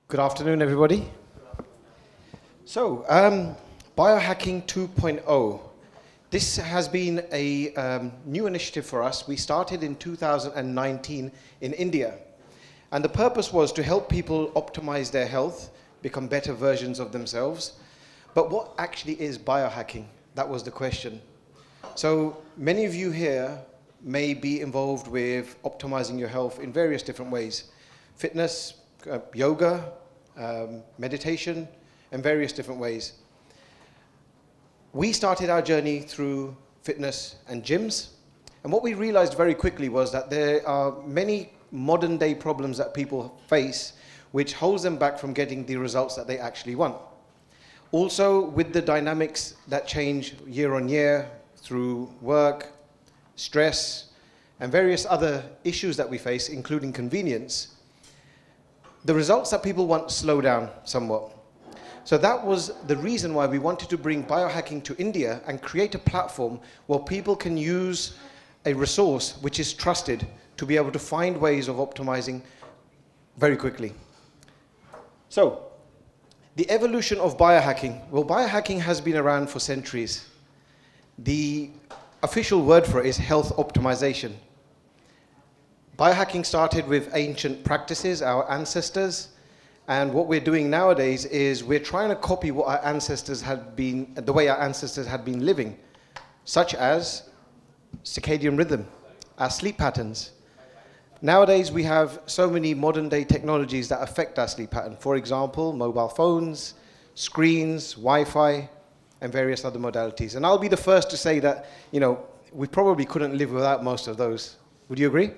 Good afternoon, everybody. So, Biohacking 2.0. This has been a new initiative for us. We started in 2019 in India. And the purpose was to help people optimize their health, become better versions of themselves. But what actually is biohacking? That was the question. So, many of you here may be involved with optimizing your health in various different ways. Fitness, yoga, meditation, and various different ways. We started our journey through fitness and gyms, and what we realized very quickly was that there are many modern day problems that people face which holds them back from getting the results that they actually want. Also, with the dynamics that change year on year through work, stress, and various other issues that we face, including convenience, the results that people want slow down somewhat. So that was the reason why we wanted to bring biohacking to India and create a platform where people can use a resource which is trusted to be able to find ways of optimizing very quickly. So, the evolution of biohacking. Well, biohacking has been around for centuries. The official word for it is health optimization. Biohacking started with ancient practices, our ancestors, and what we're doing nowadays is we're trying to copy what our ancestors had been, the way our ancestors had been living, such as circadian rhythm, our sleep patterns. Nowadays we have so many modern day technologies that affect our sleep pattern. For example, mobile phones, screens, Wi-Fi, and various other modalities. And I'll be the first to say that, you know, we probably couldn't live without most of those. Would you agree?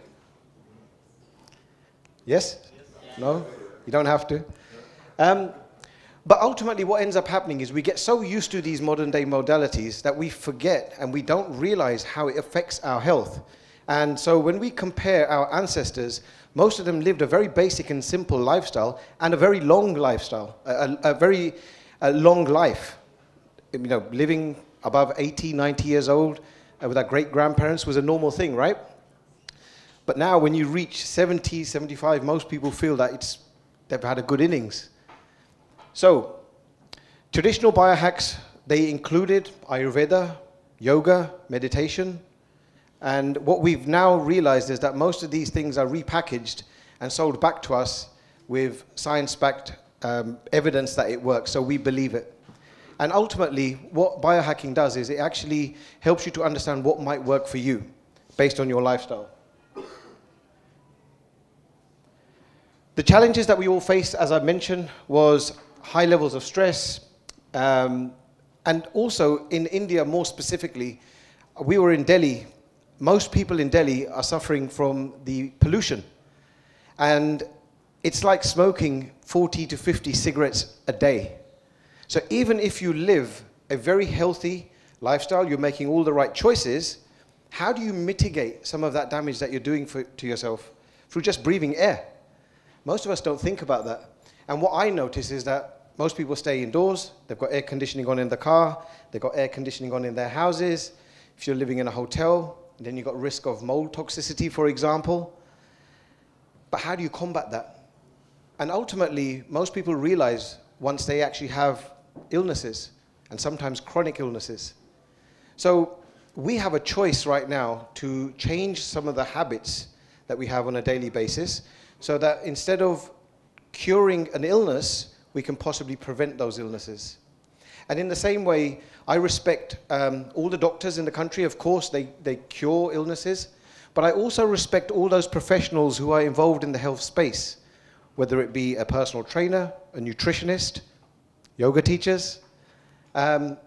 Yes? No? You don't have to. But ultimately what ends up happening is we get so used to these modern day modalities that we forget and we don't realize how it affects our health. And so when we compare our ancestors, most of them lived a very basic and simple lifestyle and a very long lifestyle, a very long life. You know, living above 80, 90 years old with our great-grandparents was a normal thing, right? But now when you reach 70, 75, most people feel that they've had a good innings. So, traditional biohacks, they included Ayurveda, yoga, meditation, and what we've now realized is that most of these things are repackaged and sold back to us with science-backed evidence that it works, so we believe it. And ultimately, what biohacking does is it actually helps you to understand what might work for you based on your lifestyle. The challenges that we all faced, as I mentioned, was high levels of stress, and also in India more specifically, we were in Delhi. Most people in Delhi are suffering from the pollution, and it's like smoking 40 to 50 cigarettes a day. So even if you live a very healthy lifestyle, you're making all the right choices, how do you mitigate some of that damage that you're doing to yourself? Through just breathing air. Most of us don't think about that. And what I notice is that most people stay indoors, they've got air conditioning on in the car, they've got air conditioning on in their houses. If you're living in a hotel, then you've got risk of mold toxicity, for example. But how do you combat that? And ultimately, most people realize once they actually have illnesses, and sometimes chronic illnesses. So we have a choice right now to change some of the habits that we have on a daily basis, so that instead of curing an illness, we can possibly prevent those illnesses. And in the same way, I respect all the doctors in the country. Of course, they cure illnesses. But I also respect all those professionals who are involved in the health space, whether it be a personal trainer, a nutritionist, yoga teachers. And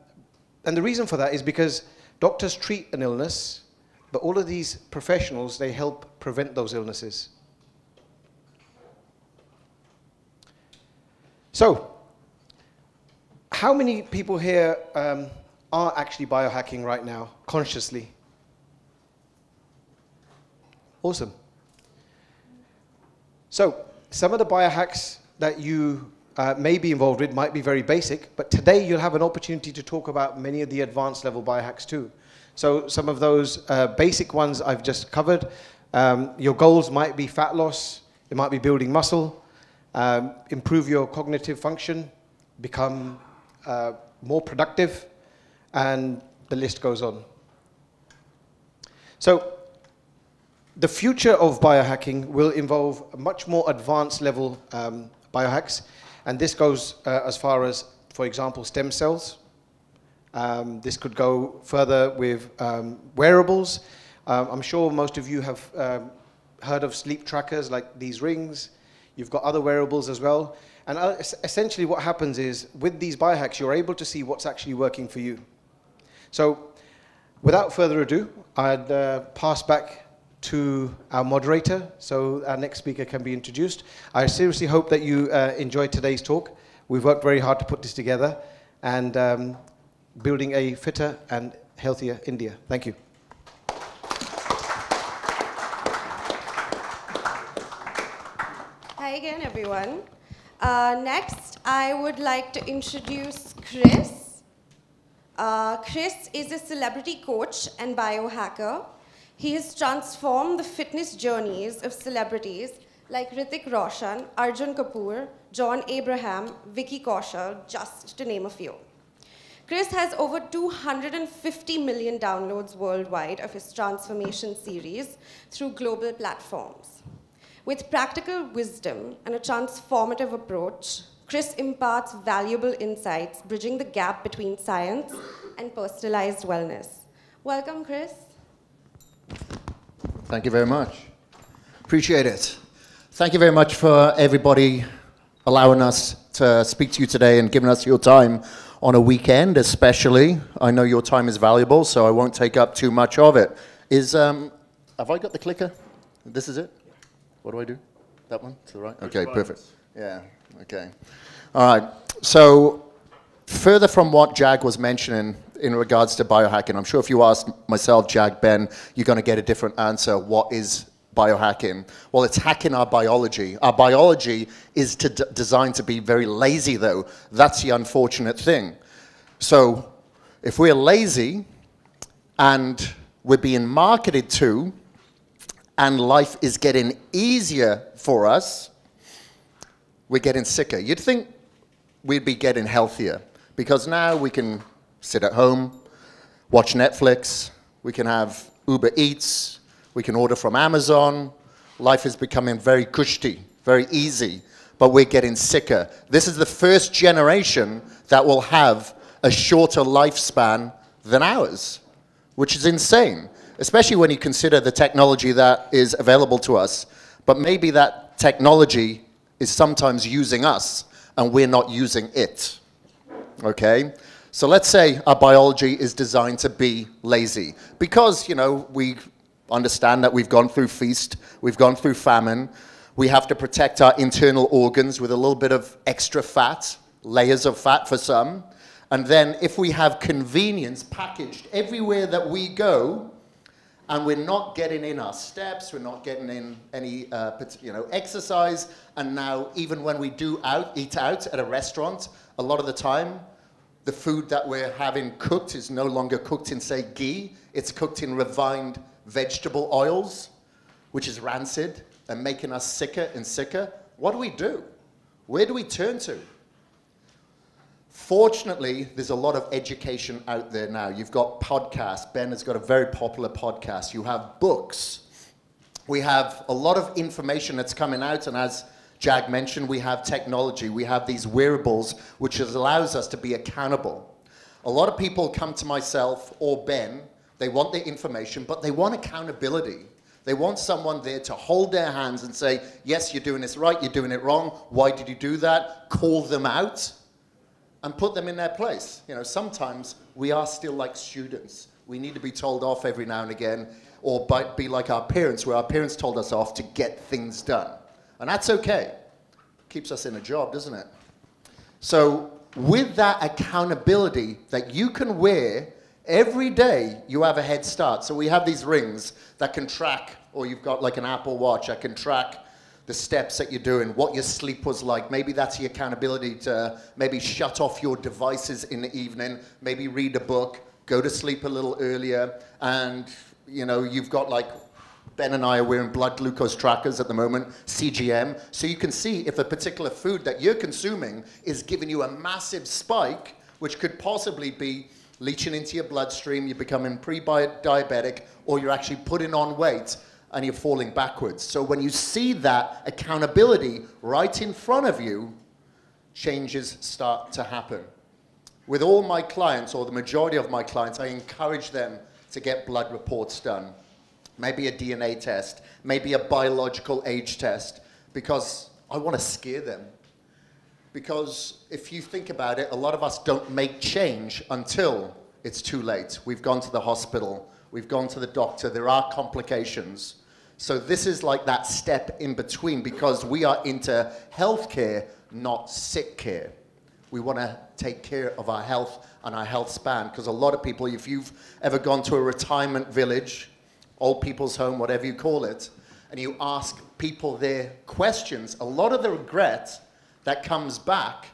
the reason for that is because doctors treat an illness, but all of these professionals, they help prevent those illnesses. So, how many people here are actually biohacking right now, consciously? Awesome. So, some of the biohacks that you may be involved with might be very basic, but today you'll have an opportunity to talk about many of the advanced level biohacks too. So, some of those basic ones I've just covered. Your goals might be fat loss, it might be building muscle, improve your cognitive function, become more productive, and the list goes on. So the future of biohacking will involve a much more advanced level biohacks, and this goes as far as, for example, stem cells. This could go further with wearables. I'm sure most of you have heard of sleep trackers like these rings. You've got other wearables as well. And essentially what happens is, with these biohacks, you're able to see what's actually working for you. So without further ado, I'd pass back to our moderator so our next speaker can be introduced. I seriously hope that you enjoyed today's talk. We've worked very hard to put this together and building a fitter and healthier India. Thank you. Hi again, everyone. Next, I would like to introduce Kris. Kris is a celebrity coach and biohacker. He has transformed the fitness journeys of celebrities like Hrithik Roshan, Arjun Kapoor, John Abraham, Vicky Kaushal, just to name a few. Kris has over 250 million downloads worldwide of his transformation series through global platforms. With practical wisdom and a transformative approach, Kris imparts valuable insights, bridging the gap between science and personalized wellness. Welcome, Kris. Thank you very much. Appreciate it. Thank you very much for everybody allowing us to speak to you today and giving us your time on a weekend, especially. I know your time is valuable, so I won't take up too much of it. Have I got the clicker? This is it? What do I do? That one? To the right? Okay, perfect. Yeah, okay. All right, so further from what Jag was mentioning in regards to biohacking, I'm sure if you ask myself, Jag, Ben, you're going to get a different answer. What is biohacking? Well, it's hacking our biology. Our biology is designed to be very lazy, though. That's the unfortunate thing. So if we're lazy and we're being marketed to, and life is getting easier for us, we're getting sicker. You'd think we'd be getting healthier, because now we can sit at home, watch Netflix, we can have Uber Eats, we can order from Amazon. Life is becoming very cushy, very easy, but we're getting sicker. This is the first generation that will have a shorter lifespan than ours, which is insane, especially when you consider the technology that is available to us. But maybe that technology is sometimes using us and we're not using it, okay? So let's say our biology is designed to be lazy because, you know, we understand that we've gone through feast, we've gone through famine, we have to protect our internal organs with a little bit of extra fat, layers of fat for some, and then if we have convenience packaged everywhere that we go, and we're not getting in our steps, we're not getting in any exercise, and now even when we do eat out at a restaurant, a lot of the time, the food that we're having cooked is no longer cooked in, say, ghee, it's cooked in refined vegetable oils, which is rancid and making us sicker and sicker. What do? Where do we turn to? Fortunately, there's a lot of education out there now. You've got podcasts. Ben has got a very popular podcast. You have books. We have a lot of information that's coming out, and as Jag mentioned, we have technology. We have these wearables, which allows us to be accountable. A lot of people come to myself or Ben, they want the information, but they want accountability. They want someone there to hold their hands and say, yes, you're doing this right, you're doing it wrong, why did you do that? Call them out and put them in their place. You know, sometimes we are still like students. We need to be told off every now and again, or be like our parents, where our parents told us off to get things done. And that's okay. Keeps us in a job, doesn't it? So with that accountability that you can wear every day, you have a head start. So we have these rings that can track, or you've got like an Apple Watch that can track the steps that you're doing, what your sleep was like. Maybe that's the accountability to maybe shut off your devices in the evening, maybe read a book, go to sleep a little earlier, and you know, you've got like Ben and I are wearing blood glucose trackers at the moment, CGM, so you can see if a particular food that you're consuming is giving you a massive spike, which could possibly be leaching into your bloodstream, you're becoming pre-diabetic, or you're actually putting on weight and you're falling backwards. So when you see that accountability right in front of you, changes start to happen. With all my clients, or the majority of my clients, I encourage them to get blood reports done. Maybe a DNA test, maybe a biological age test, because I want to scare them. Because if you think about it, a lot of us don't make change until it's too late. We've gone to the hospital, we've gone to the doctor, there are complications. So this is like that step in between, because we are into healthcare, not sick care. We want to take care of our health and our health span, because a lot of people, if you've ever gone to a retirement village, old people's home, whatever you call it, and you ask people their questions, a lot of the regret that comes back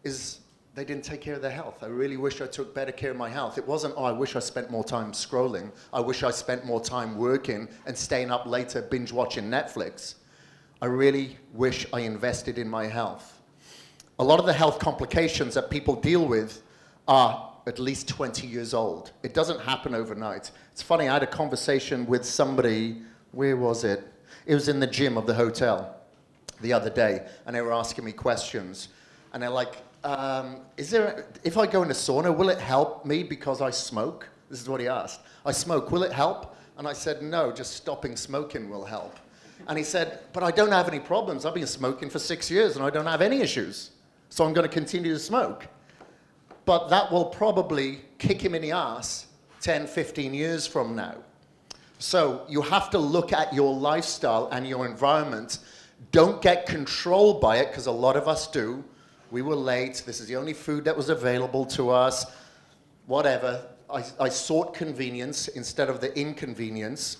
is they didn't take care of their health. I really wish I took better care of my health. It wasn't, oh, I wish I spent more time scrolling. I wish I spent more time working and staying up later binge watching Netflix. I really wish I invested in my health. A lot of the health complications that people deal with are at least 20 years old. It doesn't happen overnight. It's funny, I had a conversation with somebody, where was it? It was in the gym of the hotel the other day, and they were asking me questions. And they're like, if I go in a sauna, will it help me because I smoke? This is what he asked. I smoke, will it help? And I said, no, just stopping smoking will help. And he said, but I don't have any problems. I've been smoking for 6 years and I don't have any issues. So I'm going to continue to smoke. But that will probably kick him in the ass 10, 15 years from now. So you have to look at your lifestyle and your environment. Don't get controlled by it, because a lot of us do. We were late. This is the only food that was available to us. Whatever. I sought convenience instead of the inconvenience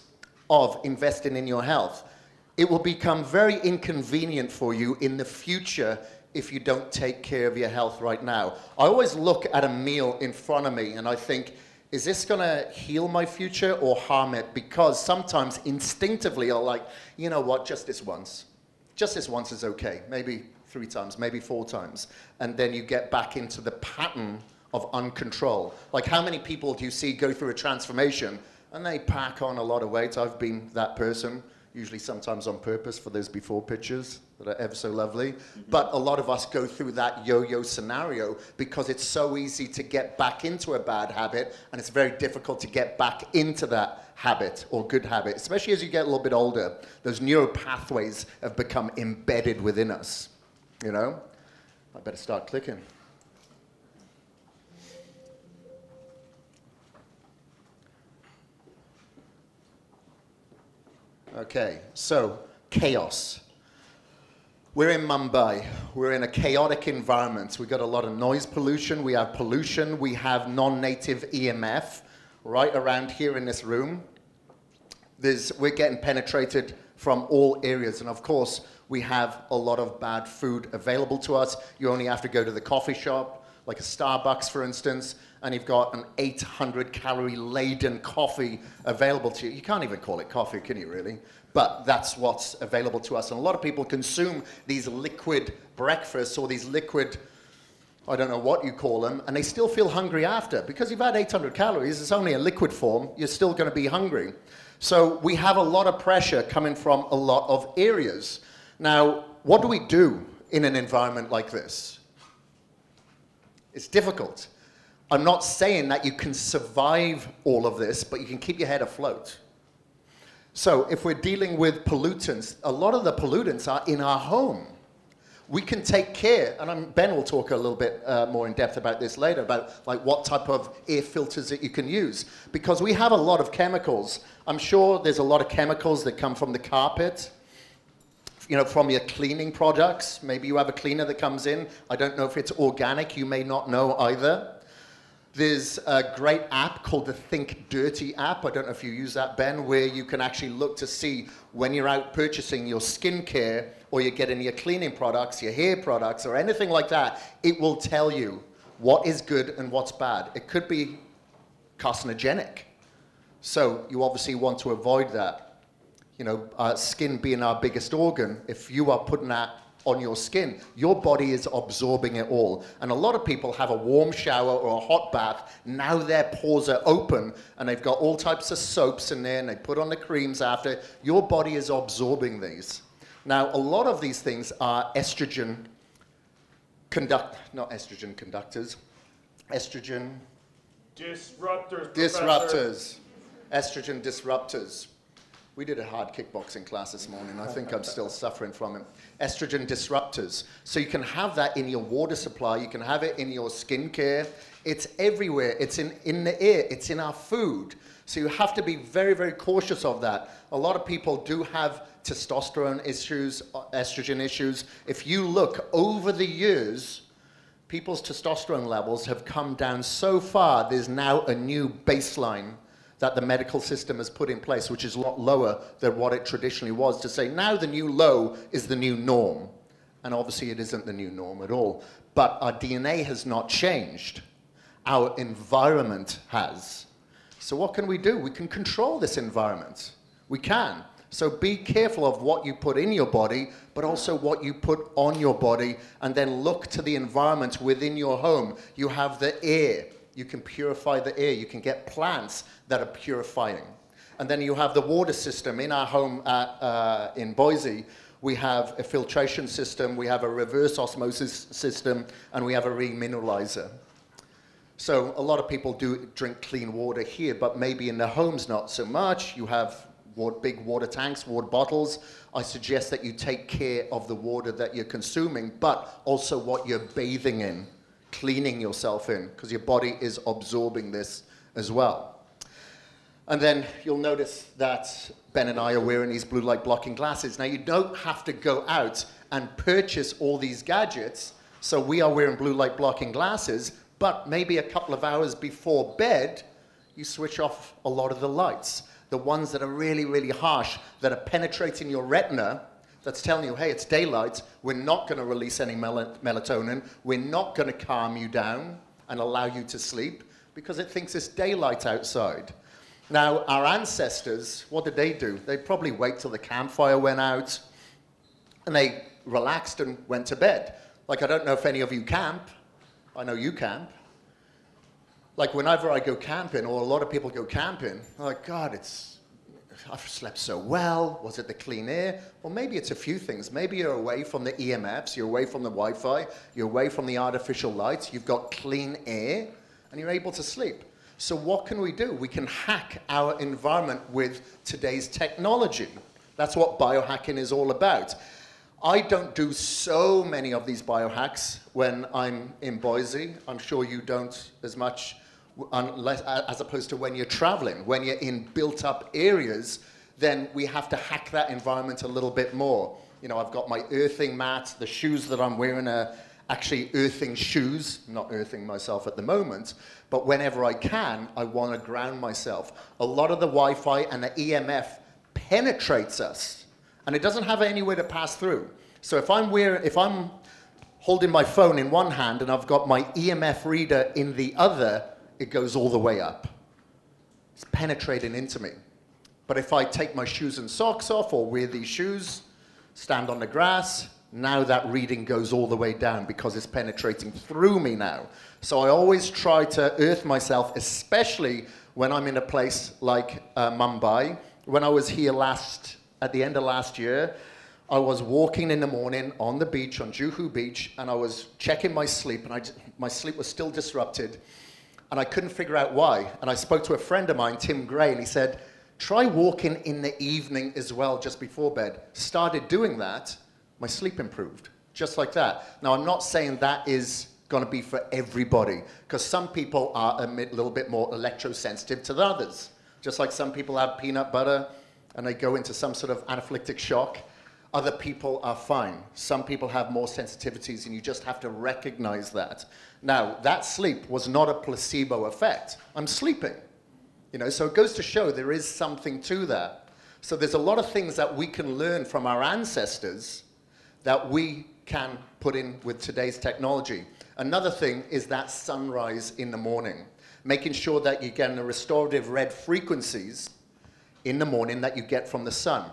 of investing in your health. It will become very inconvenient for you in the future if you don't take care of your health right now. I always look at a meal in front of me and I think, is this gonna heal my future or harm it? Because sometimes instinctively I'll like, you know what, just this once. Just this once is okay. Maybe 3 times, maybe 4 times. And then you get back into the pattern of uncontrol. Like, how many people do you see go through a transformation and they pack on a lot of weight? I've been that person, usually sometimes on purpose for those before pictures that are ever so lovely. But a lot of us go through that yo-yo scenario because it's so easy to get back into a bad habit, and it's very difficult to get back into that habit or good habit, especially as you get a little bit older. Those neural pathways have become embedded within us, you know? I better start clicking. Okay, so chaos. We're in Mumbai. We're in a chaotic environment. We've got a lot of noise pollution. We have pollution. We have non-native EMF right around here in this room. We're getting penetrated from all areas. And of course, we have a lot of bad food available to us. You only have to go to the coffee shop, like a Starbucks, for instance, and you've got an 800-calorie laden coffee available to you. You can't even call it coffee, can you really? But that's what's available to us. And a lot of people consume these liquid breakfasts or these liquid, I don't know what you call them, and they still feel hungry after. Because you've had 800 calories, it's only a liquid form, you're still going to be hungry. So we have a lot of pressure coming from a lot of areas. Now, what do we do in an environment like this? It's difficult. I'm not saying that you can survive all of this, but you can keep your head afloat. So if we're dealing with pollutants, a lot of the pollutants are in our home. We can take care, and Ben will talk a little bit more in depth about this later, about like what type of air filters that you can use. Because we have a lot of chemicals. I'm sure there's a lot of chemicals that come from the carpet, you know, from your cleaning products. Maybe you have a cleaner that comes in. I don't know if it's organic. You may not know either. There's a great app called the Think Dirty app. I don't know if you use that, Ben, where you can actually look to see when you're out purchasing your skincare or you're getting your cleaning products, your hair products, or anything like that. It will tell you what is good and what's bad. It could be carcinogenic. So you obviously want to avoid that. You know, our skin being our biggest organ, if you are putting that on your skin, your body is absorbing it all. And a lot of people have a warm shower or a hot bath. Now their pores are open and they've got all types of soaps in there and they put on the creams after. Your body is absorbing these. Now, a lot of these things are estrogen conductors, estrogen disruptors, estrogen disruptors. We did a hard kickboxing class this morning. I think I'm still suffering from it. Estrogen disruptors. So you can have that in your water supply. You can have it in your skincare. It's everywhere. It's in the air. It's in our food. So you have to be very, very cautious of that. A lot of people do have testosterone issues, estrogen issues. If you look over the years, people's testosterone levels have come down so far, there's now a new baseline that the medical system has put in place, which is a lot lower than what it traditionally was, to say now the new low is the new norm. And obviously it isn't the new norm at all. But our DNA has not changed. Our environment has. So what can we do? We can control this environment. We can. So be careful of what you put in your body, but also what you put on your body, and then look to the environment within your home. You have the air. You can purify the air. You can get plants that are purifying. And then you have the water system. In our home in Boise, we have a filtration system, we have a reverse osmosis system, and we have a remineralizer. So a lot of people do drink clean water here, but maybe in their homes not so much. You have big water tanks, water bottles. I suggest that you take care of the water that you're consuming, but also what you're bathing in, cleaning yourself in, because your body is absorbing this as well. And then you'll notice that Ben and I are wearing these blue light blocking glasses. Now you don't have to go out and purchase all these gadgets. So we are wearing blue light blocking glasses, but maybe a couple of hours before bed, you switch off a lot of the lights. The ones that are really, really harsh, that are penetrating your retina, that's telling you, hey, it's daylight, we're not going to release any melatonin, we're not going to calm you down and allow you to sleep, because it thinks it's daylight outside. Now, our ancestors, what did they do? They probably wait till the campfire went out, and they relaxed and went to bed. Like, I don't know if any of you camp. I know you camp. Like, whenever I go camping, or a lot of people go camping, I'm like, God, I've slept so well. Was it the clean air? Well, maybe it's a few things. Maybe you're away from the EMFs, you're away from the Wi-Fi, you're away from the artificial lights, you've got clean air, and you're able to sleep. So what can we do? We can hack our environment with today's technology. That's what biohacking is all about. I don't do so many of these biohacks when I'm in Boise. I'm sure you don't as much, as opposed to when you're traveling. When you're in built-up areas, then we have to hack that environment a little bit more. You know, I've got my earthing mat. The shoes that I'm wearing are actually earthing shoes. I'm not earthing myself at the moment, but whenever I can, I want to ground myself. A lot of the Wi-Fi and the EMF penetrates us, and it doesn't have anywhere to pass through. So if I'm holding my phone in one hand and I've got my EMF reader in the other, it goes all the way up. It's penetrating into me. But if I take my shoes and socks off, or wear these shoes, stand on the grass, now that reading goes all the way down because it's penetrating through me now. So I always try to earth myself, especially when I'm in a place like Mumbai. When I was here at the end of last year, I was walking in the morning on the beach, on Juhu Beach, and I was checking my sleep, and my sleep was still disrupted, and I couldn't figure out why. And I spoke to a friend of mine, Tim Gray, and he said, try walking in the evening as well, just before bed. Started doing that, my sleep improved, just like that. Now, I'm not saying that is going to be for everybody, because some people are a little bit more electrosensitive to others. Just like some people have peanut butter and they go into some sort of anaphylactic shock. Other people are fine. Some people have more sensitivities, and you just have to recognize that. Now, that sleep was not a placebo effect. I'm sleeping. You know, so it goes to show there is something to that. So there's a lot of things that we can learn from our ancestors that we can put in with today's technology. Another thing is that sunrise in the morning, making sure that you're getting the restorative red frequencies in the morning that you get from the sun,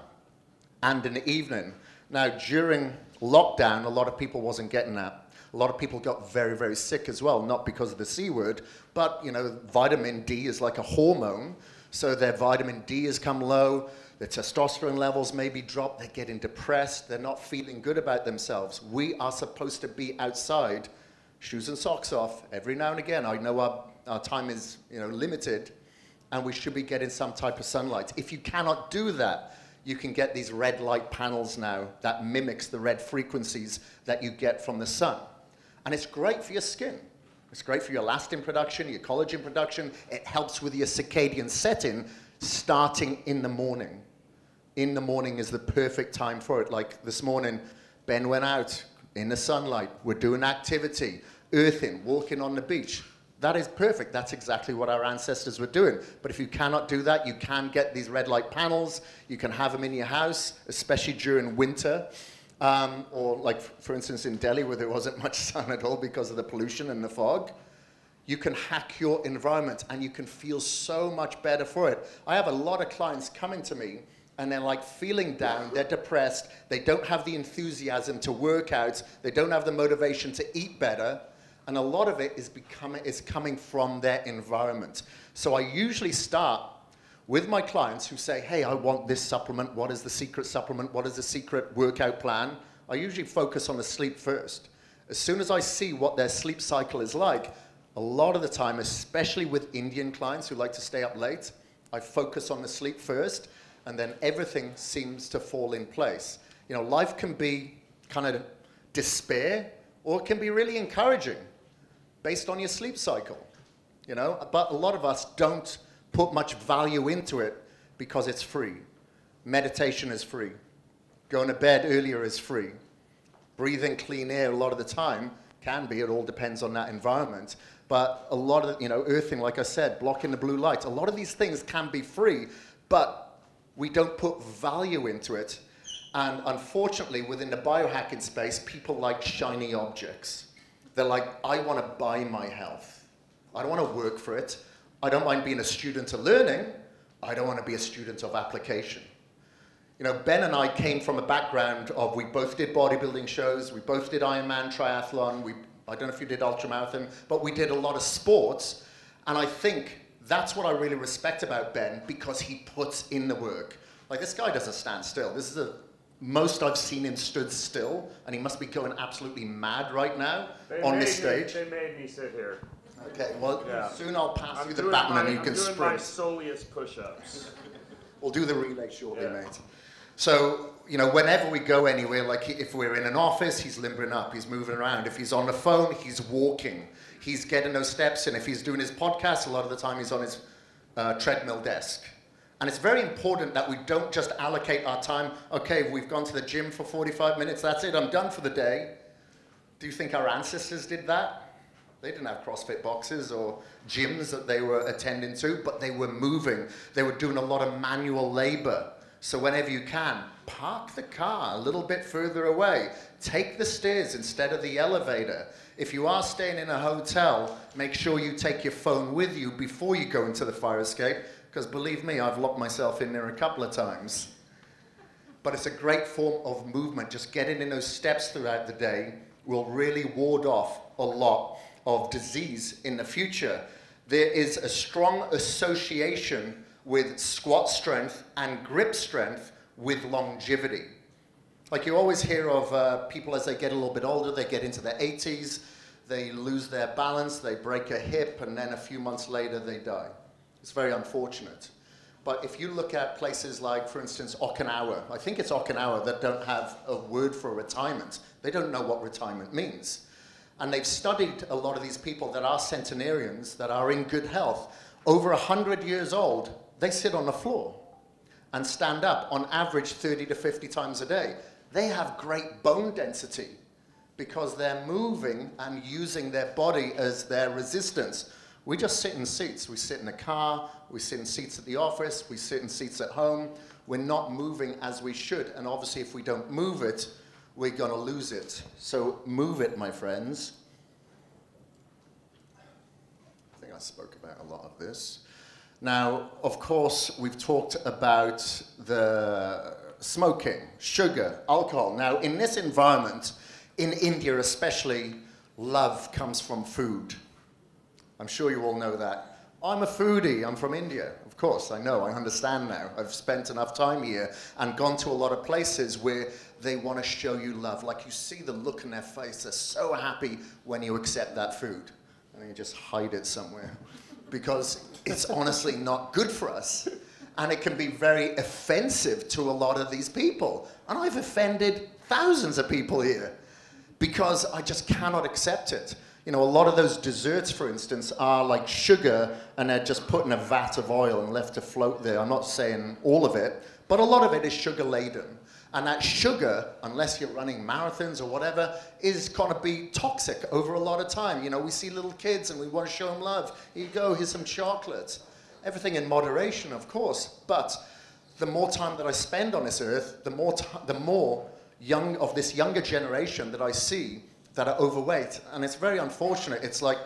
and in the evening. Now, during lockdown, a lot of people wasn't getting that. A lot of people got very, very sick as well, not because of the C word, but, you know, vitamin D is like a hormone, so their vitamin D has come low, their testosterone levels may be dropped, they're getting depressed, they're not feeling good about themselves. We are supposed to be outside, shoes and socks off, every now and again. I know our time is, you know, limited, and we should be getting some type of sunlight. If you cannot do that, you can get these red light panels now that mimics the red frequencies that you get from the sun. And it's great for your skin. It's great for your elastin production, your collagen production. It helps with your circadian setting starting in the morning. In the morning is the perfect time for it. Like this morning, Ben went out in the sunlight. We're doing activity, earthing, walking on the beach. That is perfect. That's exactly what our ancestors were doing. But if you cannot do that, you can get these red light panels. You can have them in your house, especially during winter. Or like, for instance, in Delhi, where there wasn't much sun at all because of the pollution and the fog. You can hack your environment, and you can feel so much better for it. I have a lot of clients coming to me, and they're like feeling down, they're depressed, they don't have the enthusiasm to work out, they don't have the motivation to eat better. And a lot of it is coming from their environment. So I usually start with my clients who say, hey, I want this supplement. What is the secret supplement? What is the secret workout plan? I usually focus on the sleep first. As soon as I see what their sleep cycle is like, a lot of the time, especially with Indian clients who like to stay up late, I focus on the sleep first, and then everything seems to fall in place. You know, life can be kind of despair, or it can be really encouraging, based on your sleep cycle, you know? But a lot of us don't put much value into it because it's free. Meditation is free. Going to bed earlier is free. Breathing clean air a lot of the time can be, it all depends on that environment. But a lot of, you know, earthing, like I said, blocking the blue light, a lot of these things can be free, but we don't put value into it. And unfortunately, within the biohacking space, people like shiny objects. They're like, I want to buy my health. I don't want to work for it. I don't mind being a student of learning. I don't want to be a student of application. You know, Ben and I came from a background of, we both did bodybuilding shows, we both did Ironman triathlon, I don't know if you did ultramarathon, but we did a lot of sports. And I think that's what I really respect about Ben, because he puts in the work. Like, this guy doesn't stand still. This is the most I've seen him stood still, and he must be going absolutely mad right now on this stage. They made me sit here. Okay, well, Yeah. soon I'll pass you the baton and you can I'm doing my sprint. soleus push-ups. We'll do the relay shortly, Yeah. mate. So, you know, whenever we go anywhere, like if we're in an office, he's limbering up, he's moving around. If he's on the phone, he's walking. He's getting those steps in. If he's doing his podcast, a lot of the time he's on his treadmill desk. And it's very important that we don't just allocate our time, okay, we've gone to the gym for 45 minutes, that's it, I'm done for the day. Do you think our ancestors did that? They didn't have CrossFit boxes or gyms that they were attending to, but they were moving. They were doing a lot of manual labor. So whenever you can, park the car a little bit further away. Take the stairs instead of the elevator. If you are staying in a hotel, make sure you take your phone with you before you go into the fire escape, because believe me, I've locked myself in there a couple of times. But it's a great form of movement. Just getting in those steps throughout the day will really ward off a lot of disease in the future. There is a strong association with squat strength and grip strength with longevity. Like you always hear of people as they get a little bit older, they get into their 80s, they lose their balance, they break a hip, and then a few months later they die. It's very unfortunate. But if you look at places like, for instance, Okinawa, I think it's Okinawa that don't have a word for retirement. They don't know what retirement means. And they've studied a lot of these people that are centenarians, that are in good health. Over 100 years old, they sit on the floor and stand up on average 30 to 50 times a day. They have great bone density because they're moving and using their body as their resistance. We just sit in seats. We sit in the car, we sit in seats at the office, we sit in seats at home. We're not moving as we should. And obviously if we don't move it, we're going to lose it. So move it, my friends. I think I spoke about a lot of this. Now, of course, we've talked about the smoking, sugar, alcohol. Now, in this environment, in India especially, love comes from food. I'm sure you all know that. I'm a foodie, I'm from India. Of course, I know, I understand now. I've spent enough time here and gone to a lot of places where they want to show you love. Like you see the look in their face, they're so happy when you accept that food. And you just hide it somewhere. Because it's honestly not good for us. And it can be very offensive to a lot of these people. And I've offended thousands of people here because I just cannot accept it. You know, a lot of those desserts, for instance, are like sugar and they're just put in a vat of oil and left to float there. I'm not saying all of it, but a lot of it is sugar laden. And that sugar, unless you're running marathons or whatever, is going to be toxic over a lot of time. You know, we see little kids and we want to show them love. Here you go, here's some chocolates. Everything in moderation, of course. But the more time that I spend on this earth, the more young of this younger generation that I see that are overweight. And it's very unfortunate. It's like,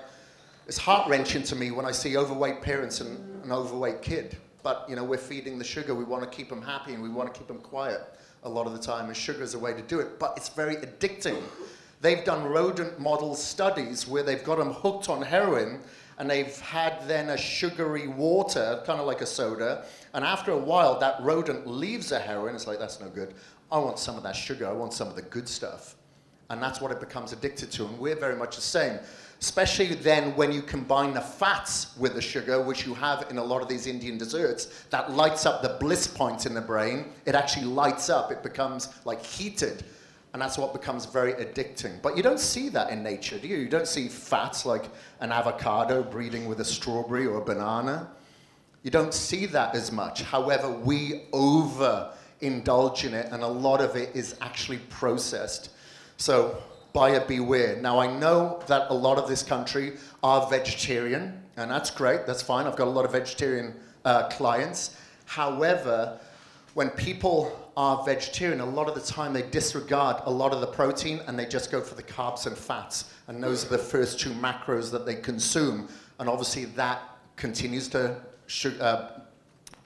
it's heart-wrenching to me when I see overweight parents and an overweight kid. But, you know, we're feeding the sugar. We want to keep them happy and we want to keep them quiet a lot of the time, and sugar is a way to do it, but it's very addicting. They've done rodent model studies where they've got them hooked on heroin, and they've had then a sugary water, kind of like a soda, and after a while, that rodent leaves the heroin. It's like, that's no good. I want some of that sugar. I want some of the good stuff. And that's what it becomes addicted to, and we're very much the same. Especially then when you combine the fats with the sugar, which you have in a lot of these Indian desserts, that lights up the bliss point in the brain. It actually lights up. It becomes like heated. And that's what becomes very addicting. But you don't see that in nature, do you? You don't see fats like an avocado breeding with a strawberry or a banana. You don't see that as much. However, we overindulge in it, and a lot of it is actually processed. So buyer beware. Now, I know that a lot of this country are vegetarian, and that's great, that's fine. I've got a lot of vegetarian clients. However, when people are vegetarian, a lot of the time they disregard a lot of the protein and they just go for the carbs and fats. And those are the first two macros that they consume. And obviously that continues to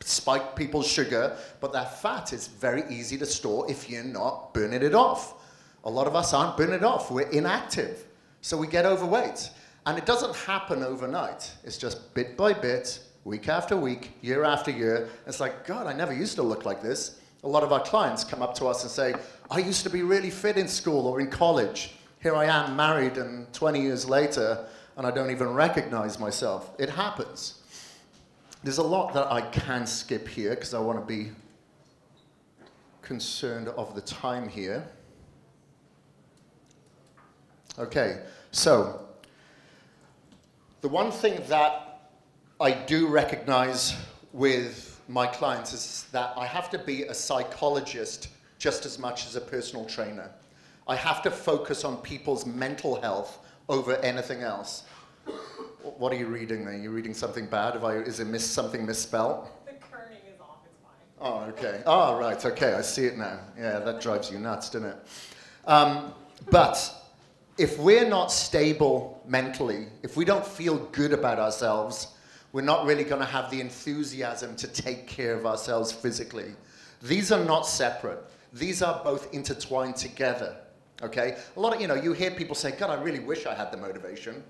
spike people's sugar, but that fat is very easy to store if you're not burning it off. A lot of us aren't burning it off. We're inactive. So we get overweight. And it doesn't happen overnight. It's just bit by bit, week after week, year after year. It's like, God, I never used to look like this. A lot of our clients come up to us and say, I used to be really fit in school or in college. Here I am married and 20 years later, and I don't even recognize myself. It happens. There's a lot that I can skip here because I want to be concerned of the time here. Okay, so the one thing that I do recognize with my clients is that I have to be a psychologist just as much as a personal trainer. I have to focus on people's mental health over anything else. What are you reading there? Are you reading something bad? Is it something misspelled? The kerning is off, it's fine. Oh, okay. Oh, right, okay, I see it now. Yeah, that drives you nuts, doesn't it? But if we're not stable mentally, if we don't feel good about ourselves, we're not really going to have the enthusiasm to take care of ourselves physically. These are not separate. These are both intertwined together, okay? A lot of, you hear people say, God, I really wish I had the motivation.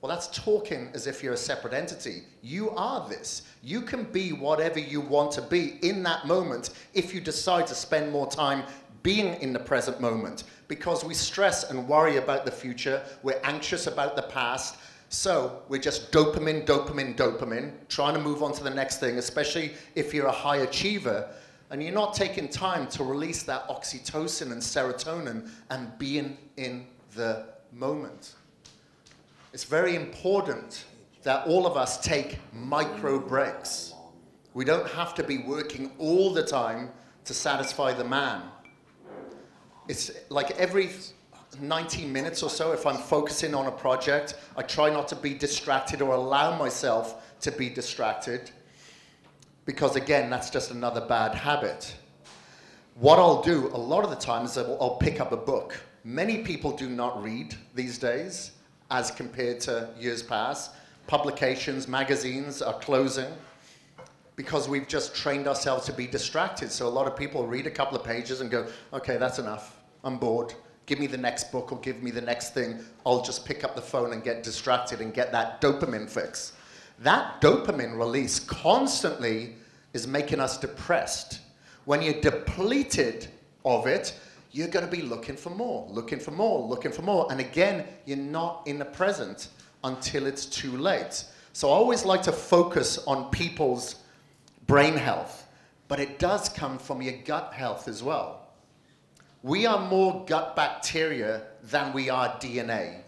Well, that's talking as if you're a separate entity. You are this. You can be whatever you want to be in that moment if you decide to spend more time being in the present moment, because we stress and worry about the future, we're anxious about the past, so we're just dopamine, trying to move on to the next thing, especially if you're a high achiever, and you're not taking time to release that oxytocin and serotonin and being in the moment. It's very important that all of us take micro breaks. We don't have to be working all the time to satisfy the man. It's like every 90 minutes or so, if I'm focusing on a project, I try not to be distracted or allow myself to be distracted, because again, that's just another bad habit. what I'll do a lot of the time is I'll pick up a book. Many people do not read these days as compared to years past. Publications, magazines are closing because we've just trained ourselves to be distracted. So a lot of people read a couple of pages and go, okay, that's enough. I'm bored. Give me the next book or give me the next thing. I'll just pick up the phone and get distracted and get that dopamine fix. That dopamine release constantly is making us depressed. When you're depleted of it, you're going to be looking for more, looking for more, looking for more. And again, you're not in the present until it's too late. So I always like to focus on people's brain health, but it does come from your gut health as well. We are more gut bacteria than we are DNA.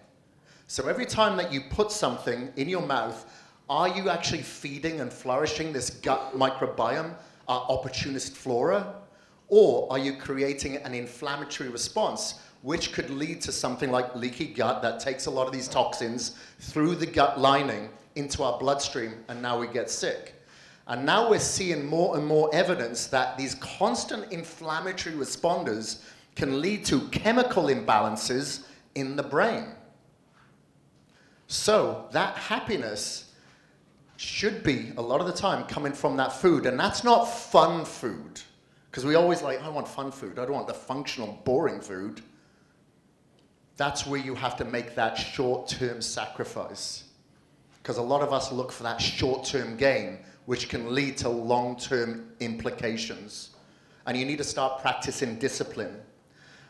So every time that you put something in your mouth, are you actually feeding and flourishing this gut microbiome, our opportunist flora? Or are you creating an inflammatory response, which could lead to something like leaky gut that takes a lot of these toxins through the gut lining into our bloodstream, and now we get sick? And now we're seeing more and more evidence that these constant inflammatory responders can lead to chemical imbalances in the brain. So that happiness should be, a lot of the time, coming from that food. And that's not fun food. Because we always like, I want fun food. I don't want the functional, boring food. That's where you have to make that short-term sacrifice. Because a lot of us look for that short-term gain, which can lead to long-term implications. And you need to start practicing discipline.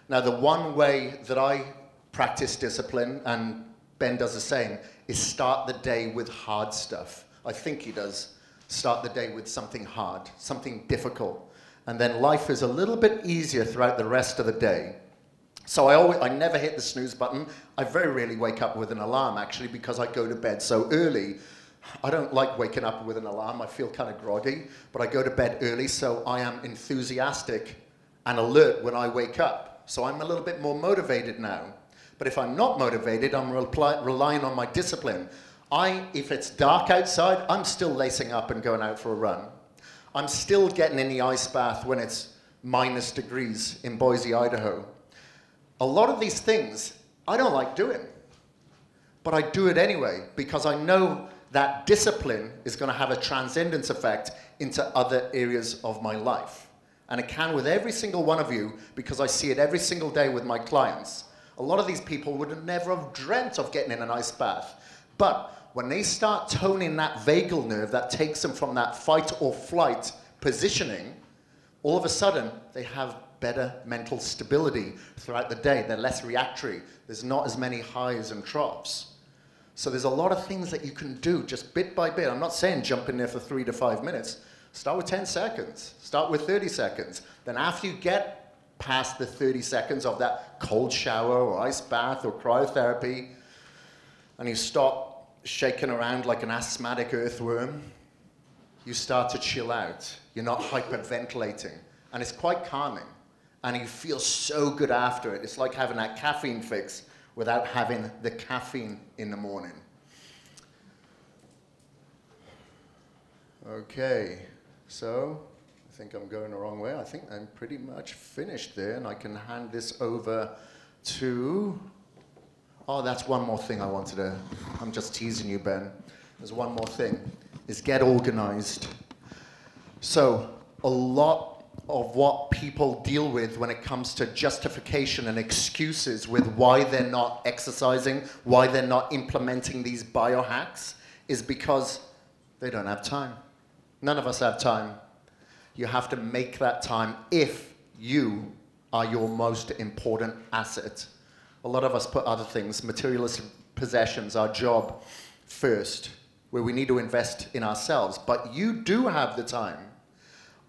Now, the one way that I practice discipline, and Ben does the same, is start the day with hard stuff. I think he does. Start the day with something hard, something difficult. And then life is a little bit easier throughout the rest of the day. So I never hit the snooze button. I very rarely wake up with an alarm, actually, because I go to bed so early. I don't like waking up with an alarm. I feel kind of groggy. But I go to bed early, so I am enthusiastic and alert when I wake up. So I'm a little bit more motivated now. But if I'm not motivated, I'm relying on my discipline. If it's dark outside, I'm still lacing up and going out for a run. I'm still getting in the ice bath when it's -degrees in Boise, Idaho. A lot of these things I don't like doing. But I do it anyway because I know that discipline is going to have a transcendence effect into other areas of my life. And it can with every single one of you, because I see it every single day with my clients. A lot of these people would have never have dreamt of getting in an ice bath. But when they start toning that vagal nerve that takes them from that fight or flight positioning, all of a sudden they have better mental stability throughout the day. They're less reactory. There's not as many highs and troughs. So there's a lot of things that you can do just bit by bit. I'm not saying jump in there for 3 to 5 minutes. Start with 10 seconds. Start with 30 seconds. Then after you get past the 30 seconds of that cold shower or ice bath or cryotherapy, and you stop shaking around like an asthmatic earthworm, you start to chill out. You're not hyperventilating. And it's quite calming. And you feel so good after it. It's like having that caffeine fix without having the caffeine in the morning. Okay. So, I think I'm going the wrong way. I think I'm pretty much finished there, and I can hand this over to... Oh, that's one more thing I wanted to... I'm just teasing you, Ben. There's one more thing, is get organized. So, a lot of what people deal with when it comes to justification and excuses with why they're not exercising, why they're not implementing these biohacks, is because they don't have time. None of us have time. You have to make that time if you are your most important asset. A lot of us put other things, materialistic possessions, our job first, where we need to invest in ourselves. But you do have the time.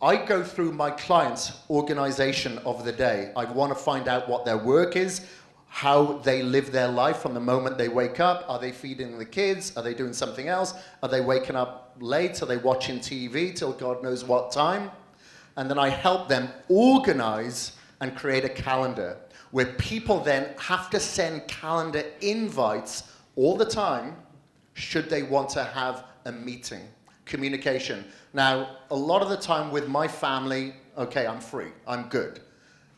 I go through my clients' organization of the day. I want to find out what their work is, how they live their life from the moment they wake up. Are they feeding the kids? Are they doing something else? Are they waking up late? Are they watching TV till God knows what time? And then I help them organize and create a calendar where people then have to send calendar invites all the time should they want to have a meeting. Communication. Now, a lot of the time with my family, Okay, I'm free. I'm good.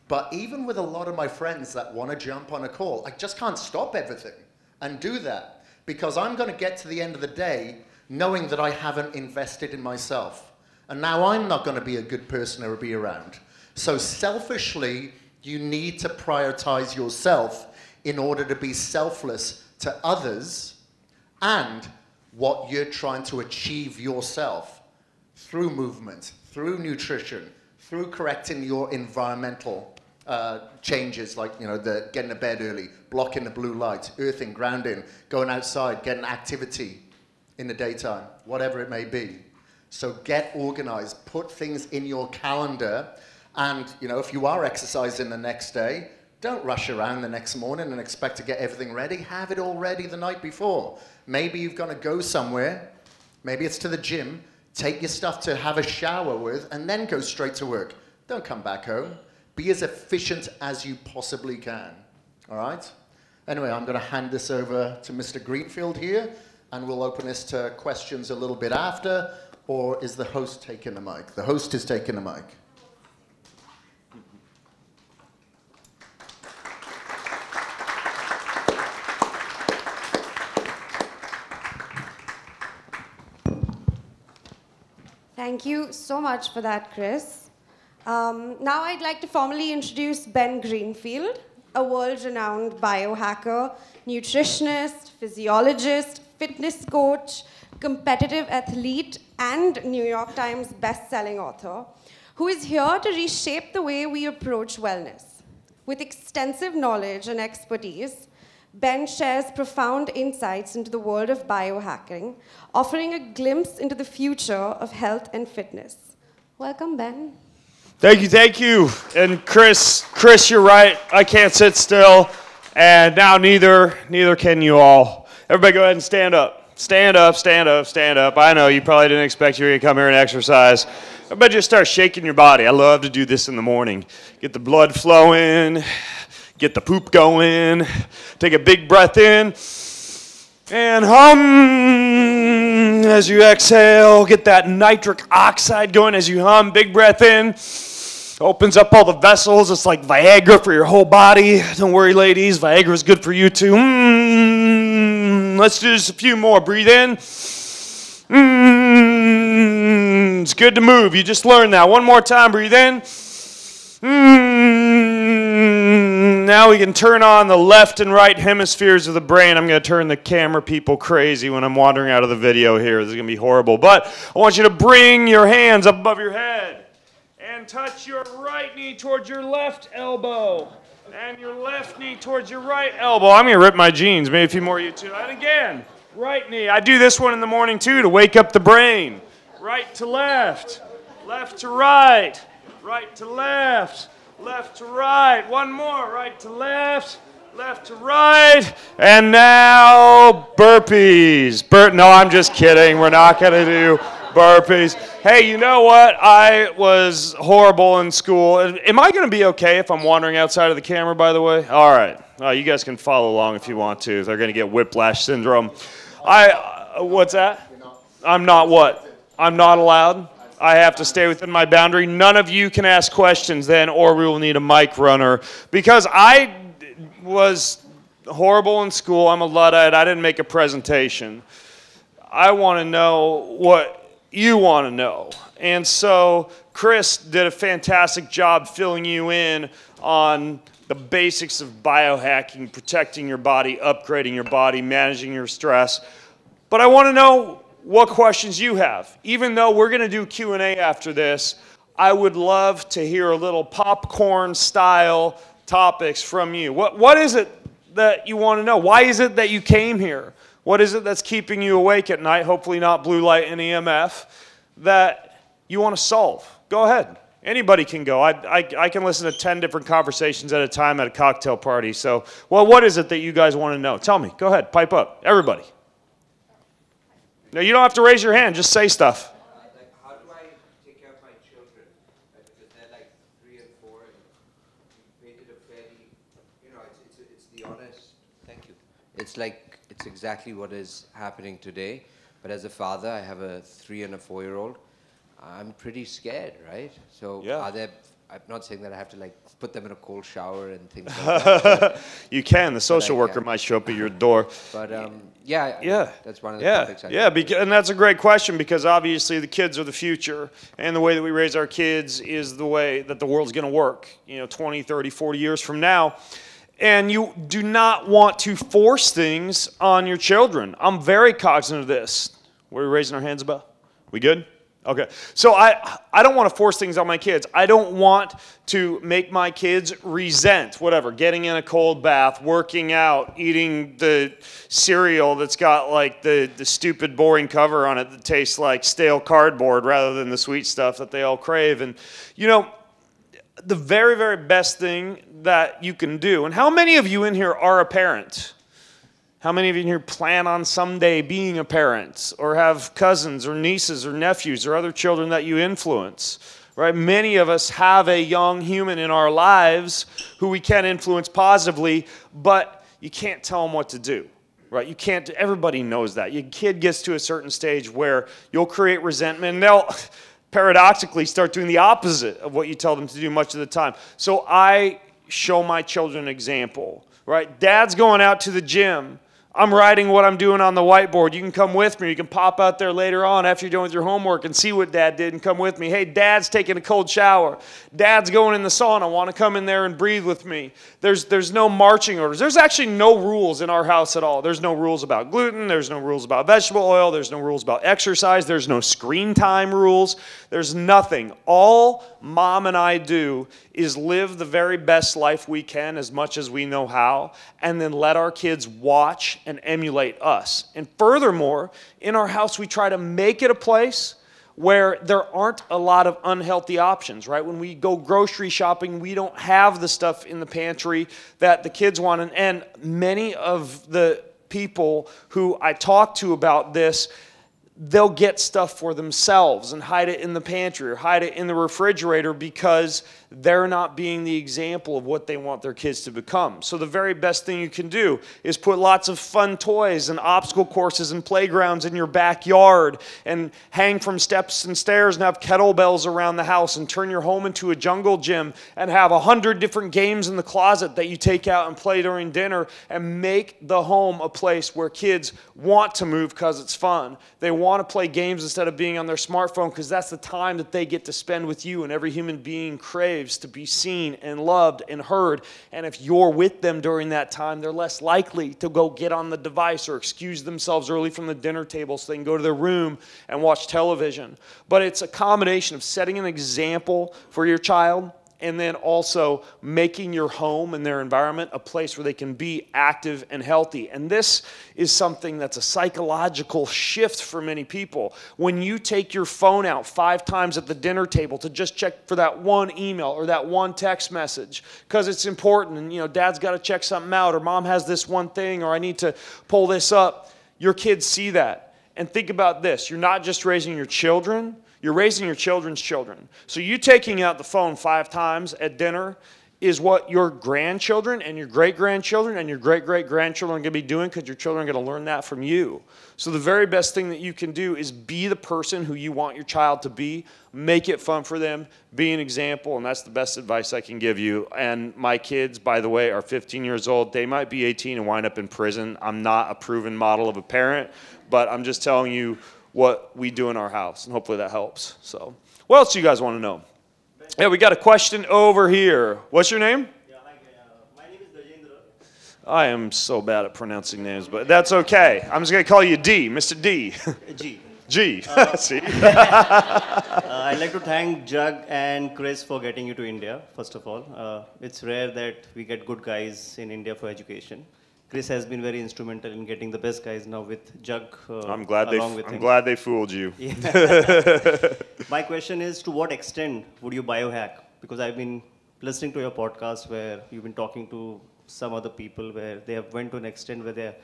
But even with a lot of my friends that want to jump on a call, I just can't stop everything and do that because I'm going to get to the end of the day knowing that I haven't invested in myself. And now I'm not going to be a good person to be around. So selfishly, you need to prioritize yourself in order to be selfless to others and what you're trying to achieve yourself through movement, through nutrition, through correcting your environmental changes, like getting to bed early, blocking the blue light, earthing, grounding, going outside, getting activity in the daytime, whatever it may be. So get organized, put things in your calendar, and if you are exercising the next day, don't rush around the next morning and expect to get everything ready. Have it all ready the night before. Maybe you've got to go somewhere, maybe it's to the gym, take your stuff to have a shower with, and then go straight to work. Don't come back home. Be as efficient as you possibly can, all right? Anyway, I'm going to hand this over to Mr. Greenfield here, and we'll open this to questions a little bit after, or is the host taking the mic? The host is taking the mic. Thank you so much for that, Kris. Now I'd like to formally introduce Ben Greenfield, a world-renowned biohacker, nutritionist, physiologist, fitness coach, competitive athlete, and New York Times best-selling author, who is here to reshape the way we approach wellness. With extensive knowledge and expertise, Ben shares profound insights into the world of biohacking, offering a glimpse into the future of health and fitness. Welcome, Ben. Thank you, thank you. And Kris, you're right. I can't sit still, and now neither can you all. Everybody go ahead and stand up. Stand up, stand up, stand up. I know you probably didn't expect you to come here and exercise. Everybody just start shaking your body. I love to do this in the morning. Get the blood flowing, get the poop going, take a big breath in, and hum as you exhale. Get that nitric oxide going as you hum. Big breath in. Opens up all the vessels. It's like Viagra for your whole body. Don't worry, ladies. Viagra is good for you, too. Let's do just a few more. Breathe in. It's good to move. You just learned that. One more time. Breathe in. Now we can turn on the left and right hemispheres of the brain. I'm going to turn the camera people crazy when I'm wandering out of the video here. This is going to be horrible. But I want you to bring your hands up above your head and touch your right knee towards your left elbow and your left knee towards your right elbow. I'm going to rip my jeans. Maybe a few more of you too. And again, right knee. I do this one in the morning too to wake up the brain. Right to left, left to right, right to left, left to right. One more. Right to left, left to right. And now burpees. No, I'm just kidding. We're not going to do burpees. Hey, you know what? I was horrible in school. Am I going to be okay if I'm wandering outside of the camera, by the way? All right. You guys can follow along if you want to. They're going to get whiplash syndrome. What's that? I'm not what? I'm not allowed? I have to stay within my boundary. None of you can ask questions then, or we will need a mic runner. Because I was horrible in school. I'm a Luddite. I didn't make a presentation. I want to know what you want to know. And so Kris did a fantastic job filling you in on the basics of biohacking, protecting your body, upgrading your body, managing your stress. But I want to know what questions you have. Even though we're going to do Q&A after this, I would love to hear a little popcorn-style topics from you. What is it that you want to know? Why is it that you came here? What is it that's keeping you awake at night, hopefully not blue light and EMF, that you want to solve? Go ahead. Anybody can go. I can listen to 10 different conversations at a time at a cocktail party. So, well, what is it that you guys want to know? Tell me. Go ahead. Pipe up. Everybody. No, you don't have to raise your hand. Just say stuff. Like, how do I take care of my children? Because they're like 3 and 4, and you painted a fairly, it's the honest. Thank you. It's exactly what is happening today. But as a father, I have a 3 and a 4-year-old. I'm pretty scared, right? So Yeah. are there, I'm not saying that I have to like put them in a cold shower and things like that. You can. The social I worker can. might show up at your door. But yeah, I mean, Yeah, that's one of the yeah, topics. and that's a great question because obviously the kids are the future, and the way that we raise our kids is the way that the world's going to work, 20, 30, 40 years from now. And you do not want to force things on your children. I'm very cognizant of this. What are we raising our hands about? We good? Okay. So I don't want to force things on my kids. I don't want to make my kids resent whatever, getting in a cold bath, working out, eating the cereal that's got like the stupid boring cover on it that tastes like stale cardboard rather than the sweet stuff that they all crave. And the very, very best thing that you can do, and how many of you in here are a parent? How many of you in here plan on someday being a parent or have cousins or nieces or nephews or other children that you influence? Right? Many of us have a young human in our lives who we can influence positively, but you can't tell them what to do. Right? You can't, everybody knows that. Your kid gets to a certain stage where you'll create resentment and they'll paradoxically start doing the opposite of what you tell them to do much of the time. So I show my children an example. Right? Dad's going out to the gym. I'm writing what I'm doing on the whiteboard. You can come with me. You can pop out there later on after you're done with your homework and see what Dad did and come with me. Hey, Dad's taking a cold shower. Dad's going in the sauna. Want to come in there and breathe with me? There's no marching orders. There's actually no rules in our house at all. There's no rules about gluten. There's no rules about vegetable oil. There's no rules about exercise. There's no screen time rules. There's nothing. All Mom and I do is live the very best life we can as much as we know how, and then let our kids watch and emulate us. And furthermore, in our house, we try to make it a place where there aren't a lot of unhealthy options, right? When we go grocery shopping, we don't have the stuff in the pantry that the kids want. And many of the people who I talk to about this, they'll get stuff for themselves and hide it in the pantry or hide it in the refrigerator because they're not being the example of what they want their kids to become. So the very best thing you can do is put lots of fun toys and obstacle courses and playgrounds in your backyard and hang from steps and stairs and have kettlebells around the house and turn your home into a jungle gym and have 100 different games in the closet that you take out and play during dinner and make the home a place where kids want to move because it's fun. They want to play games instead of being on their smartphone because that's the time that they get to spend with you, and every human being craves to be seen and loved and heard. And if you're with them during that time, they're less likely to go get on the device or excuse themselves early from the dinner table so they can go to their room and watch television. But it's a combination of setting an example for your child and then also making your home and their environment a place where they can be active and healthy. And this is something that's a psychological shift for many people. When you take your phone out 5 times at the dinner table to just check for that one email or that one text message because it's important and Dad's got to check something out or Mom has this one thing or I need to pull this up, your kids see that. And think about this, you're not just raising your children, you're raising your children's children. So you taking out the phone 5 times at dinner is what your grandchildren and your great-grandchildren and your great-great-grandchildren are going to be doing because your children are going to learn that from you. So the very best thing that you can do is be the person who you want your child to be, make it fun for them, be an example, and that's the best advice I can give you. And my kids, by the way, are 15 years old. They might be 18 and wind up in prison. I'm not a proven model of a parent, but I'm just telling you what we do in our house, and hopefully that helps. So, what else do you guys want to know? Yeah, we got a question over here. What's your name? Yeah, hi, my name is Gajendra. I am so bad at pronouncing names, but that's okay. I'm just going to call you D, Mr. D. G. G. See? I'd like to thank Jug and Kris for getting you to India, first of all. It's rare that we get good guys in India for education. Kris has been very instrumental in getting the best guys now with Jug I'm glad they fooled you. Yeah. My question is, to what extent would you biohack? Because I've been listening to your podcast where you've been talking to some other people where they have went to an extent where they're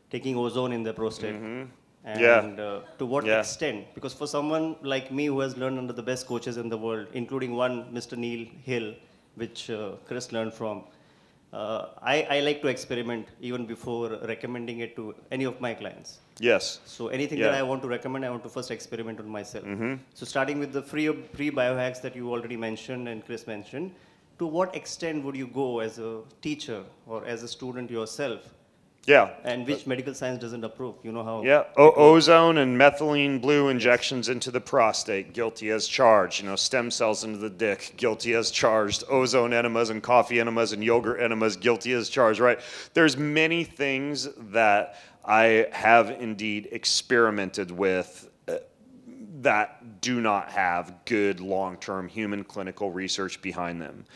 taking ozone in their prostate. Mm-hmm. And to what extent? Because for someone like me who has learned under the best coaches in the world, including one, Mr. Neil Hill, which Kris learned from, I like to experiment even before recommending it to any of my clients. Yes. So anything Yeah. that I want to recommend, I want to first experiment on myself. So starting with the free biohacks that you already mentioned and Kris mentioned, to what extent would you go as a teacher or as a student yourself? Yeah. And which medical science doesn't approve? You know how? Yeah, ozone and methylene blue injections into the prostate, guilty as charged. You know, stem cells into the dick, guilty as charged. Ozone enemas and coffee enemas and yogurt enemas, guilty as charged, right? There's many things that I have indeed experimented with that do not have good long-term human clinical research behind them.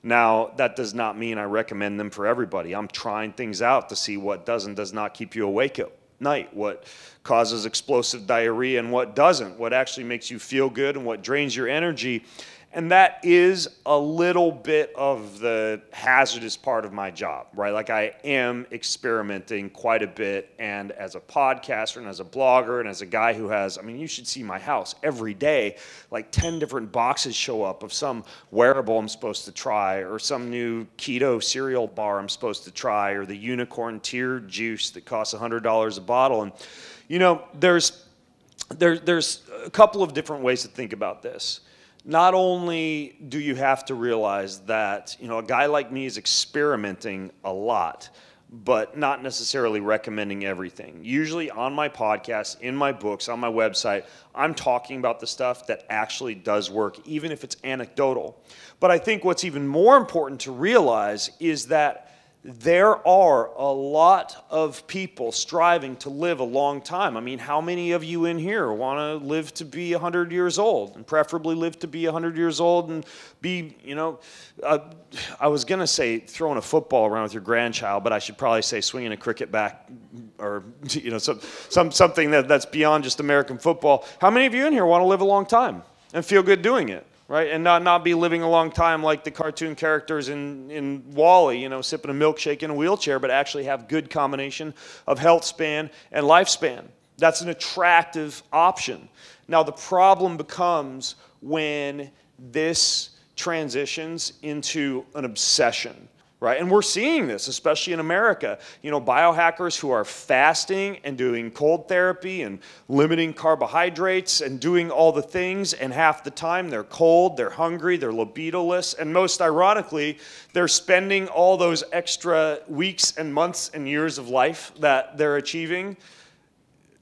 Now, that does not mean I recommend them for everybody. I'm trying things out to see what does and does not keep you awake at night, what causes explosive diarrhea and what doesn't, what actually makes you feel good and what drains your energy. And that is a little bit of the hazardous part of my job, right? Like I am experimenting quite a bit, and as a podcaster and as a blogger and as a guy who has, I mean, you should see my house every day, like 10 different boxes show up of some wearable I'm supposed to try, or some new keto cereal bar I'm supposed to try, or the unicorn tear juice that costs $100 a bottle. And, you know, there's a couple of different ways to think about this. Not only do you have to realize that, you know, a guy like me is experimenting a lot, but not necessarily recommending everything. Usually on my podcast, in my books, on my website, I'm talking about the stuff that actually does work, even if it's anecdotal. But I think what's even more important to realize is that there are a lot of people striving to live a long time. I mean, how many of you in here want to live to be 100 years old, and preferably live to be 100 years old and be, you know, I was going to say throwing a football around with your grandchild, but I should probably say swinging a cricket bat, or, you know, something that's beyond just American football. How many of you in here want to live a long time and feel good doing it? Right, and not be living a long time like the cartoon characters in Wall-E, you know, sipping a milkshake in a wheelchair, but actually have good combination of health span and lifespan. That's an attractive option. Now, the problem becomes when this transitions into an obsession. Right? And we're seeing this, especially in America. You know, biohackers who are fasting and doing cold therapy and limiting carbohydrates and doing all the things, and half the time they're cold, they're hungry, they're libidoless, and most ironically, they're spending all those extra weeks and months and years of life that they're achieving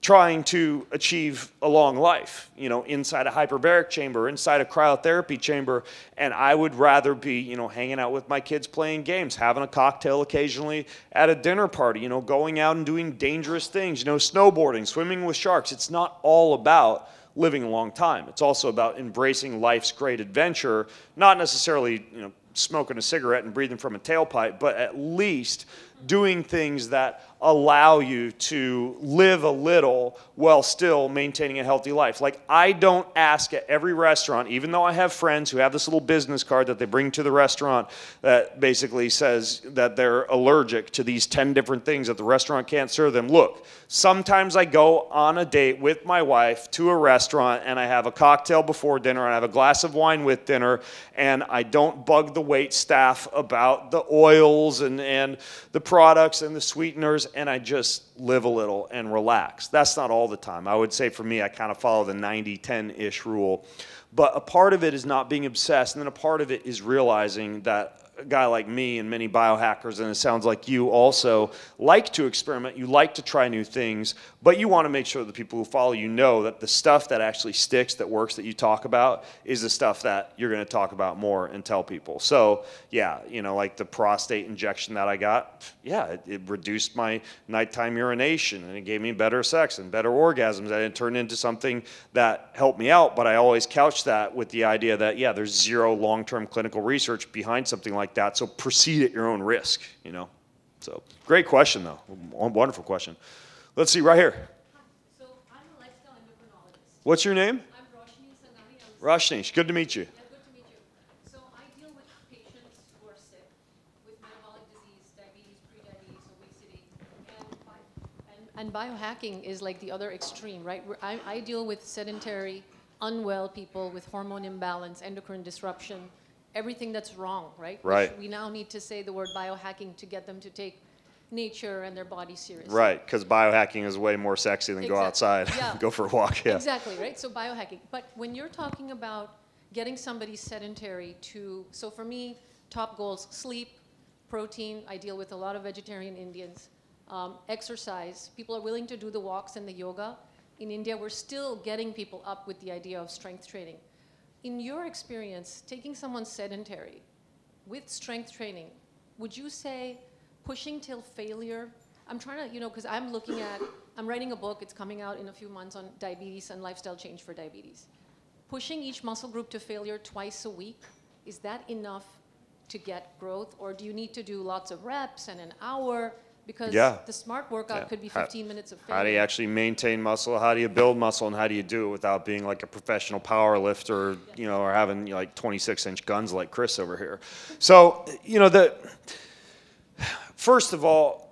trying to achieve a long life, you know, inside a hyperbaric chamber, inside a cryotherapy chamber. And I would rather be, you know, hanging out with my kids playing games, having a cocktail occasionally at a dinner party, you know, going out and doing dangerous things, you know, snowboarding, swimming with sharks. It's not all about living a long time. It's also about embracing life's great adventure, not necessarily, you know, smoking a cigarette and breathing from a tailpipe, but at least doing things that allow you to live a little while still maintaining a healthy life. Like, I don't ask at every restaurant, even though I have friends who have this little business card that they bring to the restaurant that basically says that they're allergic to these 10 different things that the restaurant can't serve them. Look, sometimes I go on a date with my wife to a restaurant and I have a cocktail before dinner and I have a glass of wine with dinner, and I don't bug the wait staff about the oils and the products and the sweeteners, and I just live a little and relax. That's not all the time. I would say for me, I kind of follow the 90-10-ish rule. But a part of it is not being obsessed, and then a part of it is realizing that a guy like me and many biohackers, and it sounds like you also, like to experiment, you like to try new things, but you want to make sure that the people who follow you know that the stuff that actually sticks, that works, that you talk about, is the stuff that you're going to talk about more and tell people. So, yeah, you know, like the prostate injection that I got, yeah, it reduced my nighttime urination, and it gave me better sex and better orgasms, and it turned into something that helped me out, but I always couch that with the idea that, yeah, there's zero long-term clinical research behind something like that, so proceed at your own risk, you know. So, great question, though. Wonderful question. Let's see, right here. So I'm a lifestyle endocrinologist. What's your name? I'm Roshni Sangani. Roshni, good to meet you. Yeah, good to meet you. So I deal with patients who are sick with metabolic disease, diabetes, prediabetes, obesity, and biohacking is like the other extreme, right? I deal with sedentary, unwell people with hormone imbalance, endocrine disruption, everything that's wrong, right? Right. We now need to say the word biohacking to get them to take nature and their body seriously. Right, because biohacking is way more sexy than go outside, Yeah. go for a walk. Yeah. Exactly, right? So biohacking. But when you're talking about getting somebody sedentary to, so for me, top goals, sleep, protein. I deal with a lot of vegetarian Indians. Exercise. People are willing to do the walks and the yoga. In India, we're still getting people up with the idea of strength training. In your experience, taking someone sedentary with strength training, would you say pushing till failure? I'm trying to, because I'm writing a book, it's coming out in a few months on diabetes and lifestyle change for diabetes. Pushing each muscle group to failure twice a week, is that enough to get growth? Or do you need to do lots of reps and an hour? Because the smart workout could be 15 minutes of failure. How do you actually maintain muscle? How do you build muscle? And how do you do it without being like a professional power lifter, or having like 26-inch guns like Kris over here? So, first of all,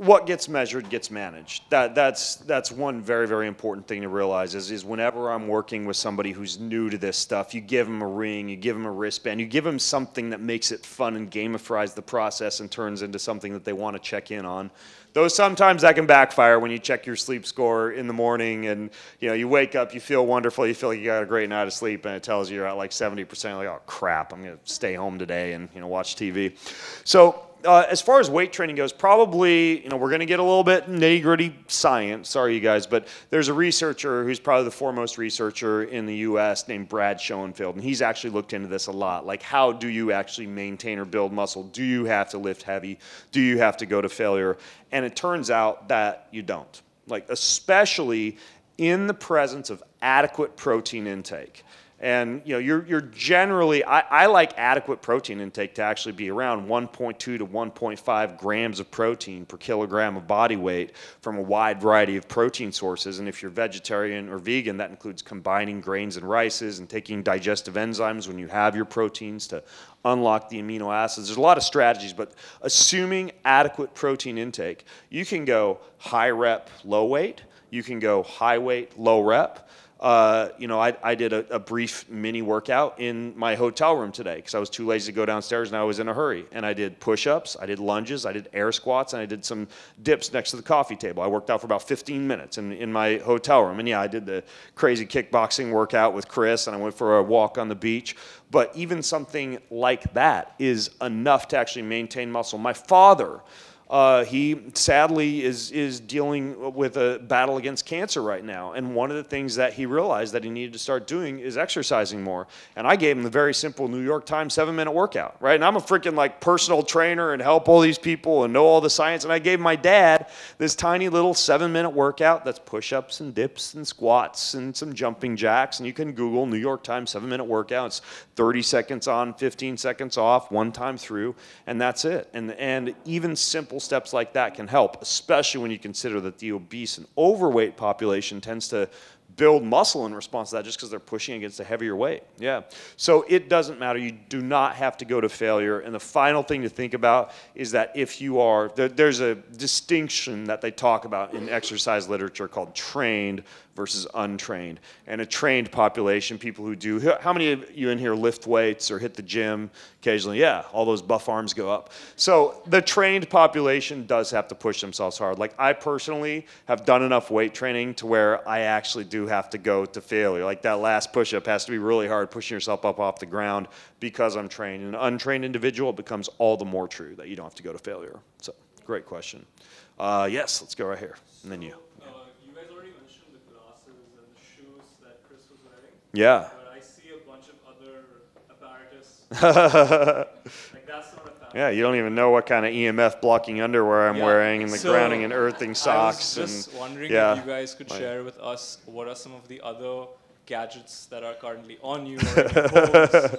what gets measured gets managed. That's one very, very important thing to realize is whenever I'm working with somebody who's new to this stuff, you give them a ring, you give them a wristband, you give them something that makes it fun and gamifies the process and turns into something that they want to check in on. Though sometimes that can backfire when you check your sleep score in the morning and you wake up, you feel wonderful, you feel like you got a great night of sleep, and it tells you you're at like 70%, like, oh crap, I'm going to stay home today and watch TV. So as far as weight training goes, probably, we're going to get a little bit nitty-gritty science. Sorry, you guys, but there's a researcher who's probably the foremost researcher in the U.S. named Brad Schoenfeld, and he's actually looked into this a lot. Like, how do you actually maintain or build muscle? Do you have to lift heavy? Do you have to go to failure? And it turns out that you don't. Like, especially in the presence of adequate protein intake. And you're generally, I like adequate protein intake to actually be around 1.2 to 1.5 grams of protein per kilogram of body weight from a wide variety of protein sources. And if you're vegetarian or vegan, that includes combining grains and rices and taking digestive enzymes when you have your proteins to unlock the amino acids. There's a lot of strategies, but assuming adequate protein intake, you can go high rep, low weight. You can go high weight, low rep. I did a brief mini workout in my hotel room today because I was too lazy to go downstairs and I was in a hurry. And I did push-ups, I did lunges, I did air squats, and I did some dips next to the coffee table. I worked out for about 15 minutes in my hotel room. And yeah, I did the crazy kickboxing workout with Kris, and I went for a walk on the beach. But even something like that is enough to actually maintain muscle. My father, he sadly is dealing with a battle against cancer right now. And one of the things that he realized that he needed to start doing is exercising more. And I gave him the very simple New York Times 7-minute workout, right? And I'm a freaking like personal trainer and help all these people and know all the science. And I gave my dad this tiny little 7-minute workout that's push-ups and dips and squats and some jumping jacks. And you can Google New York Times 7-minute workout. It's 30 seconds on, 15 seconds off, one time through, and that's it. And even simple steps like that can help, especially when you consider that the obese and overweight population tends to build muscle in response to that just because they're pushing against a heavier weight. Yeah. So it doesn't matter. You do not have to go to failure. And the final thing to think about is that if you are, there's a distinction that they talk about in exercise literature called trained versus untrained. And a trained population, people who do, how many of you in here lift weights or hit the gym occasionally? Yeah, all those buff arms go up. So the trained population does have to push themselves hard. Like I personally have done enough weight training to where I actually do have to go to failure. Like that last push-up has to be really hard, pushing yourself up off the ground because I'm trained. An untrained individual, it becomes all the more true that you don't have to go to failure. So great question. Yes, let's go right here. And then you. You guys already mentioned the glasses and the shoes that Kris was wearing. Yeah. But I see a bunch of other apparatus. Like that's not a Yeah, you don't even know what kind of EMF blocking underwear I'm wearing and the grounding and earthing socks. I was just wondering if you guys could share with us what are some of the other gadgets that are currently on you or in your phones?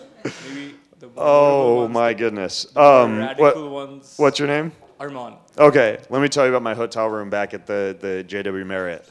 Maybe the oh my goodness. Radical ones. What's your name? Arman. Okay, let me tell you about my hotel room back at the JW Marriott.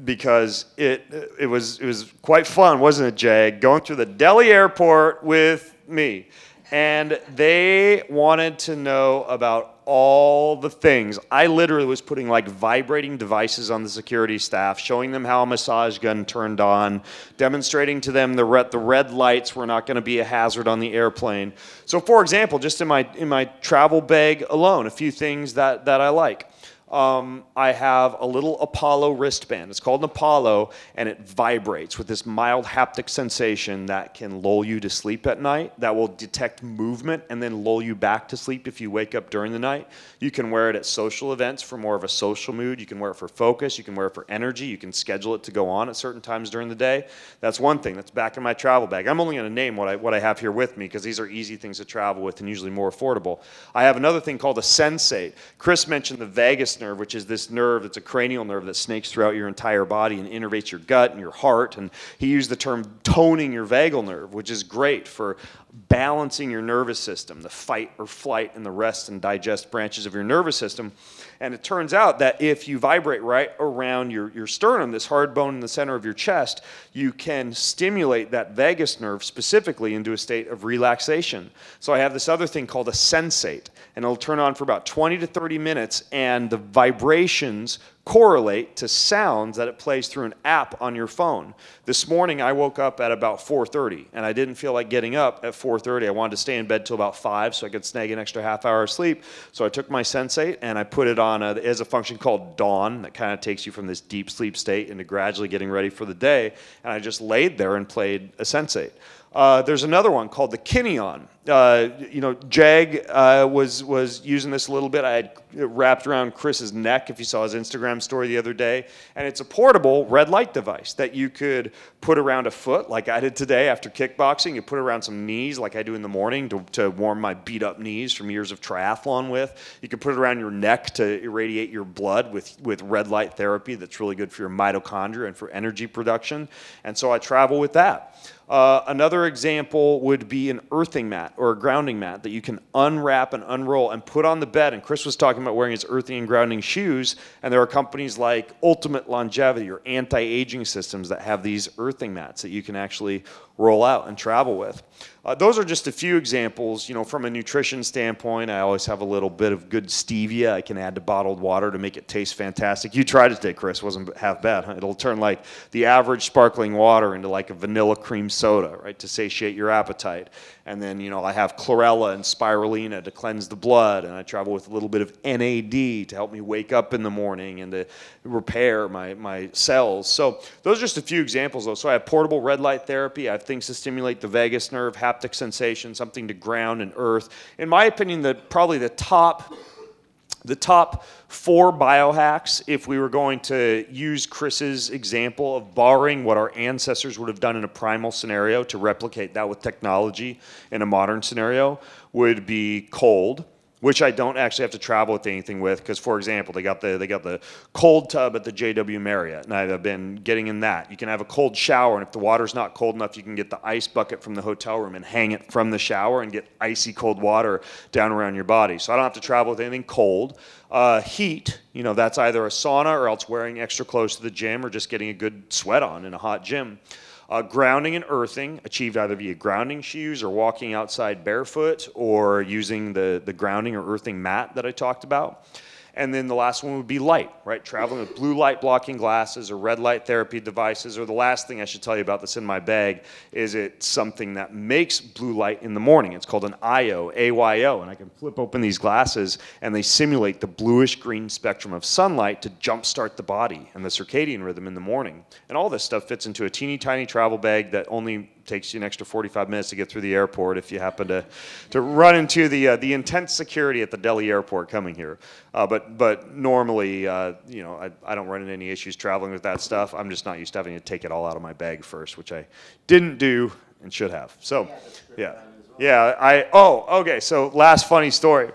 Because it was quite fun, wasn't it, Jay? Going through the Delhi airport with me. And they wanted to know about all the things. I literally was putting like vibrating devices on the security staff, showing them how a massage gun turned on, demonstrating to them the red lights were not going to be a hazard on the airplane. So for example, just in my travel bag alone, a few things that I like. I have a little Apollo wristband. It's called an Apollo, and it vibrates with this mild haptic sensation that can lull you to sleep at night, that will detect movement and then lull you back to sleep if you wake up during the night. You can wear it at social events for more of a social mood. You can wear it for focus. You can wear it for energy. You can schedule it to go on at certain times during the day. That's one thing that's back in my travel bag. I'm only going to name what I have here with me because these are easy things to travel with and usually more affordable. I have another thing called a sensate. Chris mentioned the vagus nerve, which is this nerve that's a cranial nerve that snakes throughout your entire body and innervates your gut and your heart. And he used the term toning your vagal nerve, which is great for balancing your nervous system, the fight or flight and the rest and digest branches of your nervous system. And it turns out that if you vibrate right around your sternum, this hard bone in the center of your chest, you can stimulate that vagus nerve specifically into a state of relaxation. So I have this other thing called a sensate, and it'll turn on for about 20 to 30 minutes, and the vibrations correlate to sounds that it plays through an app on your phone. This morning I woke up at about 4:30 and I didn't feel like getting up at 4:30. I wanted to stay in bed till about 5 so I could snag an extra half hour of sleep. So I took my Sensate and I put it on it has a function called Dawn that kind of takes you from this deep sleep state into gradually getting ready for the day. And I just laid there and played a Sensate. There's another one called the Kineon. Jag was using this a little bit. I had it wrapped around Chris's neck, if you saw his Instagram story the other day. And it's a portable red light device that you could put around a foot, like I did today after kickboxing. You put it around some knees, like I do in the morning, to warm my beat-up knees from years of triathlon with. You can put it around your neck to irradiate your blood with red light therapy that's really good for your mitochondria and for energy production. And so I travel with that. Another example would be an earthing mat or a grounding mat that you can unwrap and unroll and put on the bed. And Chris was talking about wearing his earthing and grounding shoes. And there are companies like Ultimate Longevity or anti-aging systems that have these earthing mats that you can actually roll out and travel with. Those are just a few examples. From a nutrition standpoint, I always have a little bit of good stevia I can add to bottled water to make it taste fantastic. You tried it today, Chris. It wasn't half bad, huh? It'll turn like the average sparkling water into like a vanilla cream soda, right, to satiate your appetite. And then, I have chlorella and spirulina to cleanse the blood, and I travel with a little bit of NAD to help me wake up in the morning and to repair my cells. So those are just a few examples, though. So I have portable red light therapy. I have things to stimulate the vagus nerve, haptic sensation, something to ground and earth. In my opinion, probably the top 4 biohacks, if we were going to use Chris's example of borrowing what our ancestors would have done in a primal scenario to replicate that with technology in a modern scenario, would be cold, which I don't actually have to travel with anything with, because, for example, they got the cold tub at the JW Marriott, and I've been getting in that. You can have a cold shower, and if the water's not cold enough, you can get the ice bucket from the hotel room and hang it from the shower and get icy cold water down around your body. So I don't have to travel with anything cold. Heat, that's either a sauna or else wearing extra clothes to the gym or just getting a good sweat on in a hot gym. Grounding and earthing, achieved either via grounding shoes or walking outside barefoot or using the grounding or earthing mat that I talked about. And then the last one would be light, right? Traveling with blue light blocking glasses or red light therapy devices. Or the last thing I should tell you about that's in my bag is it's something that makes blue light in the morning. It's called an AYO, A-Y-O. And I can flip open these glasses and they simulate the bluish green spectrum of sunlight to jumpstart the body and the circadian rhythm in the morning. And all this stuff fits into a teeny tiny travel bag that only takes you an extra 45 minutes to get through the airport if you happen to run into the intense security at the Delhi airport coming here. But normally, I don't run into any issues traveling with that stuff. I'm just not used to having to take it all out of my bag first, which I didn't do and should have. So, okay. So last funny story.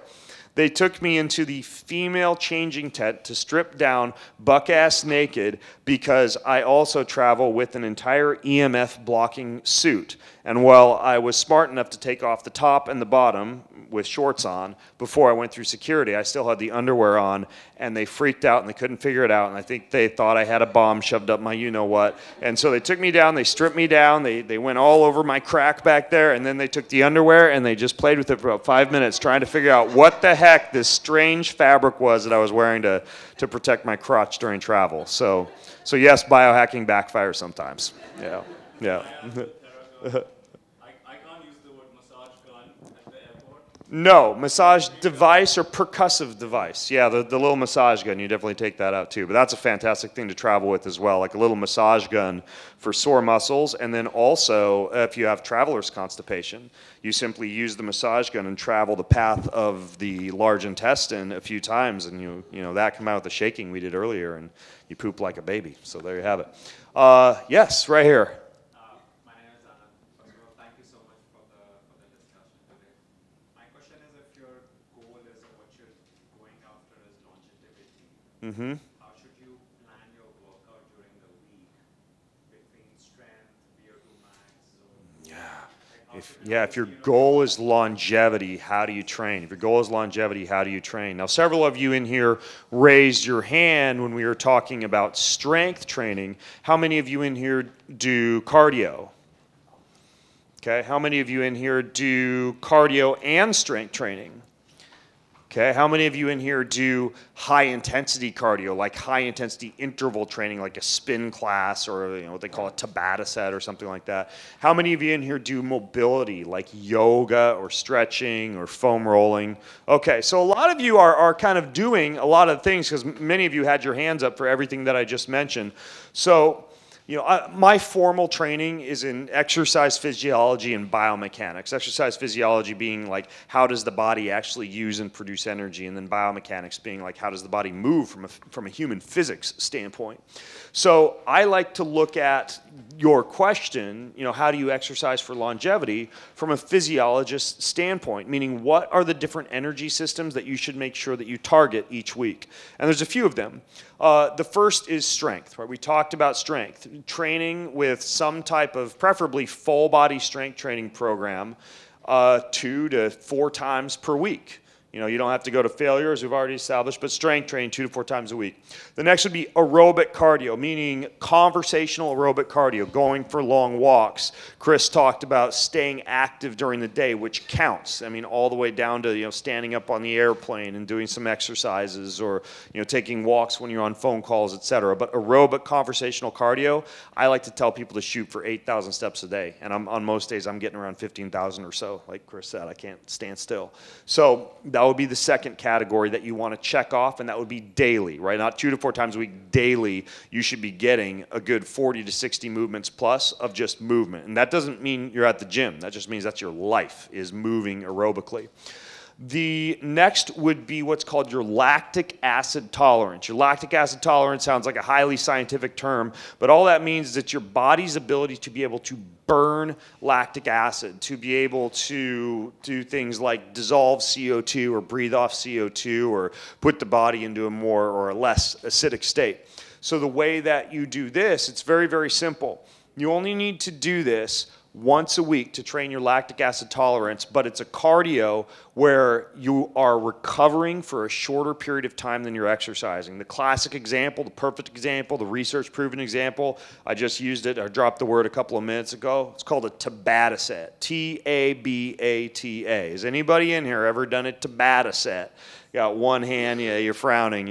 They took me into the female changing tent to strip down buck-ass naked because I also travel with an entire EMF blocking suit. And while I was smart enough to take off the top and the bottom, with shorts on before I went through security. I still had the underwear on, and they freaked out and they couldn't figure it out, and I think they thought I had a bomb shoved up my you-know-what. And so they took me down, they stripped me down, they went all over my crack back there, and then they took the underwear and they just played with it for about 5 minutes trying to figure out what the heck this strange fabric was that I was wearing to protect my crotch during travel. So yes, biohacking backfires sometimes. Yeah. I can't use the word massage gun at the airport. No, massage device or percussive device. Yeah, the little massage gun, you definitely take that out too. But that's a fantastic thing to travel with as well, like a little massage gun for sore muscles. And then also, if you have traveler's constipation, you simply use the massage gun and travel the path of the large intestine a few times, and you know that come out with the shaking we did earlier, and you poop like a baby. So there you have it. Yes, right here. My name is Anand. First of all, thank you so much for the discussion today. My question is, if your goal is or what you're going after is longevity, how should you plan your workout during the week between strength, VO2 max? If your goal is longevity, how do you train? If your goal is longevity, how do you train? Now, several of you in here raised your hand when we were talking about strength training. How many of you in here do cardio? Okay, how many of you in here do cardio and strength training? Okay, how many of you in here do high-intensity cardio, like high-intensity interval training, like a spin class or what they call a Tabata set or something like that? How many of you in here do mobility, like yoga or stretching or foam rolling? Okay, so a lot of you are kind of doing a lot of things because many of you had your hands up for everything that I just mentioned. So, my formal training is in exercise physiology and biomechanics. Exercise physiology being like how does the body actually use and produce energy, and then biomechanics being like how does the body move from a human physics standpoint. So I like to look at your question, how do you exercise for longevity from a physiologist standpoint, meaning what are the different energy systems that you should make sure that you target each week? And there's a few of them. The first is strength, right? We talked about strength. Training with some type of, preferably full body strength training program 2 to 4 times per week. You don't have to go to failure, as we've already established, but strength training 2 to 4 times a week. The next would be aerobic cardio, meaning conversational aerobic cardio, going for long walks. Kris talked about staying active during the day, which counts. I mean, all the way down to standing up on the airplane and doing some exercises, or taking walks when you're on phone calls, etc. But aerobic conversational cardio, I like to tell people to shoot for 8,000 steps a day, and on most days I'm getting around 15,000 or so. Like Kris said, I can't stand still. So that would be the second category that you want to check off, and that would be daily, right? Not 2 to 4 times a week, daily. You should be getting a good 40 to 60 movements plus of just movement. And that doesn't mean you're at the gym. That just means that's your life, is moving aerobically. The next would be what's called your lactic acid tolerance. Your lactic acid tolerance sounds like a highly scientific term, but all that means is that your body's ability to be able to burn lactic acid, to be able to do things like dissolve CO2 or breathe off CO2 or put the body into a more or a less acidic state. So the way that you do this, it's very, very simple. You only need to do this once a week to train your lactic acid tolerance, but it's a cardio where you are recovering for a shorter period of time than you're exercising. The classic example, the perfect example, the research-proven example, I just used it, I dropped the word a couple of minutes ago. It's called a Tabata set, T-A-B-A-T-A. Has anybody in here ever done a Tabata set? Got one hand, yeah, you're frowning.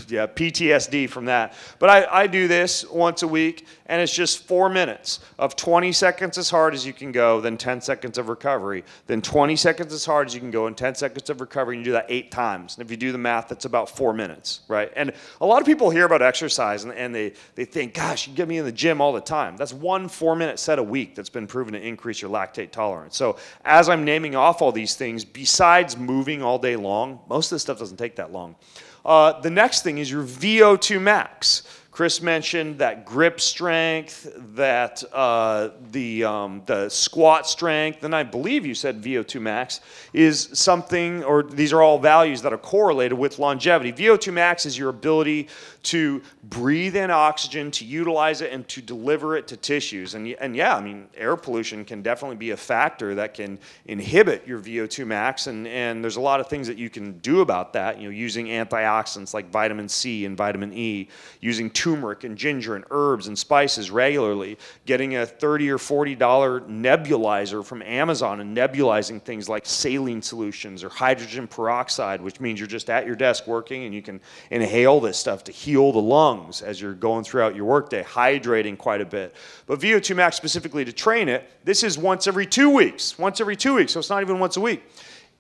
Yeah, PTSD from that. But I do this once a week, and it's just 4 minutes of 20 seconds as hard as you can go, then 10 seconds of recovery, then 20 seconds as hard as you can go, and 10 seconds of recovery, and you do that 8 times. And if you do the math, that's about 4 minutes, right? And a lot of people hear about exercise, and they think, gosh, you get me in the gym all the time. That's one 4-minute set a week that's been proven to increase your lactate tolerance. So as I'm naming off all these things, besides moving all day long, most of this stuff doesn't take that long. The next thing is your VO2 max. Kris mentioned that grip strength, that the squat strength, and I believe you said VO2 max is something, or these are all values that are correlated with longevity. VO2 max is your ability to breathe in oxygen, to utilize it, and to deliver it to tissues. And yeah, I mean, air pollution can definitely be a factor that can inhibit your VO2 max, and there's a lot of things that you can do about that, you know, using antioxidants like vitamin C and vitamin E, using turmeric and ginger and herbs and spices regularly, getting a $30 or $40 nebulizer from Amazon and nebulizing things like saline solutions or hydrogen peroxide, which means you're just at your desk working and you can inhale this stuff to heal the lungs as you're going throughout your workday, hydrating quite a bit. But VO2 max specifically to train it, this is once every 2 weeks, so it's not even once a week.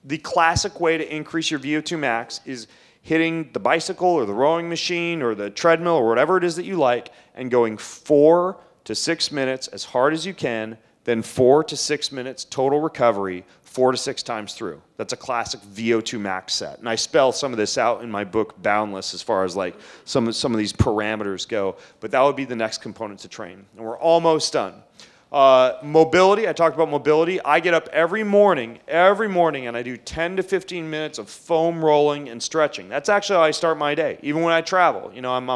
The classic way to increase your VO2 max is hitting the bicycle or the rowing machine or the treadmill or whatever it is that you like and going 4 to 6 minutes as hard as you can, then 4 to 6 minutes total recovery 4 to 6 times through. That's a classic VO2 max set. And I spell some of this out in my book, Boundless, as far as like some of these parameters go. But that would be the next component to train. And we're almost done. Mobility, I talked about mobility. I get up every morning, and I do 10 to 15 minutes of foam rolling and stretching. That's actually how I start my day, even when I travel. You know, I'm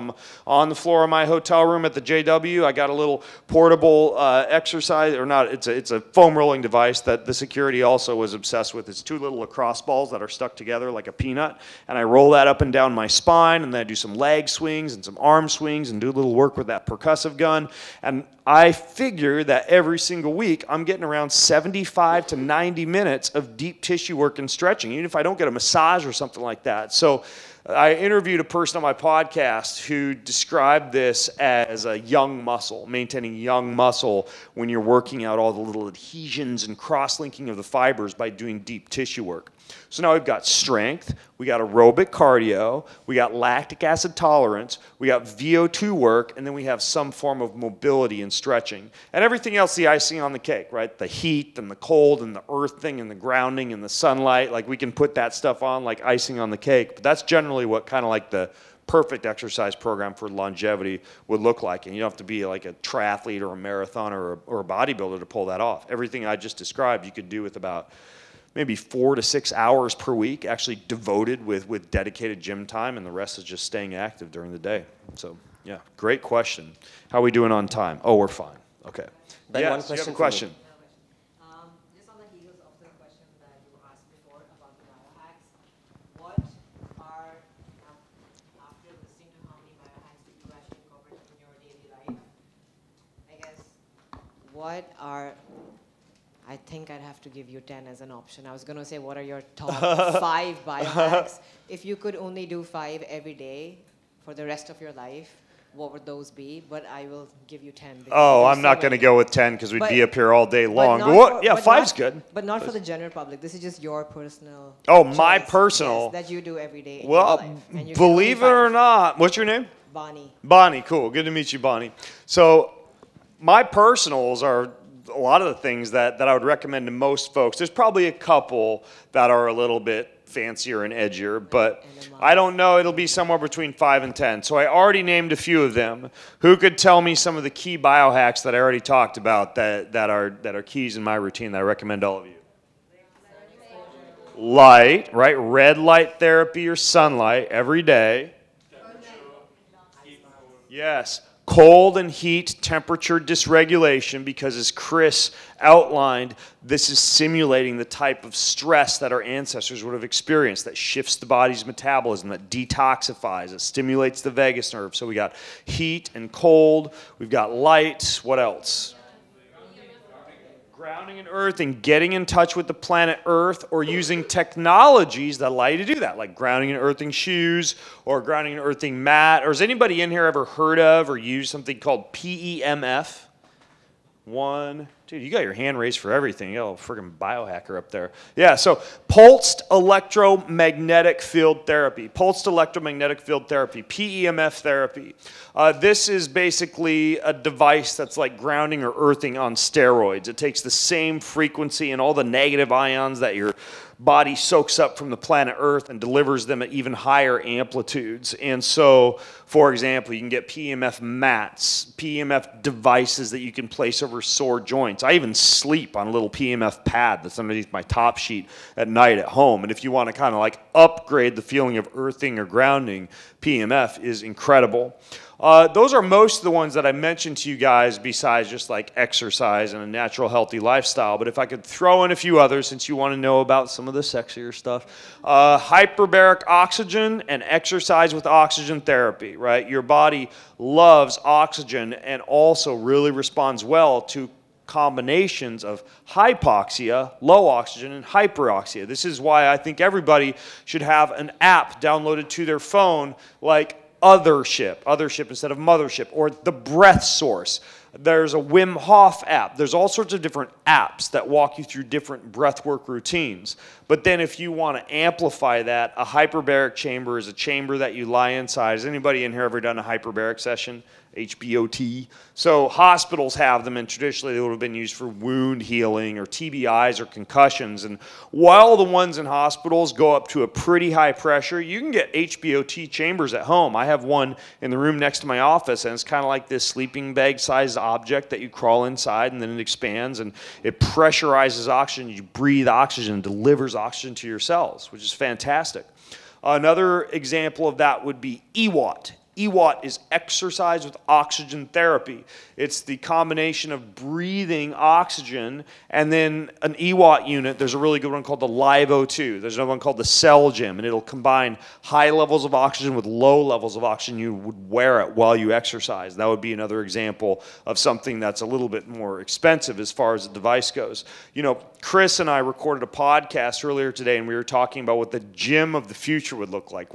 on the floor of my hotel room at the JW. I got a little portable exercise, or not, it's a foam rolling device that the security also was obsessed with. It's 2 little lacrosse balls that are stuck together like a peanut, and I roll that up and down my spine, and then I do some leg swings and some arm swings and do a little work with that percussive gun. And I figure that every single week I'm getting around 75 to 90 minutes of deep tissue work and stretching, even if I don't get a massage or something like that. So I interviewed a person on my podcast who described this as a young muscle, maintaining young muscle when you're working out all the little adhesions and cross-linking of the fibers by doing deep tissue work. So now we've got strength, we got aerobic cardio, we got lactic acid tolerance, we got VO2 work, and then we have some form of mobility and stretching. And everything else, the icing on the cake, right? The heat and the cold and the earthing and the grounding and the sunlight, like we can put that stuff on like icing on the cake. But that's generally what kind of like the perfect exercise program for longevity would look like. And you don't have to be like a triathlete or a marathoner or a bodybuilder to pull that off. Everything I just described you could do with about maybe 4 to 6 hours per week, actually devoted with dedicated gym time, and the rest is just staying active during the day. So, yeah, great question. How are we doing on time? Oh, we're fine. Okay. Ben, yes, one question. You have a question. Just on the heels of the question that you asked before about the biohacks, what are, after listening to how many biohacks do you actually incorporate in your daily life, I guess, what are, I think I'd have to give you 10 as an option. I was going to say, what are your top 5 biohacks? If you could only do 5 every day for the rest of your life, what would those be? But I will give you 10. Oh, I'm not going to go with 10 because we'd be up here all day long. But what? Yeah, 5's good. But not for the general public. This is just your personal. Oh, my personal. Yes, that you do every day. In well, your life. And you believe it or not, what's your name? Bonnie. Bonnie, cool. Good to meet you, Bonnie. So my personals are a lot of the things that I would recommend to most folks. There's probably a couple that are a little bit fancier and edgier, but I don't know. It'll be somewhere between 5 and 10. So I already named a few of them. Who could tell me some of the key biohacks that I already talked about that are keys in my routine that I recommend all of you? Light, right? Red light therapy or sunlight every day. Yes. Cold and heat temperature dysregulation, because as Kris outlined, this is simulating the type of stress that our ancestors would have experienced that shifts the body's metabolism, that detoxifies, it stimulates the vagus nerve. So we got heat and cold, we've got light, what else? Grounding and earthing, getting in touch with the planet Earth, or using technologies that allow you to do that, like grounding and earthing shoes or grounding and earthing mat. Or has anybody in here ever heard of or used something called PEMF? 1, Dude, you got your hand raised for everything. You got a freaking biohacker up there. Yeah, so pulsed electromagnetic field therapy. Pulsed electromagnetic field therapy, PEMF therapy. This is basically a device that's like grounding or earthing on steroids. It takes the same frequency and all the negative ions that your body soaks up from the planet Earth and delivers them at even higher amplitudes. And so, for example, you can get PEMF mats, PEMF devices that you can place over sore joints. I even sleep on a little PEMF pad that's underneath my top sheet at night at home. And if you want to kind of like upgrade the feeling of earthing or grounding, PEMF is incredible. Those are most of the ones that I mentioned to you guys besides just like exercise and a natural healthy lifestyle. But if I could throw in a few others since you want to know about some of the sexier stuff. Hyperbaric oxygen and exercise with oxygen therapy, right? Your body loves oxygen and also really responds well to combinations of hypoxia, low oxygen, and hyperoxia. This is why I think everybody should have an app downloaded to their phone like Othership instead of Mothership, or the Breath Source. There's a Wim Hof app. There's all sorts of different apps that walk you through different breathwork routines. But then if you want to amplify that, a hyperbaric chamber is a chamber that you lie inside. Has anybody in here ever done a hyperbaric session? HBOT. So hospitals have them, and traditionally they would have been used for wound healing or TBIs or concussions. And while the ones in hospitals go up to a pretty high pressure, you can get HBOT chambers at home. I have one in the room next to my office, and it's kind of like this sleeping bag-sized object that you crawl inside, and then it expands, and it pressurizes oxygen. You breathe oxygen and delivers oxygen to your cells, which is fantastic. Another example of that would be EWAT. EWAT is exercise with oxygen therapy. It's the combination of breathing oxygen and then an EWAT unit. There's a really good one called the Live O2. There's another one called the Cell Gym, and it'll combine high levels of oxygen with low levels of oxygen. You would wear it while you exercise. That would be another example of something that's a little bit more expensive as far as the device goes. You know, Kris and I recorded a podcast earlier today, and we were talking about what the gym of the future would look like,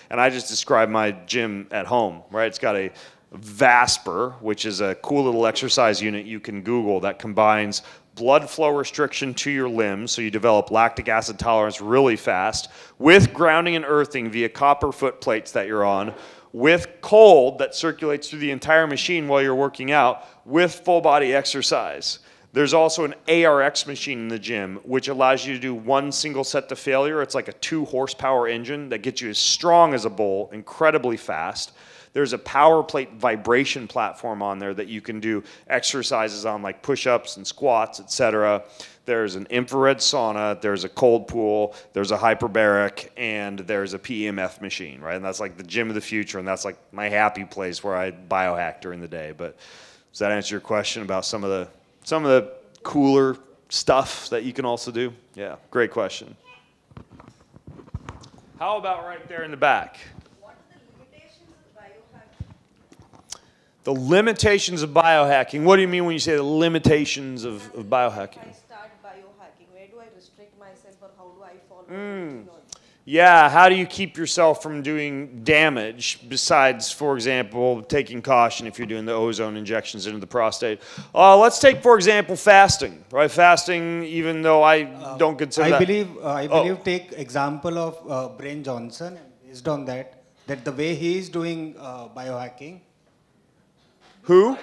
and I just described my gym at home, right? It's got a Vasper, which is a cool little exercise unit you can Google that combines blood flow restriction to your limbs, so you develop lactic acid tolerance really fast, with grounding and earthing via copper foot plates that you're on, with cold that circulates through the entire machine while you're working out, with full body exercise. There's also an ARX machine in the gym, which allows you to do one single set to failure. It's like a 2-horsepower engine that gets you as strong as a bull, incredibly fast. There's a power plate vibration platform on there that you can do exercises on, like push-ups and squats, etc. There's an infrared sauna, there's a cold pool, there's a hyperbaric, and there's a PEMF machine, right? And that's like the gym of the future, and that's like my happy place where I biohack during the day. But does that answer your question about some of the cooler stuff that you can also do? Yeah, great question. How about right there in the back? What are the limitations of biohacking? The limitations of biohacking. What do you mean when you say the limitations of biohacking? If I start biohacking, where do I restrict myself, or how do I follow? Yeah, how do you keep yourself from doing damage besides, for example, taking caution if you're doing the ozone injections into the prostate? Let's take, for example, fasting, right? Fasting, even though I don't consider that. I believe take example of Brain Johnson, and based on that the way he is doing biohacking. Who?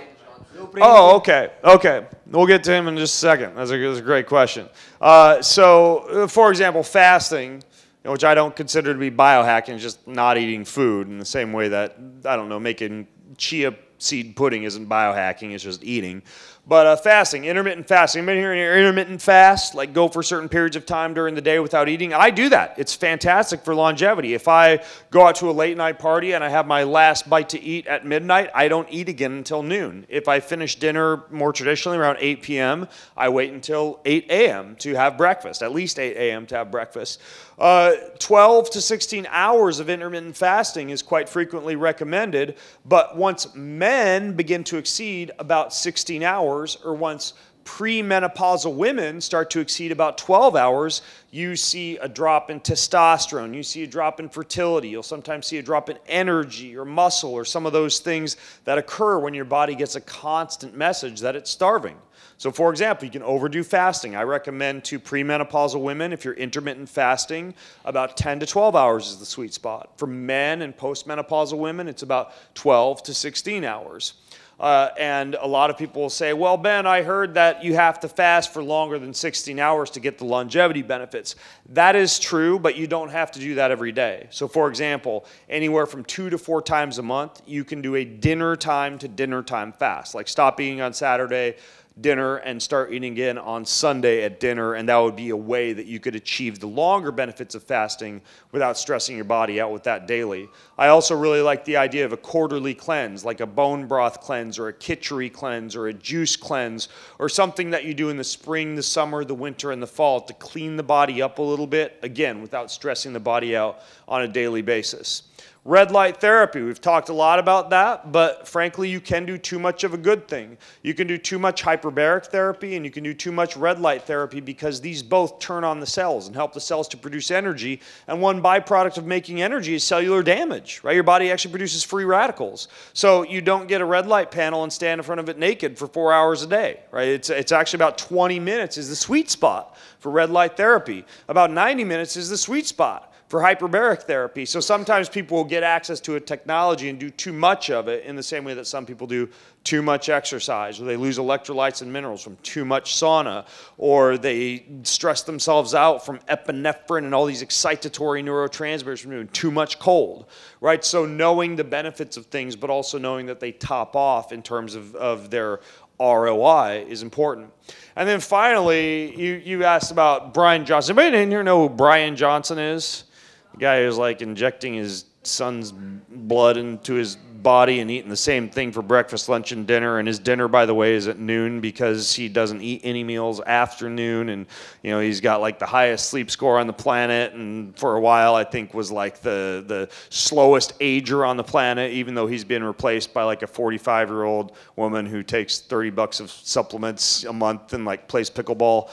Oh, okay. Okay. We'll get to him in just a second. That's a great question. So, for example, fasting, which I don't consider to be biohacking, just not eating food in the same way that, I don't know, making chia seed pudding isn't biohacking, it's just eating. But fasting, intermittent fasting. Anybody here intermittent fast? Like go for certain periods of time during the day without eating? I do that. It's fantastic for longevity. If I go out to a late night party and I have my last bite to eat at midnight, I don't eat again until noon. If I finish dinner more traditionally around 8 p.m., I wait until 8 a.m. to have breakfast, at least 8 a.m. to have breakfast. 12 to 16 hours of intermittent fasting is quite frequently recommended, but once men begin to exceed about 16 hours, or once premenopausal women start to exceed about 12 hours, you see a drop in testosterone, you see a drop in fertility, you'll sometimes see a drop in energy or muscle or some of those things that occur when your body gets a constant message that it's starving. So for example, you can overdo fasting. I recommend to premenopausal women, if you're intermittent fasting, about 10 to 12 hours is the sweet spot. For men and postmenopausal women, it's about 12 to 16 hours. And a lot of people will say, well, Ben, I heard that you have to fast for longer than 16 hours to get the longevity benefits. That is true, but you don't have to do that every day. So for example, anywhere from 2 to 4 times a month, you can do a dinner time to dinner time fast. Like stop eating on Saturday, dinner, and start eating again on Sunday at dinner, and that would be a way that you could achieve the longer benefits of fasting without stressing your body out with that daily. I also really like the idea of a quarterly cleanse, like a bone broth cleanse or a kitchery cleanse or a juice cleanse or something that you do in the spring, the summer, the winter, and the fall to clean the body up a little bit, again, without stressing the body out on a daily basis. Red light therapy, we've talked a lot about that, but frankly, you can do too much of a good thing. You can do too much hyperbaric therapy and you can do too much red light therapy because these both turn on the cells and help the cells to produce energy. And one byproduct of making energy is cellular damage, right? Your body actually produces free radicals. So you don't get a red light panel and stand in front of it naked for 4 hours a day, right? It's actually about 20 minutes is the sweet spot for red light therapy. About 90 minutes is the sweet spot for hyperbaric therapy. So sometimes people will get access to a technology and do too much of it in the same way that some people do too much exercise, or they lose electrolytes and minerals from too much sauna, or they stress themselves out from epinephrine and all these excitatory neurotransmitters from doing too much cold, right? So knowing the benefits of things, but also knowing that they top off in terms of their ROI is important. And then finally, you asked about Brian Johnson. Anybody in here know who Brian Johnson is? The guy who's like injecting his son's blood into his body and eating the same thing for breakfast, lunch, and dinner. And his dinner, by the way, is at noon because he doesn't eat any meals after noon. And, you know, he's got like the highest sleep score on the planet. And for a while, I think was like the slowest ager on the planet, even though he's been replaced by like a 45-year-old woman who takes $30 of supplements a month and like plays pickleball,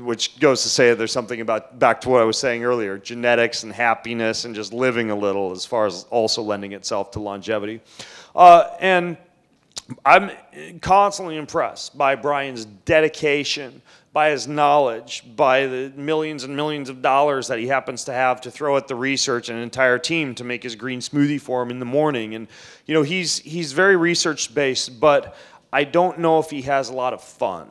which goes to say that there's something about, back to what I was saying earlier, genetics and happiness and just living a little as far as also lending itself to longevity. And I'm constantly impressed by Brian's dedication, by his knowledge, by the millions and millions of dollars that he happens to have to throw at the research and an entire team to make his green smoothie for him in the morning. And, you know, he's very research-based, but I don't know if he has a lot of fun.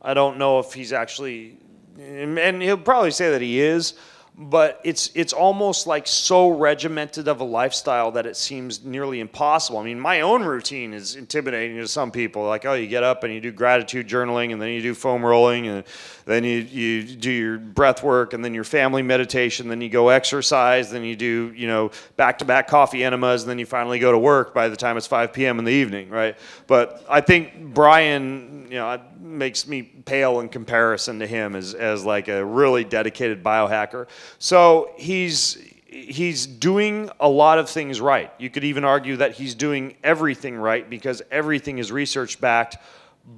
I don't know if he's actually, and he'll probably say that he is, but it's almost like so regimented of a lifestyle that it seems nearly impossible. I mean, my own routine is intimidating to some people. Like, oh, you get up and you do gratitude journaling, and then you do foam rolling, and then you do your breath work, and then your family meditation, then you go exercise, then you do, you know, back-to-back coffee enemas, and then you finally go to work by the time it's 5 p.m. in the evening, right? But I think Brian, you know, makes me pale in comparison to him as like a really dedicated biohacker. So he's doing a lot of things right. You could even argue that he's doing everything right because everything is research backed,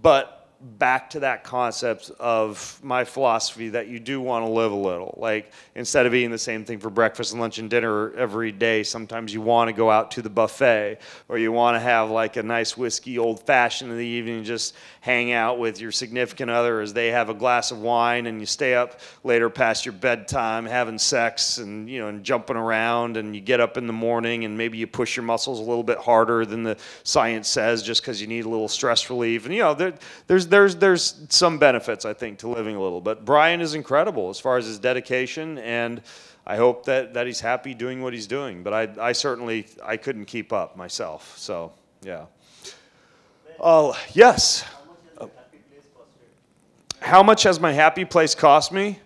but back to that concept of my philosophy that you do want to live a little. Like, instead of eating the same thing for breakfast and lunch and dinner every day, sometimes you want to go out to the buffet, or you want to have like a nice whiskey old fashioned in the evening and just hang out with your significant other as they have a glass of wine, and you stay up later past your bedtime having sex and, you know, and jumping around, and you get up in the morning and maybe you push your muscles a little bit harder than the science says just because you need a little stress relief. And, you know, there's some benefits, I think, to living a little. But Brian is incredible as far as his dedication, and I hope that he's happy doing what he's doing. But I certainly couldn't keep up myself. So, yeah. Yes. How much has my happy place cost me?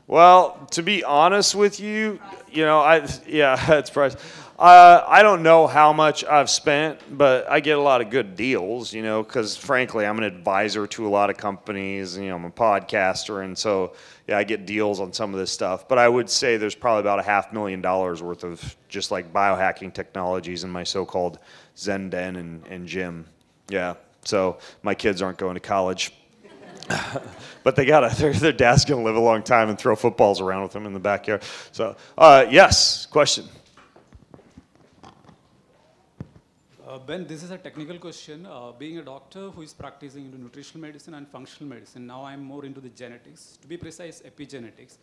Well, to be honest with you, you know, it's price. I don't know how much I've spent, but I get a lot of good deals, you know, because frankly, I'm an advisor to a lot of companies, and, you know, I'm a podcaster, and so, yeah, I get deals on some of this stuff. But I would say there's probably about $500,000 worth of just like biohacking technologies in my so-called Zen Den and gym. Yeah, so my kids aren't going to college. But they their dad's gonna live a long time and throw footballs around with them in the backyard. So, yes, question. Ben, this is a technical question. Being a doctor who is practicing into nutritional medicine and functional medicine, now I'm more into the genetics. To be precise, epigenetics.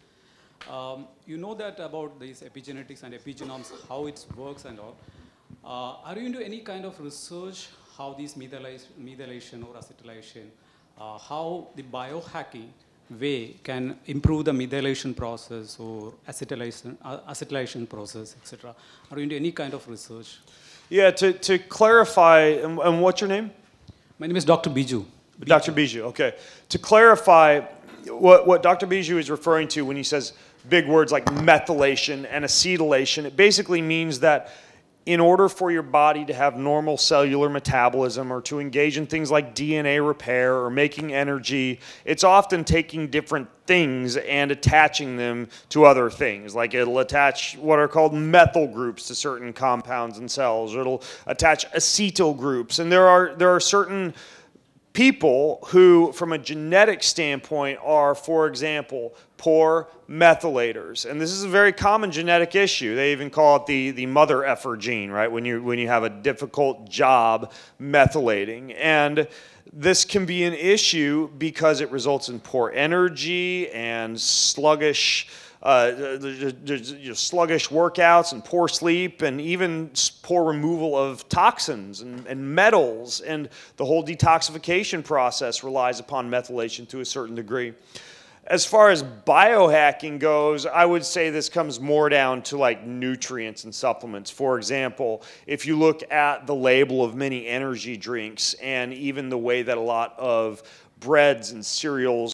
You know that about these epigenetics and epigenomes, how it works and all. Are you into any kind of research how these methylation or acetylation, how the biohacking way can improve the methylation process or acetylation process, etc.? Are you into any kind of research? Yeah, to clarify, and what's your name? My name is Dr. Biju. Dr. Biju, okay. To clarify, what Dr. Biju is referring to when he says big words like methylation and acetylation, it basically means that in order for your body to have normal cellular metabolism or to engage in things like DNA repair or making energy, it's often taking different things and attaching them to other things. Like it'll attach what are called methyl groups to certain compounds in cells, or it'll attach acetyl groups. And there are certain people who, from a genetic standpoint, are, for example, poor methylators. And this is a very common genetic issue. They even call it the mother effer gene, right? When you have a difficult job methylating. And this can be an issue because it results in poor energy and sluggish workouts and poor sleep and even poor removal of toxins and metals, and the whole detoxification process relies upon methylation to a certain degree. As far as biohacking goes, I would say this comes more down to like nutrients and supplements. For example, if you look at the label of many energy drinks and even the way that a lot of breads and cereals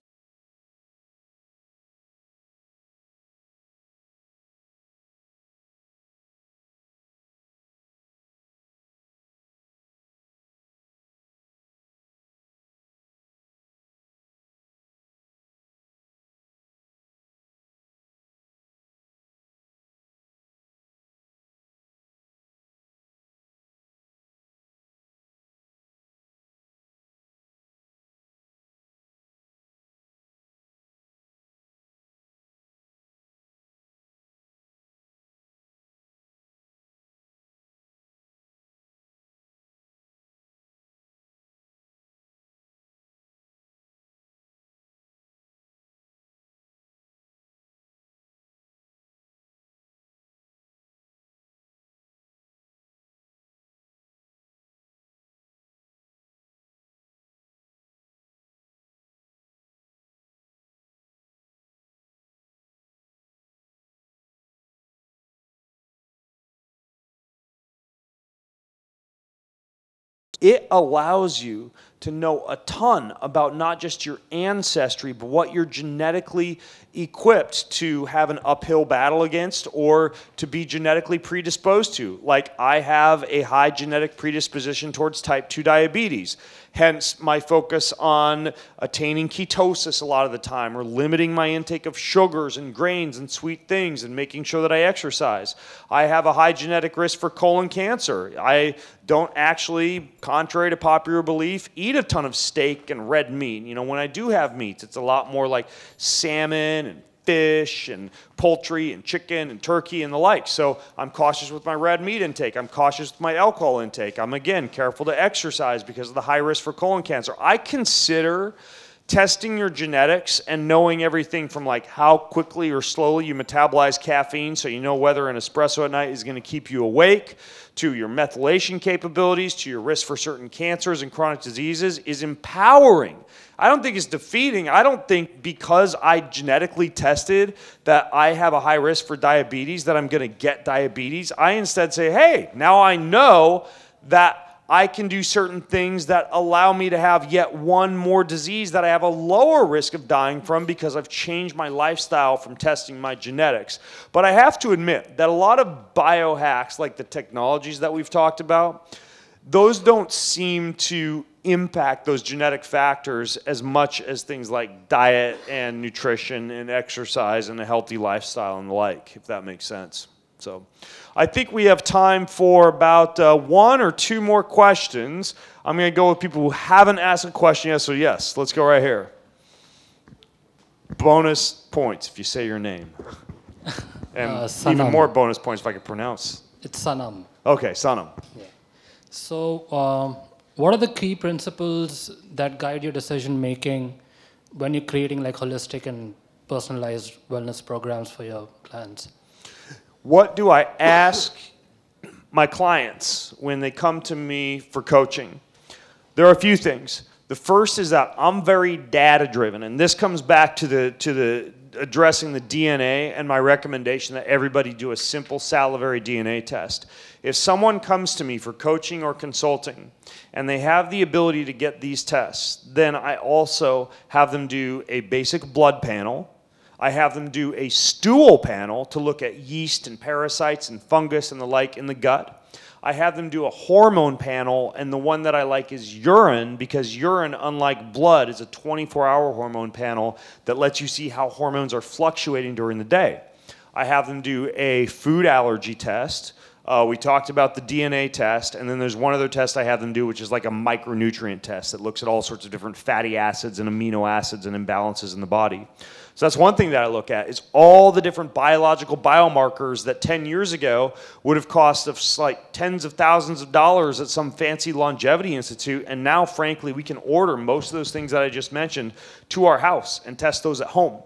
it allows you to know a ton about not just your ancestry, but what you're genetically equipped to have an uphill battle against or to be genetically predisposed to. Like I have a high genetic predisposition towards type 2 diabetes. Hence my focus on attaining ketosis a lot of the time, or limiting my intake of sugars and grains and sweet things and making sure that I exercise. I have a high genetic risk for colon cancer. I don't actually, contrary to popular belief, eat a ton of steak and red meat. You know, when I do have meats, it's a lot more like salmon and fish and poultry and chicken and turkey and the like. So I'm cautious with my red meat intake. I'm cautious with my alcohol intake. I'm, again, careful to exercise because of the high risk for colon cancer. I consider testing your genetics and knowing everything from like how quickly or slowly you metabolize caffeine so you know whether an espresso at night is going to keep you awake, to your methylation capabilities, to your risk for certain cancers and chronic diseases is empowering. I don't think it's defeating. I don't think because I genetically tested that I have a high risk for diabetes that I'm going to get diabetes. I instead say, hey, now I know that I can do certain things that allow me to have yet one more disease that I have a lower risk of dying from because I've changed my lifestyle from testing my genetics. But I have to admit that a lot of biohacks, like the technologies that we've talked about, those don't seem to impact those genetic factors as much as things like diet and nutrition and exercise and a healthy lifestyle and the like, if that makes sense. So I think we have time for about one or two more questions. I'm going to go with people who haven't asked a question yet, so yes, let's go right here. Bonus points if you say your name. And even more bonus points if I could pronounce. It's Sanam. Okay, Sanam. Yeah. So, what are the key principles that guide your decision making when you're creating like holistic and personalized wellness programs for your clients? What do I ask my clients when they come to me for coaching? There are a few things. The first is that I'm very data driven, and this comes back to the addressing the DNA and my recommendation that everybody do a simple salivary DNA test. If someone comes to me for coaching or consulting and they have the ability to get these tests, then I also have them do a basic blood panel. I have them do a stool panel to look at yeast and parasites and fungus and the like in the gut. I have them do a hormone panel, and the one that I like is urine, because urine, unlike blood, is a 24-hour hormone panel that lets you see how hormones are fluctuating during the day. I have them do a food allergy test. We talked about the DNA test, and then there's one other test I have them do, which is like a micronutrient test that looks at all sorts of different fatty acids and amino acids and imbalances in the body. So that's one thing that I look at, is all the different biological biomarkers that 10 years ago would have cost us like tens of thousands of dollars at some fancy longevity institute, and now, frankly, we can order most of those things that I just mentioned to our house and test those at home.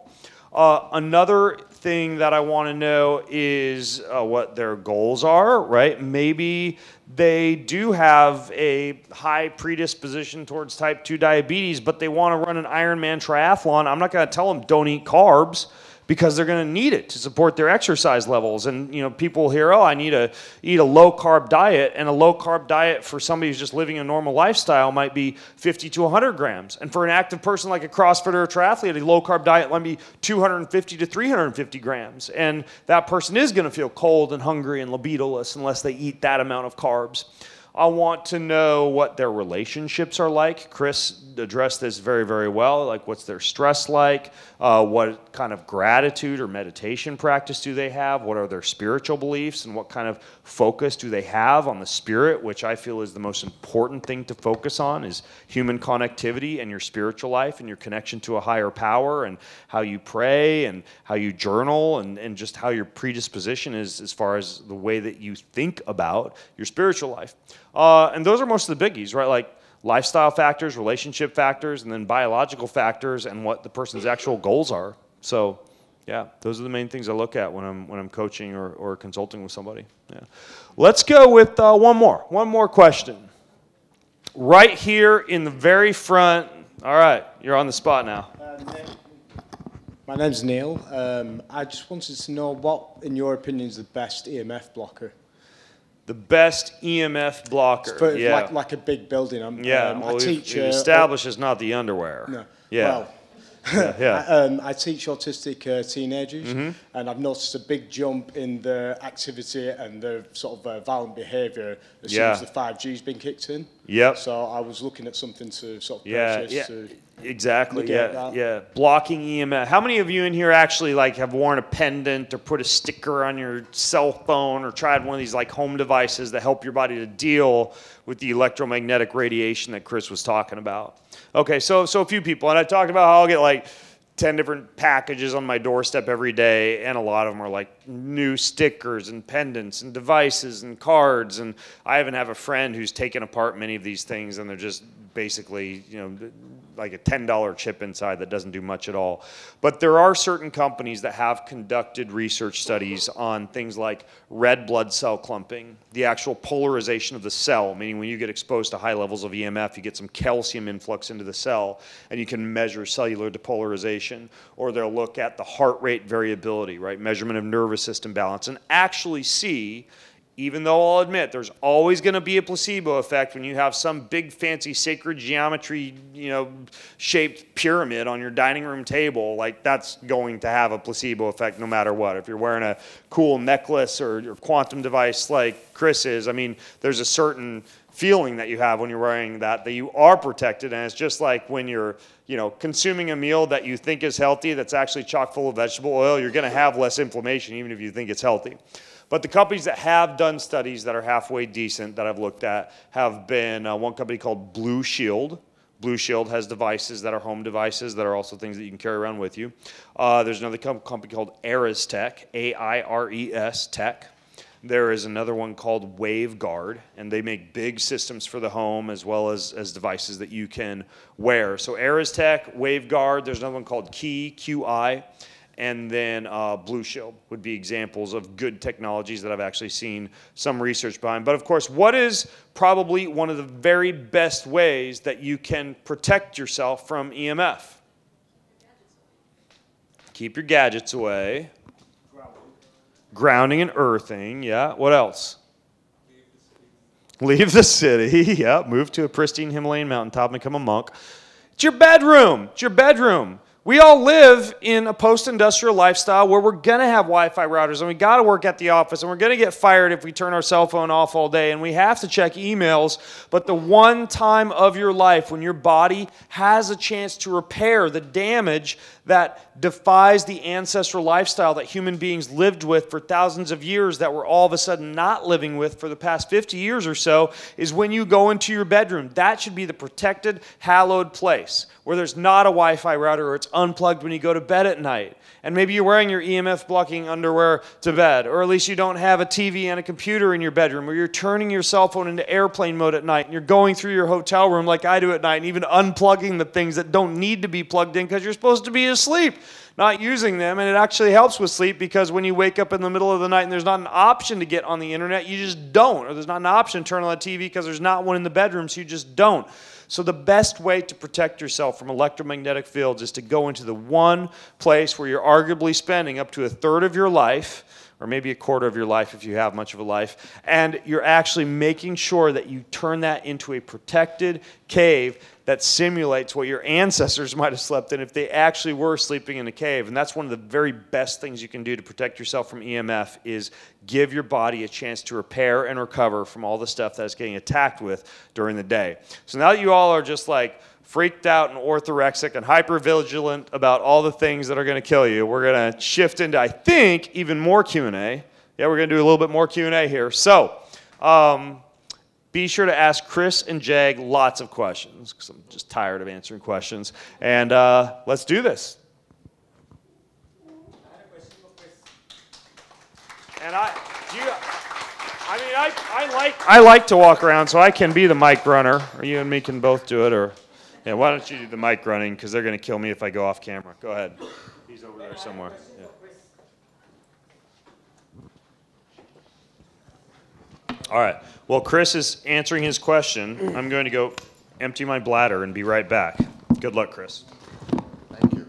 Another thing that I want to know is what their goals are, right? Maybe they do have a high predisposition towards type 2 diabetes, but they want to run an Ironman triathlon. I'm not going to tell them don't eat carbs, because they're going to need it to support their exercise levels. And you know, people hear, oh, I need to eat a low-carb diet, and a low-carb diet for somebody who's just living a normal lifestyle might be 50 to 100 grams. And for an active person like a CrossFitter or a triathlete, a low-carb diet might be 250 to 350 grams. And that person is going to feel cold and hungry and libidoless unless they eat that amount of carbs. I want to know what their relationships are like. Kris addressed this very, very well. Like, what's their stress like? What kind of gratitude or meditation practice do they have? What are their spiritual beliefs? And what kind of focus do they have on the spirit, which I feel is the most important thing to focus on, is human connectivity and your spiritual life and your connection to a higher power, and how you pray and how you journal, and just how your predisposition is as far as the way that you think about your spiritual life. And those are most of the biggies, right? Like lifestyle factors, relationship factors, and then biological factors, and what the person's actual goals are. So, yeah, those are the main things I look at when I'm coaching or consulting with somebody. Yeah. Let's go with one more question. Right here in the very front. All right, you're on the spot now. My name's Neil. I just wanted to know what, in your opinion, is the best EMF blocker? The best EMF blocker. For, yeah. like a big building. Well, I teach. Established is not the underwear. No. Yeah. Well, I teach autistic teenagers, and I've noticed a big jump in their activity and their sort of violent behaviour as soon as the 5G's been kicked in. Yep. So I was looking at something to sort of purchase to exactly. that. Yeah. Blocking EMF. How many of you in here actually like have worn a pendant or put a sticker on your cell phone or tried one of these like home devices that help your body to deal with the electromagnetic radiation that Kris was talking about? Okay, so a few people, and I talked about how I'll get like 10 different packages on my doorstep every day, and a lot of them are like new stickers and pendants and devices and cards, and I even have a friend who's taken apart many of these things, and they're just basically, you know, like a $10 chip inside that doesn't do much at all. But there are certain companies that have conducted research studies on things like red blood cell clumping, the actual polarization of the cell, meaning when you get exposed to high levels of EMF, you get some calcium influx into the cell, and you can measure cellular depolarization. Or they'll look at the heart rate variability, right, measurement of nervous system balance, and actually see, even though I'll admit there's always going to be a placebo effect when you have some big fancy sacred geometry, you know, shaped pyramid on your dining room table, like that's going to have a placebo effect no matter what. If you're wearing a cool necklace or your quantum device like Kris is, I mean, there's a certain feeling that you have when you're wearing that you are protected. And it's just like when you're, you know, consuming a meal that you think is healthy that's actually chock full of vegetable oil, you're going to have less inflammation even if you think it's healthy. But the companies that have done studies that are halfway decent that I've looked at have been one company called Blue Shield, Blue Shield has devices that are home devices that are also things that you can carry around with you. There's another company called Ares Tech, A-I-R-E-S Tech. There is another one called WaveGuard, and they make big systems for the home as well as devices that you can wear. So Ares Tech, WaveGuard, there's another one called Key, QI, and then Blue Shield would be examples of good technologies that I've actually seen some research behind. But of course, what is probably one of the very best ways that you can protect yourself from EMF? Keep your gadgets away. Grounding and earthing, yeah. What else? Leave the city, yeah. Move to a pristine Himalayan mountaintop and become a monk. It's your bedroom. It's your bedroom. We all live in a post-industrial lifestyle where we're going to have Wi-Fi routers, and we got to work at the office, and we're going to get fired if we turn our cell phone off all day, and we have to check emails. But the one time of your life when your body has a chance to repair the damage that defies the ancestral lifestyle that human beings lived with for thousands of years that we're all of a sudden not living with for the past 50 years or so is when you go into your bedroom. That should be the protected, hallowed place where there's not a Wi-Fi router or it's unplugged when you go to bed at night. And maybe you're wearing your EMF blocking underwear to bed, or at least you don't have a TV and a computer in your bedroom, or you're turning your cell phone into airplane mode at night and you're going through your hotel room like I do at night and even unplugging the things that don't need to be plugged in because you're supposed to be asleep, not using them. And it actually helps with sleep because when you wake up in the middle of the night and there's not an option to get on the internet, you just don't. Or there's not an option to turn on the TV because there's not one in the bedroom, so you just don't. So the best way to protect yourself from electromagnetic fields is to go into the one place where you're arguably spending up to a third of your life, or maybe a quarter of your life if you have much of a life, and you're actually making sure that you turn that into a protected cave that simulates what your ancestors might have slept in if they actually were sleeping in a cave. And that's one of the very best things you can do to protect yourself from EMF is give your body a chance to repair and recover from all the stuff that it's getting attacked with during the day. So now that you all are just like freaked out and orthorexic and hypervigilant about all the things that are going to kill you, we're going to shift into, I think, even more Q&A. Yeah, we're going to do a little bit more Q&A here. So, be sure to ask Kris and Jag lots of questions because I'm just tired of answering questions. And let's do this. And I like to walk around, so I can be the mic runner, or you and me can both do it. Or yeah, why don't you do the mic running? Because they're going to kill me if I go off camera. Go ahead. He's over there somewhere. Yeah. All right. While Kris is answering his question, I'm going to go empty my bladder and be right back. Good luck, Kris. Thank you.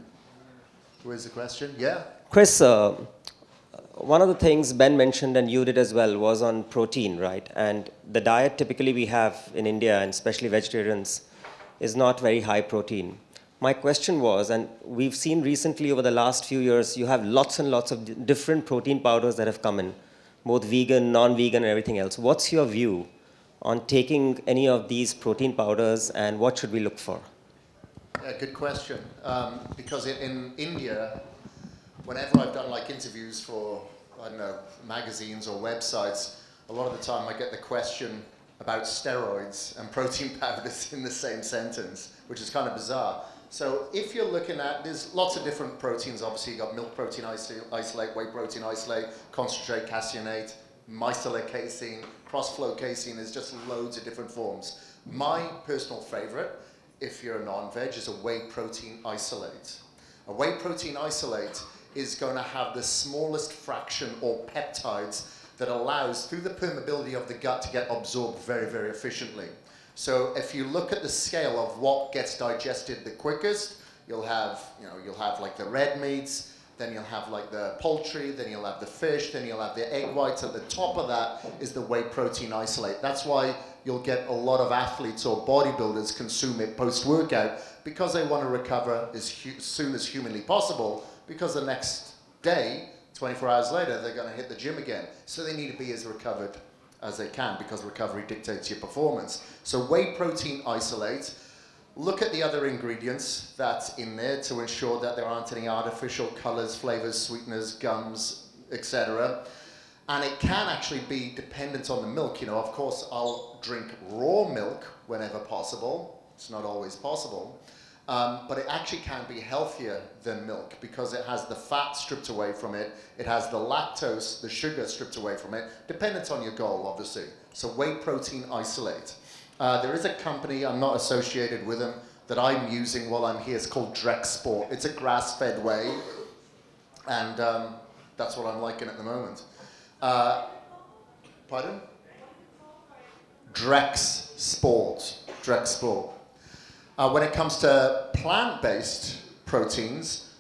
Where's the question? Yeah? Kris, one of the things Ben mentioned and you did as well was on protein, right? And the diet typically we have in India, and especially vegetarians, is not very high protein. My question was, and we've seen recently over the last few years, you have lots and lots of different protein powders that have come in, both vegan, non-vegan, and everything else. What's your view on taking any of these protein powders, and what should we look for? Yeah, good question. Because in India, whenever I've done like interviews for, I don't know, magazines or websites, a lot of the time I get the question about steroids and protein powders in the same sentence, which is kind of bizarre. So if you're looking at, there's lots of different proteins. Obviously, you've got milk protein isolate, whey protein isolate, concentrate caseinate, mycelate casein, cross-flow casein. There's just loads of different forms. My personal favorite, if you're a non-veg, is a whey protein isolate. A whey protein isolate is going to have the smallest fraction or peptides that allows, through the permeability of the gut, to get absorbed very, very efficiently. So if you look at the scale of what gets digested the quickest, you'll have like the red meats, then you'll have like the poultry, then you'll have the fish, then you'll have the egg whites. At the top of that is the whey protein isolate. That's why you'll get a lot of athletes or bodybuilders consume it post-workout, because they want to recover as soon as humanly possible, because the next day, 24 hours later, they're going to hit the gym again. So they need to be as recovered as they can, because recovery dictates your performance. So whey protein isolate. Look at the other ingredients that's in there to ensure that there aren't any artificial colors, flavors, sweeteners, gums, etc. And it can actually be dependent on the milk. You know, of course, I'll drink raw milk whenever possible. It's not always possible. But it actually can be healthier than milk because it has the fat stripped away from it. It has the lactose, the sugar stripped away from it, dependent on your goal, obviously. So whey protein isolate. There is a company, I'm not associated with them, that I'm using while I'm here. It's called Sport. It's a grass-fed whey, and that's what I'm liking at the moment. Pardon? Sport. When it comes to plant-based proteins,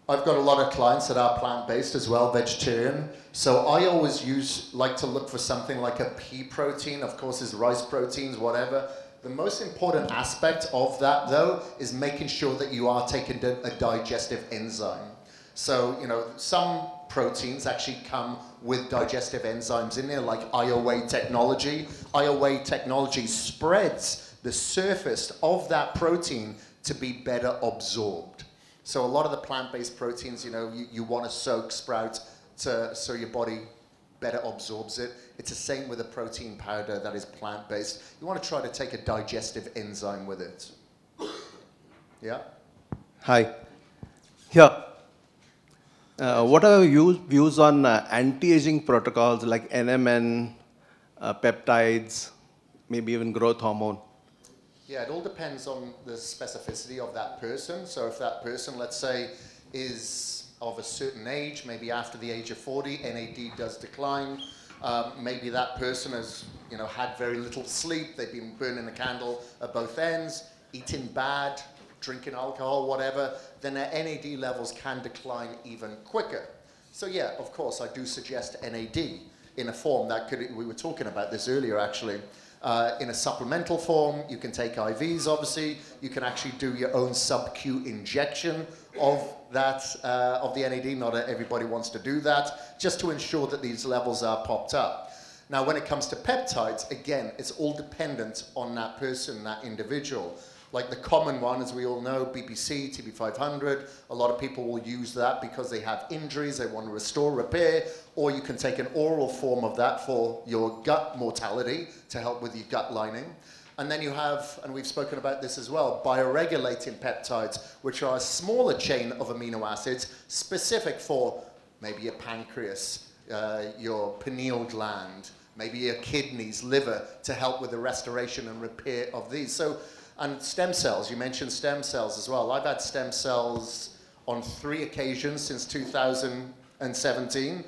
I've got a lot of clients that are plant-based as well, vegetarian. So I always like to look for something like a pea protein. Of course, there's rice proteins, whatever. The most important aspect of that, though, is making sure that you are taking a digestive enzyme. So, you know, some proteins actually come with digestive enzymes in there, like IOA technology. IOA technology spreads the surface of that protein to be better absorbed. So a lot of the plant-based proteins, you know, you want to soak, sprout, so your body better absorbs it. It's the same with a protein powder that is plant-based. You want to try to take a digestive enzyme with it. Yeah? Hi. Yeah. What are your views on anti-aging protocols like NMN, peptides, maybe even growth hormone? Yeah, it all depends on the specificity of that person. So if that person, let's say, is of a certain age, maybe after the age of 40, NAD does decline. Maybe that person has, you know, had very little sleep. They've been burning the candle at both ends, eating bad, drinking alcohol, whatever. Then their NAD levels can decline even quicker. So yeah, of course, I do suggest NAD in a form that could, we were talking about this earlier actually, in a supplemental form. You can take IVs, obviously. You can actually do your own sub-Q injection of that, of the NAD. Not everybody wants to do that, just to ensure that these levels are popped up. Now, when it comes to peptides, again, it's all dependent on that person, that individual. Like the common one, as we all know, BBC, TB500, a lot of people will use that because they have injuries, they want to restore, repair, or you can take an oral form of that for your gut mortality to help with your gut lining. And then you have, and we've spoken about this as well, bioregulating peptides, which are a smaller chain of amino acids specific for maybe your pancreas, your pineal gland, maybe your kidneys, liver, to help with the restoration and repair of these. So, and stem cells, you mentioned stem cells as well. I've had stem cells on 3 occasions since 2017.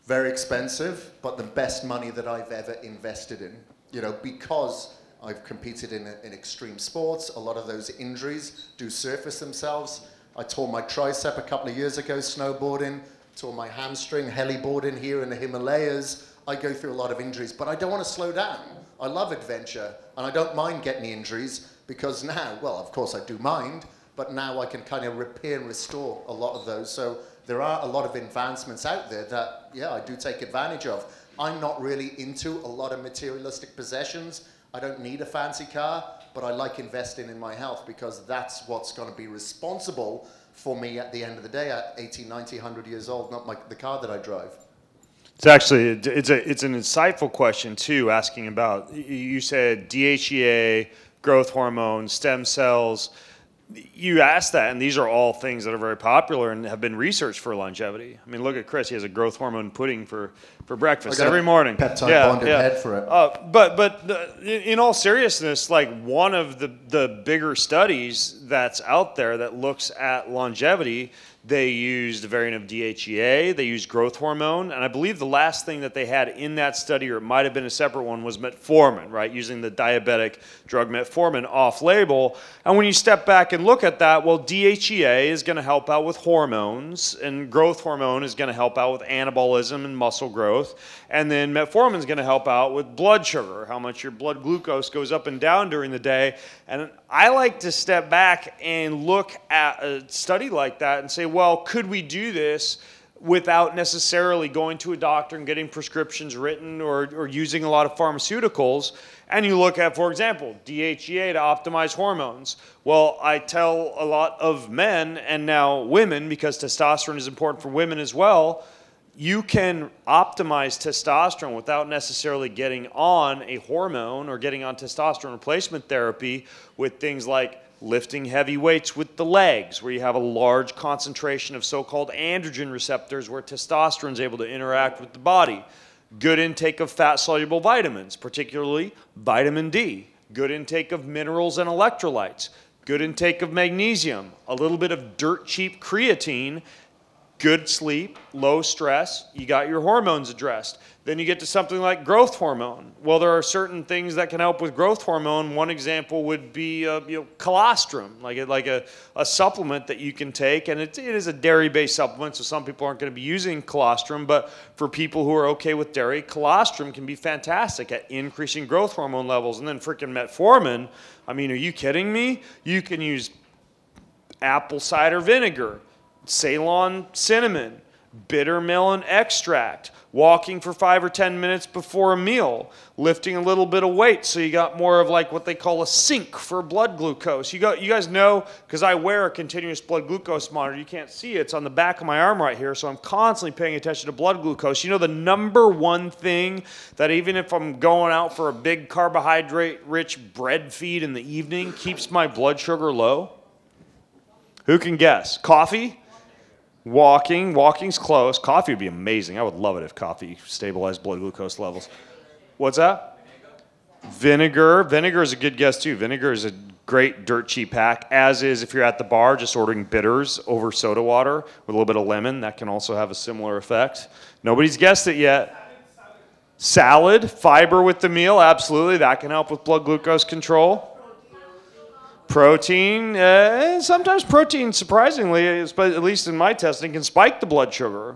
Very expensive, but the best money that I've ever invested in. You know, because I've competed in extreme sports, a lot of those injuries do surface themselves. I tore my tricep a couple of years ago snowboarding, tore my hamstring heliboarding here in the Himalayas. I go through a lot of injuries, but I don't want to slow down. I love adventure, and I don't mind getting the injuries because now, well, of course I do mind, but now I can kind of repair and restore a lot of those. So there are a lot of advancements out there that, yeah, I do take advantage of. I'm not really into a lot of materialistic possessions. I don't need a fancy car, but I like investing in my health because that's what's going to be responsible for me at the end of the day at 80, 90, 100 years old, not the car that I drive. It's actually, it's an insightful question too, asking about, you said DHEA, growth hormone, stem cells. You asked that, and these are all things that are very popular and have been researched for longevity. I mean, look at Kris. He has a growth hormone pudding for breakfast every morning. Peptide bonded head for it. But in all seriousness, like one of the bigger studies that's out there that looks at longevity, they used a variant of DHEA, they used growth hormone, and I believe the last thing that they had in that study, or it might have been a separate one, was metformin, right? Using the diabetic drug metformin off-label. And when you step back and look at that, well, DHEA is going to help out with hormones, and growth hormone is going to help out with anabolism and muscle growth, and then metformin is going to help out with blood sugar, how much your blood glucose goes up and down during the day. And I like to step back and look at a study like that and say, well, could we do this without necessarily going to a doctor and getting prescriptions written or using a lot of pharmaceuticals? And you look at, for example, DHEA to optimize hormones. Well, I tell a lot of men and now women, because testosterone is important for women as well, you can optimize testosterone without necessarily getting on a hormone or getting on testosterone replacement therapy with things like lifting heavy weights with the legs, where you have a large concentration of so-called androgen receptors where testosterone is able to interact with the body. Good intake of fat-soluble vitamins, particularly vitamin D. Good intake of minerals and electrolytes. Good intake of magnesium. A little bit of dirt-cheap creatine. Good sleep, low stress, you got your hormones addressed. Then you get to something like growth hormone. Well, there are certain things that can help with growth hormone. One example would be colostrum, like a supplement that you can take. And it is a dairy-based supplement, so some people aren't going to be using colostrum. But for people who are okay with dairy, colostrum can be fantastic at increasing growth hormone levels. And then freaking metformin, I mean, are you kidding me? You can use apple cider vinegar, Ceylon cinnamon, bitter melon extract, walking for 5 or 10 minutes before a meal, lifting a little bit of weight so you got more of like what they call a sink for blood glucose. You guys know, because I wear a continuous blood glucose monitor, you can't see it, it's on the back of my arm right here, so I'm constantly paying attention to blood glucose. You know the number one thing that even if I'm going out for a big carbohydrate-rich bread feed in the evening keeps my blood sugar low? Who can guess? Coffee? Walking's close. Coffee would be amazing. I would love it if coffee stabilized blood glucose levels. What's that? Vinegar. Vinegar is a good guess too. Vinegar is a great dirt cheap hack, as is if you're at the bar just ordering bitters over soda water with a little bit of lemon. That can also have a similar effect. Nobody's guessed it yet. Salad, fiber with the meal, absolutely. That can help with blood glucose control. Protein, sometimes protein, surprisingly, at least in my testing, can spike the blood sugar.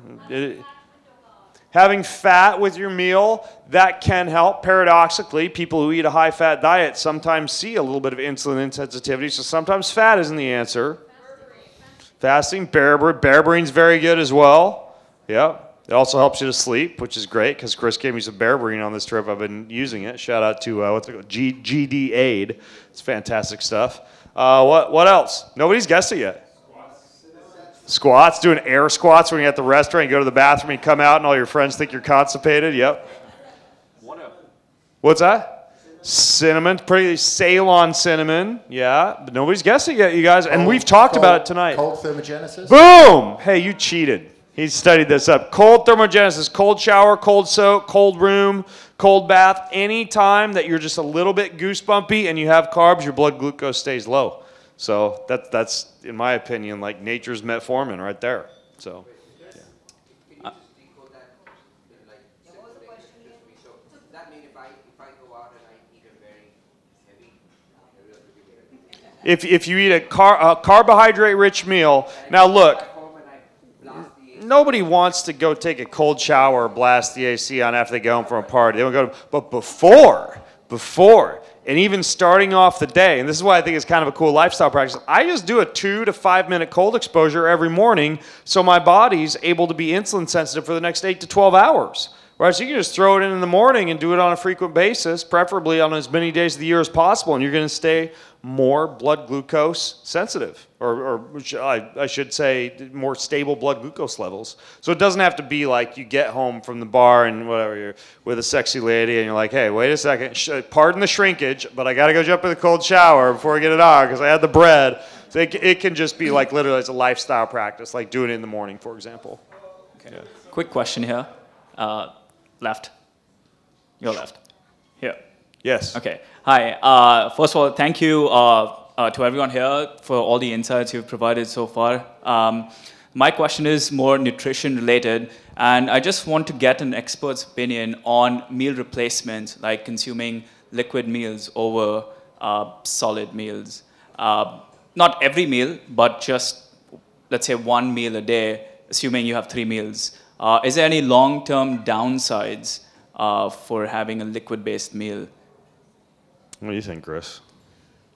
Having fat with your meal, that can help. Paradoxically, people who eat a high-fat diet sometimes see a little bit of insulin insensitivity, so sometimes fat isn't the answer. Fasting, berbeриne's very good as well. Yep. It also helps you to sleep, which is great, because Kris gave me some berberine on this trip. I've been using it. Shout out to what's it called? GD Aid. It's fantastic stuff. What else? Nobody's guessed it yet. Squats, doing air squats when you're at the restaurant. You go to the bathroom, you come out, and all your friends think you're constipated. Yep. What's that? Cinnamon, pretty Ceylon cinnamon. Yeah, but nobody's guessed it yet, you guys. And we've talked about it tonight. Cold thermogenesis. Boom! Hey, you cheated. He studied this up. Cold thermogenesis, cold shower, cold soak, cold room, cold bath. Any time that you're just a little bit goosebumpy and you have carbs, your blood glucose stays low. So that's in my opinion, like nature's metformin right there. So. Yeah. If you eat a carbohydrate-rich meal, now look, nobody wants to go take a cold shower or blast the AC on after they go home from a party. They don't go to, but before, and even starting off the day, and this is why I think it's kind of a cool lifestyle practice, I just do a 2 to 5 minute cold exposure every morning so my body's able to be insulin sensitive for the next 8 to 12 hours. Right, so you can just throw it in the morning and do it on a frequent basis, preferably on as many days of the year as possible, and you're going to stay more blood glucose sensitive, or I should say more stable blood glucose levels. So it doesn't have to be like you get home from the bar and whatever, you're with a sexy lady and you're like, hey, wait a second, pardon the shrinkage, but I got to go jump in the cold shower before I get it on because I had the bread. So it can just be like literally it's a lifestyle practice, like doing it in the morning, for example. Okay. Yeah. Quick question here. Left. Your left. Here. Yes. Okay. Hi. First of all, thank you to everyone here for all the insights you've provided so far. My question is more nutrition related, and I just want to get an expert's opinion on meal replacement, like consuming liquid meals over solid meals. Not every meal, but just, let's say, one meal a day, assuming you have 3 meals. Is there any long-term downsides for having a liquid-based meal? What do you think, Kris?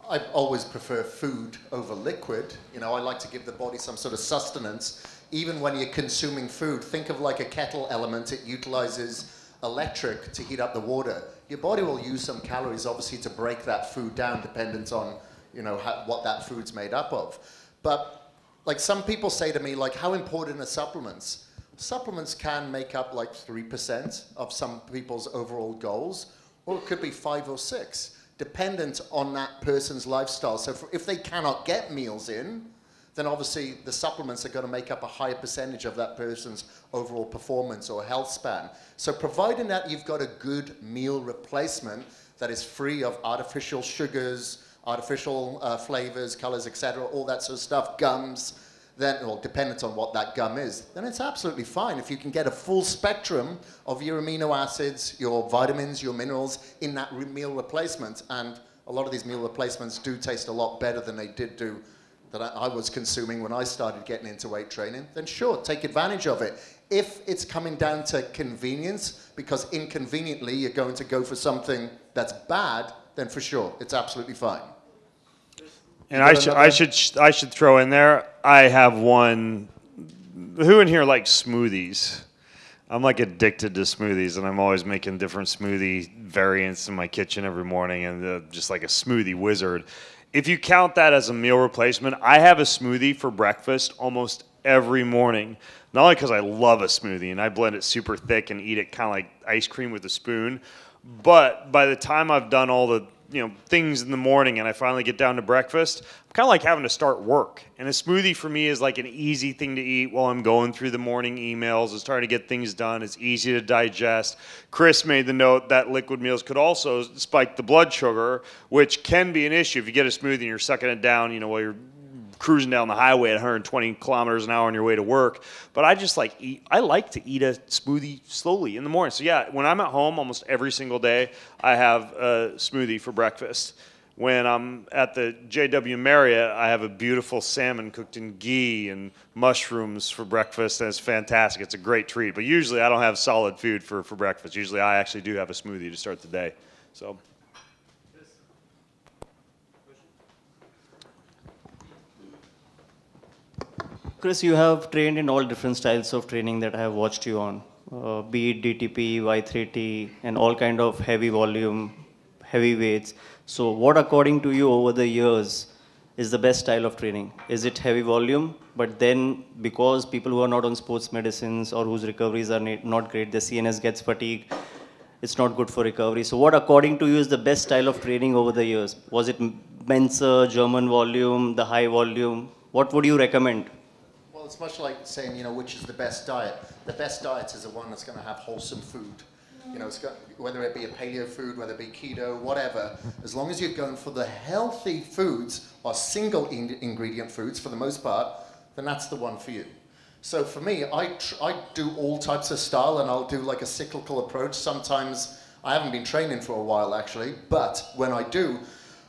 I always prefer food over liquid. You know, I like to give the body some sort of sustenance. Even when you're consuming food, think of like a kettle element. It utilizes electric to heat up the water. Your body will use some calories, obviously, to break that food down, dependent on, you know, what that food's made up of. But like some people say to me, like, how important are supplements? Supplements can make up like 3% of some people's overall goals, or it could be 5 or 6, dependent on that person's lifestyle. So if they cannot get meals in, then obviously the supplements are going to make up a higher percentage of that person's overall performance or health span. So providing that you've got a good meal replacement that is free of artificial sugars, artificial flavors, colors, etc., all that sort of stuff, gums, then, well, dependent on what that gum is, then it's absolutely fine if you can get a full spectrum of your amino acids, your vitamins, your minerals in that meal replacement. And a lot of these meal replacements do taste a lot better than they did do that I was consuming when I started getting into weight training. Then sure, take advantage of it. If it's coming down to convenience, because inconveniently you're going to go for something that's bad, then for sure, it's absolutely fine. And I should throw in there, I have one. Who in here likes smoothies? I'm like addicted to smoothies, and I'm always making different smoothie variants in my kitchen every morning, and just like a smoothie wizard. If you count that as a meal replacement, I have a smoothie for breakfast almost every morning. Not only because I love a smoothie and I blend it super thick and eat it kind of like ice cream with a spoon, but by the time I've done all the things in the morning and I finally get down to breakfast, I'm kind of like having to start work. And a smoothie for me is like an easy thing to eat while I'm going through the morning emails and starting to get things done. It's easy to digest. Kris made the note that liquid meals could also spike the blood sugar, which can be an issue if you get a smoothie and you're sucking it down, while you're cruising down the highway at 120 kilometers an hour on your way to work. But I just like to eat a smoothie slowly in the morning. So yeah, when I'm at home almost every single day, I have a smoothie for breakfast. When I'm at the JW Marriott, I have a beautiful salmon cooked in ghee and mushrooms for breakfast, and it's fantastic. It's a great treat. But usually I don't have solid food for breakfast. Usually I actually do have a smoothie to start the day. So. Kris, you have trained in all different styles of training that I have watched you on, be it DTP, Y3T, and all kind of heavy volume, heavy weights. So what, according to you, over the years, is the best style of training? Is it heavy volume, but then because people who are not on sports medicines or whose recoveries are not great, the CNS gets fatigued, it's not good for recovery. So what, according to you, is the best style of training over the years? Was it Mensa, German volume, the high volume? What would you recommend? Well, it's much like saying, which is the best diet. The best diet is the one that's going to have wholesome food. It's got, whether it be a paleo food, whether it be keto, whatever. As long as you're going for the healthy foods or single ingredient foods for the most part, then that's the one for you. So for me, I do all types of style, and I'll do like a cyclical approach. Sometimes I haven't been training for a while actually, but when I do,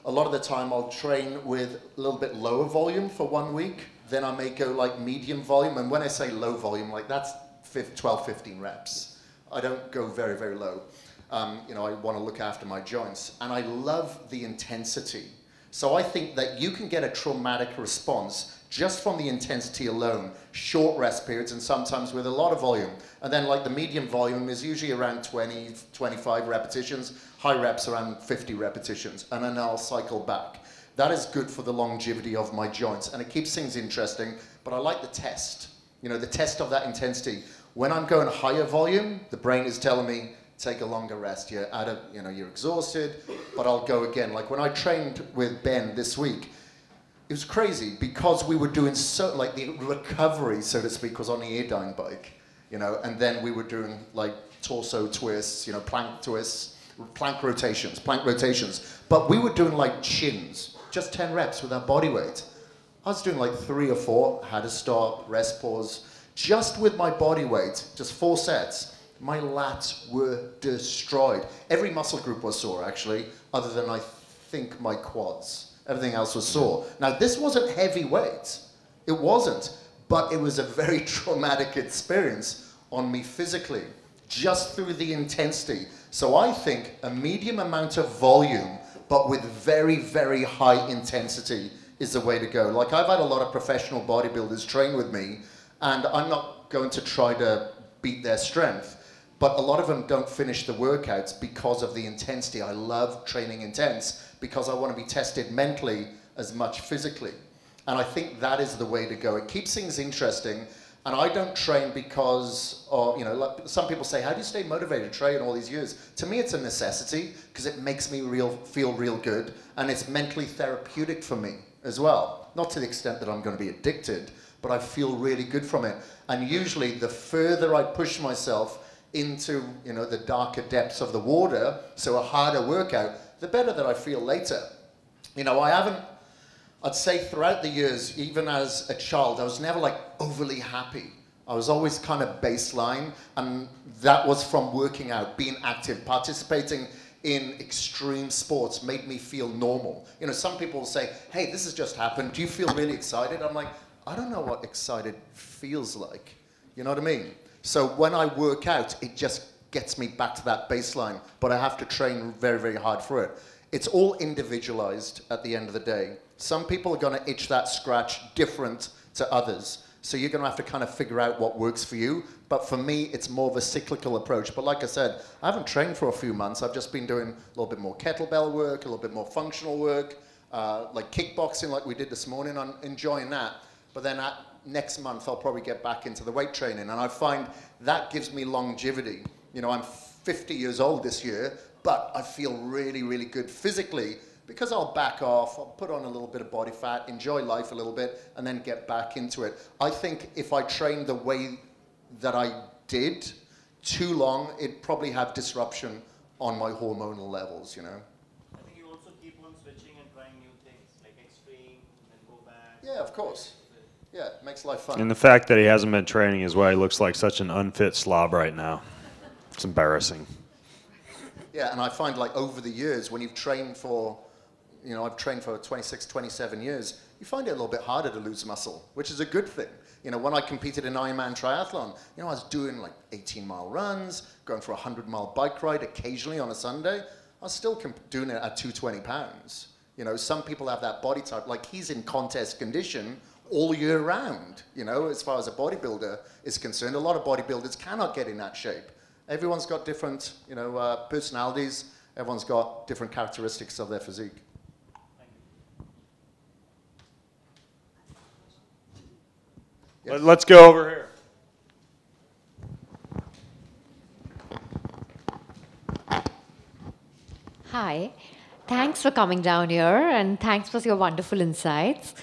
a lot of the time I'll train with a little bit lower volume for 1 week. Then I may go like medium volume, and when I say low volume, like that's 12, 15 reps. I don't go very, very low. I want to look after my joints, and I love the intensity. So I think that you can get a traumatic response just from the intensity alone, short rest periods, and sometimes with a lot of volume. And then like the medium volume is usually around 20, 25 repetitions, high reps around 50 repetitions, and then I'll cycle back. That is good for the longevity of my joints, and it keeps things interesting, but I like the test. The test of that intensity. When I'm going higher volume, the brain is telling me, take a longer rest. You're you're exhausted, but I'll go again. Like when I trained with Ben this week, it was crazy because we were doing like the recovery, so to speak, was on the air-dying bike, and then we were doing like torso twists, plank twists, plank rotations. But we were doing like chins. Just 10 reps with our body weight. I was doing like 3 or 4, had to stop, rest, pause. Just with my body weight, just 4 sets, my lats were destroyed. Every muscle group was sore actually, other than I think my quads. Everything else was sore. Now this wasn't heavy weight. It wasn't, but it was a very traumatic experience on me physically, just through the intensity. So I think a medium amount of volume but with very, very high intensity is the way to go. Like I've had a lot of professional bodybuilders train with me, and I'm not going to try to beat their strength, but a lot of them don't finish the workouts because of the intensity. I love training intense because I want to be tested mentally as much physically. And I think that is the way to go. It keeps things interesting. And I don't train because of, you know, like some people say, how do you stay motivated to train all these years? To me, it's a necessity because it makes me feel real good, and it's mentally therapeutic for me as well. Not to the extent that I'm going to be addicted, but I feel really good from it. And usually the further I push myself into, you know, the darker depths of the water, so a harder workout, the better that I feel later. You know, I'd say throughout the years, even as a child, I was never like overly happy. I was always kind of baseline, and that was from working out, being active, participating in extreme sports made me feel normal. You know, some people will say, hey, this has just happened. Do you feel really excited? I'm like, I don't know what excited feels like. You know what I mean? So when I work out, it just gets me back to that baseline, but I have to train very, very hard for it. It's all individualized at the end of the day. Some people are going to itch that scratch different to others. So you're going to have to kind of figure out what works for you. But for me, it's more of a cyclical approach. But like I said, I haven't trained for a few months. I've just been doing a little bit more kettlebell work, a little bit more functional work, like kickboxing like we did this morning. I'm enjoying that. But then next month, I'll probably get back into the weight training. And I find that gives me longevity. You know, I'm 50 years old this year, but I feel really, really good physically because I'll back off, I'll put on a little bit of body fat, enjoy life a little bit, and then get back into it. I think if I trained the way that I did too long, it'd probably have disruption on my hormonal levels, you know? I think you also keep on switching and trying new things, like extreme, and then go back. Yeah, of course. Yeah, it makes life fun. And the fact that he hasn't been training is why he looks like such an unfit slob right now. It's embarrassing. Yeah, and I find like over the years, when you've trained for, you know, I've trained for 26, 27 years, you find it a little bit harder to lose muscle, which is a good thing. You know, when I competed in Ironman triathlon, you know, I was doing like 18-mile runs, going for a 100-mile bike ride occasionally on a Sunday. I was still doing it at 220 pounds. You know, some people have that body type, like he's in contest condition all year round, you know, as far as a bodybuilder is concerned. A lot of bodybuilders cannot get in that shape. Everyone's got different, you know, personalities. Everyone's got different characteristics of their physique. Yes. Let's go over here. Hi. Thanks for coming down here, and thanks for your wonderful insights.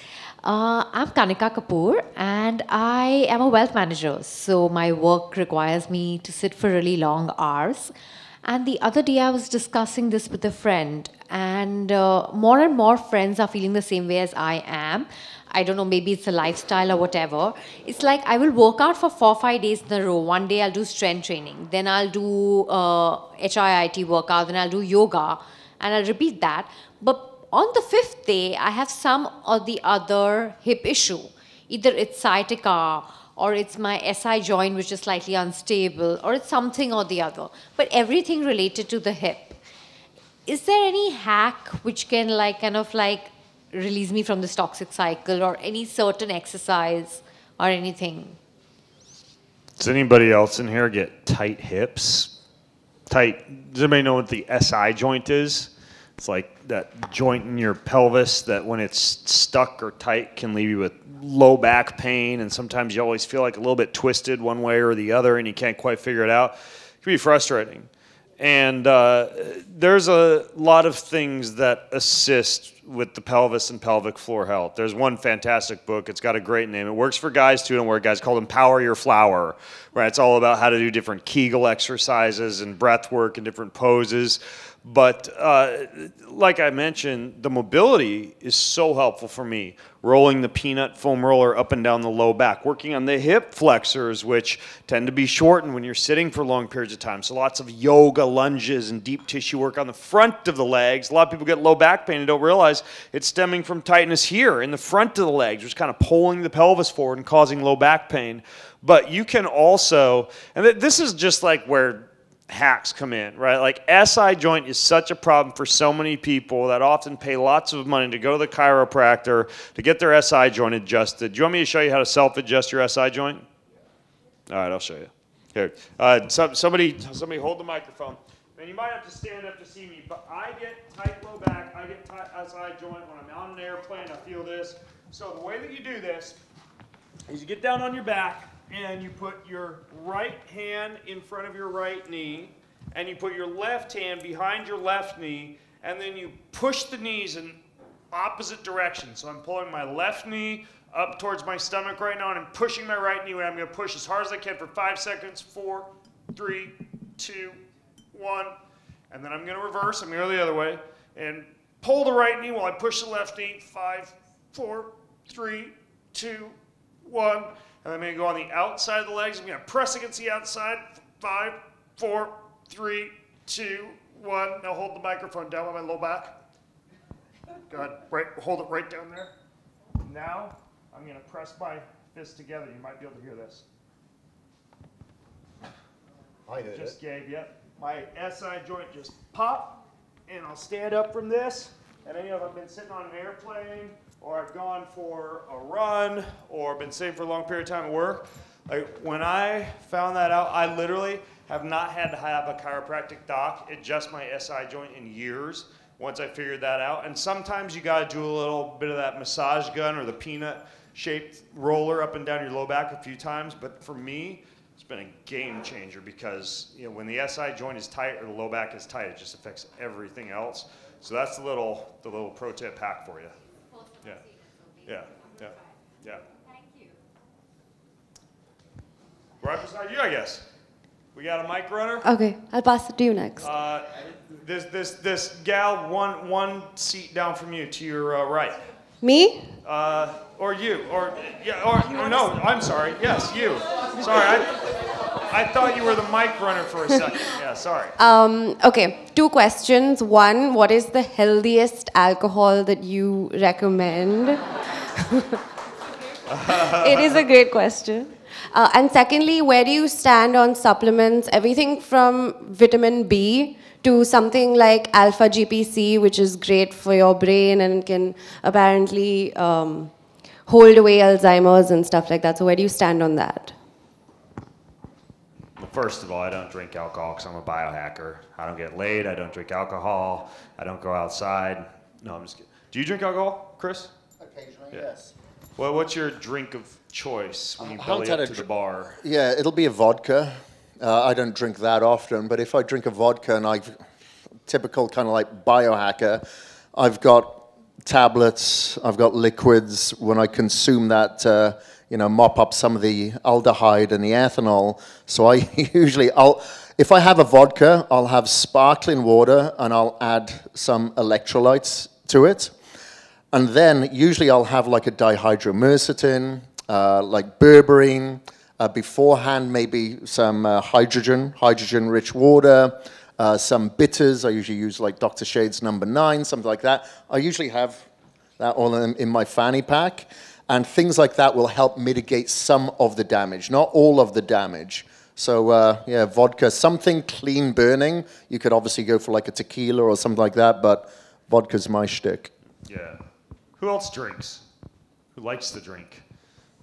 I'm Kanika Kapoor, and I am a wealth manager. So my work requires me to sit for really long hours. And the other day I was discussing this with a friend, and more friends are feeling the same way as I am. I don't know, maybe it's a lifestyle or whatever. It's like I will work out for 4 or 5 days in a row. One day I'll do strength training, then I'll do HIIT workout, then I'll do yoga, and I'll repeat that. But on the 5th day, I have some or the other hip issue. Either it's sciatica, or it's my SI joint which is slightly unstable, or it's something or the other. But everything related to the hip. Is there any hack which can release me from this toxic cycle, or any certain exercise or anything? Does anybody else in here get tight hips? Tight, does anybody know what the SI joint is? It's like that joint in your pelvis that when it's stuck or tight can leave you with low back pain, and sometimes you always feel like a little bit twisted one way or the other and you can't quite figure it out. It can be frustrating. And there's a lot of things that assist with the pelvis and pelvic floor health. There's one fantastic book. It's got a great name. It works for guys too, and where guys called Empower Your Flower. Right? It's all about how to do different Kegel exercises and breath work and different poses. But like I mentioned, the mobility is so helpful for me. Rolling the peanut foam roller up and down the low back. Working on the hip flexors, which tend to be shortened when you're sitting for long periods of time. So lots of yoga lunges and deep tissue work on the front of the legs. A lot of people get low back pain and don't realize it's stemming from tightness here in the front of the legs, which is kind of pulling the pelvis forward and causing low back pain. But you can also, and this is just like where hacks come in, right? Like SI joint is such a problem for so many people that often pay lots of money to go to the chiropractor to get their SI joint adjusted. Do you want me to show you how to self-adjust your SI joint? All right, I'll show you. Here, somebody hold the microphone. And you might have to stand up to see me, but I get tight low back, I get tight SI joint when I'm on an airplane, I feel this. So the way that you do this is you get down on your back, and you put your right hand in front of your right knee, and you put your left hand behind your left knee, and then you push the knees in opposite directions. So I'm pulling my left knee up towards my stomach right now, and I'm pushing my right knee, and I'm going to push as hard as I can for 5 seconds. 4, 3, 2, 1. And then I'm going to reverse. I'm going to go the other way. And pull the right knee while I push the left knee. 5, 4, 3, 2, 1. And I'm going to go on the outside of the legs. I'm going to press against the outside. 5, 4, 3, 2, 1. Now hold the microphone down on my low back. Good. Right, hold it right down there. Now I'm going to press my fists together. You might be able to hear this. I heard just gave you my SI joint just pop, and I'll stand up from this. And then, if I've been sitting on an airplane, or I've gone for a run, or been sitting for a long period of time at work, like when I found that out, I literally have not had to have a chiropractic doc adjust my SI joint in years once I figured that out. And sometimes you got to do a little bit of that massage gun or the peanut-shaped roller up and down your low back a few times. But for me, it's been a game changer because when the SI joint is tight or the low back is tight, it just affects everything else. So that's the little pro tip hack for you. Yeah, yeah, yeah, yeah. Thank you. Right beside you, I guess. We got a mic runner. Okay, I'll pass it to you next. This gal one seat down from you to your right. Me? Or you, or no, I'm sorry. Yes, you. Sorry, I thought you were the mic runner for a second. Yeah, sorry. Okay, 2 questions. One, what is the healthiest alcohol that you recommend? It is a great question. And secondly, where do you stand on supplements? Everything from vitamin B to something like alpha GPC, which is great for your brain and can apparently hold away Alzheimer's and stuff like that. So where do you stand on that? Well, first of all, I don't drink alcohol because I'm a biohacker. I don't get laid. I don't drink alcohol. I don't go outside. No, I'm just kidding. Do you drink alcohol, Chris? Occasionally, yes. Well, what's your drink of choice when you belly up to the bar? Yeah, it'll be a vodka. I don't drink that often, but if I drink a vodka and I've typical kind of like biohacker, I've got tablets, I've got liquids. When I consume that, mop up some of the aldehyde and the ethanol. So I usually, if I have a vodka, I'll have sparkling water and I'll add some electrolytes to it. And then usually I'll have like a dihydromercetin, like berberine, beforehand maybe some hydrogen-rich water, some bitters. I usually use like Dr. Shade's number 9, something like that. I usually have that all in my fanny pack. And things like that will help mitigate some of the damage, not all of the damage. So yeah, vodka, something clean burning. You could obviously go for like a tequila or something like that, but vodka's my shtick. Yeah. Who else drinks? Who likes to drink?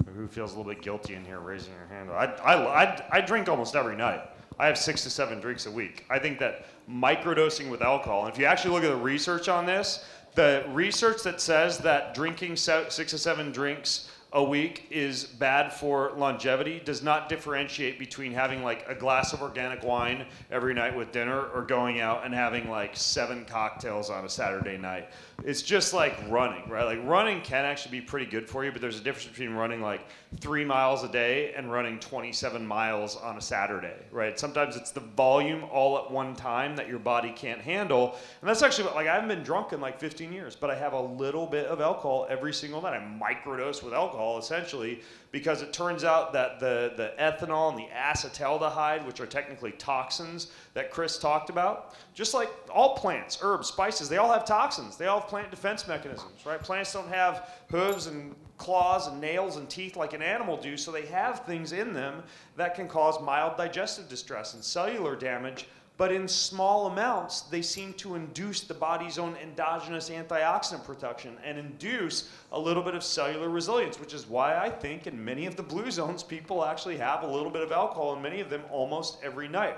Or who feels a little bit guilty in here raising your hand? I drink almost every night. I have 6 to 7 drinks a week. I think that microdosing with alcohol, and if you actually look at the research on this, the research that says that drinking 6 to 7 drinks a week is bad for longevity does not differentiate between having like a glass of organic wine every night with dinner or going out and having like 7 cocktails on a Saturday night. It's just like running, right? Like running can actually be pretty good for you, but there's a difference between running like 3 miles a day and running 27 miles on a Saturday, right? Sometimes it's the volume all at one time that your body can't handle. And that's actually, like I haven't been drunk in like 15 years, but I have a little bit of alcohol every single night. I microdose with alcohol essentially because it turns out that the ethanol and the acetaldehyde, which are technically toxins that Kris talked about, just like all plants, herbs, spices, they all have toxins. They all have plant defense mechanisms, right? Plants don't have hooves and claws and nails and teeth like an animal do, so they have things in them that can cause mild digestive distress and cellular damage, but in small amounts, they seem to induce the body's own endogenous antioxidant production and induce a little bit of cellular resilience, which is why I think in many of the blue zones, people actually have a little bit of alcohol, and many of them almost every night.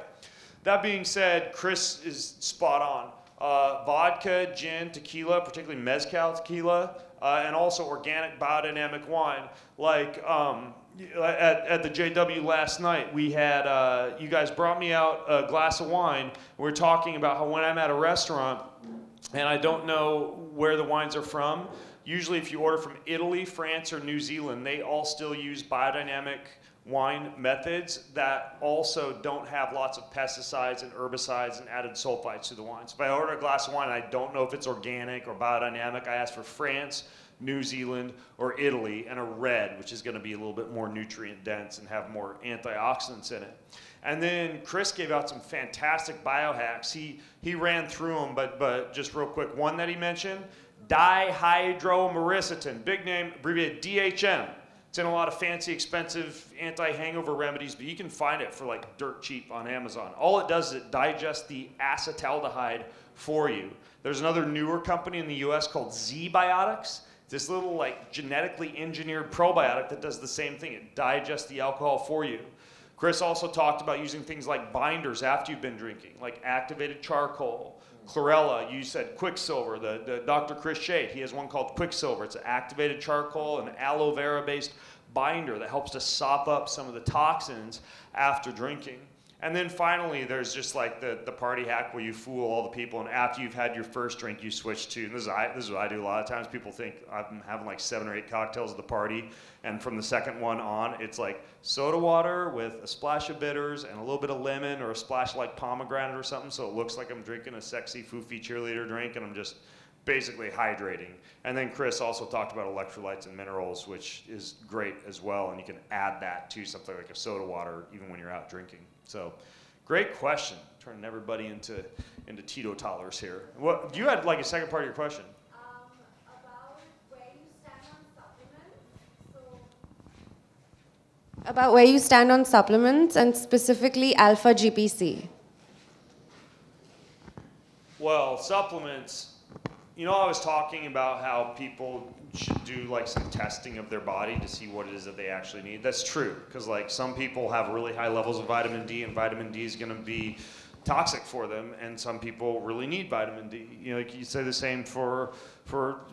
That being said, Kris is spot on. Vodka, gin, tequila, particularly mezcal tequila, and also organic biodynamic wine, like at the JW last night, we had, you guys brought me out a glass of wine. We were talking about how when I'm at a restaurant and I don't know where the wines are from, usually if you order from Italy, France, or New Zealand, they all still use biodynamic wine methods that also don't have lots of pesticides and herbicides and added sulfites to the wine. So if I order a glass of wine and I don't know if it's organic or biodynamic, I ask for France, New Zealand, or Italy, and a red, which is going to be a little bit more nutrient dense and have more antioxidants in it. And then Kris gave out some fantastic biohacks. He ran through them, but just real quick, one that he mentioned, dihydromyricetin, big name, abbreviated DHM. It's in a lot of fancy, expensive anti-hangover remedies, but you can find it for like dirt cheap on Amazon. All it does is it digests the acetaldehyde for you. There's another newer company in the US called Z-Biotics. This little like genetically engineered probiotic that does the same thing. It digests the alcohol for you. Kris also talked about using things like binders after you've been drinking, like activated charcoal, chlorella. You said Quicksilver, the Dr. Kris Shade, he has one called Quicksilver. It's an activated charcoal and aloe vera based binder that helps to sop up some of the toxins after drinking. And then finally, there's just like the party hack where you fool all the people, and after you've had your first drink, you switch to, and this is what I do a lot of times. People think I'm having like 7 or 8 cocktails at the party, and from the second one on, it's like soda water with a splash of bitters and a little bit of lemon or a splash like pomegranate or something, so it looks like I'm drinking a sexy, foofy cheerleader drink, and I'm just basically hydrating. And then Kris also talked about electrolytes and minerals, which is great as well, and you can add that to something like a soda water even when you're out drinking. So, great question. Turning everybody into teetotalers here. What you had like a second part of your question? About where you stand on supplements and specifically alpha GPC. Well, supplements. You know, I was talking about how people should do like some testing of their body to see what it is that they actually need. That's true, because like some people have really high levels of vitamin D, and vitamin D is going to be toxic for them, and some people really need vitamin D. You know, like you say the same for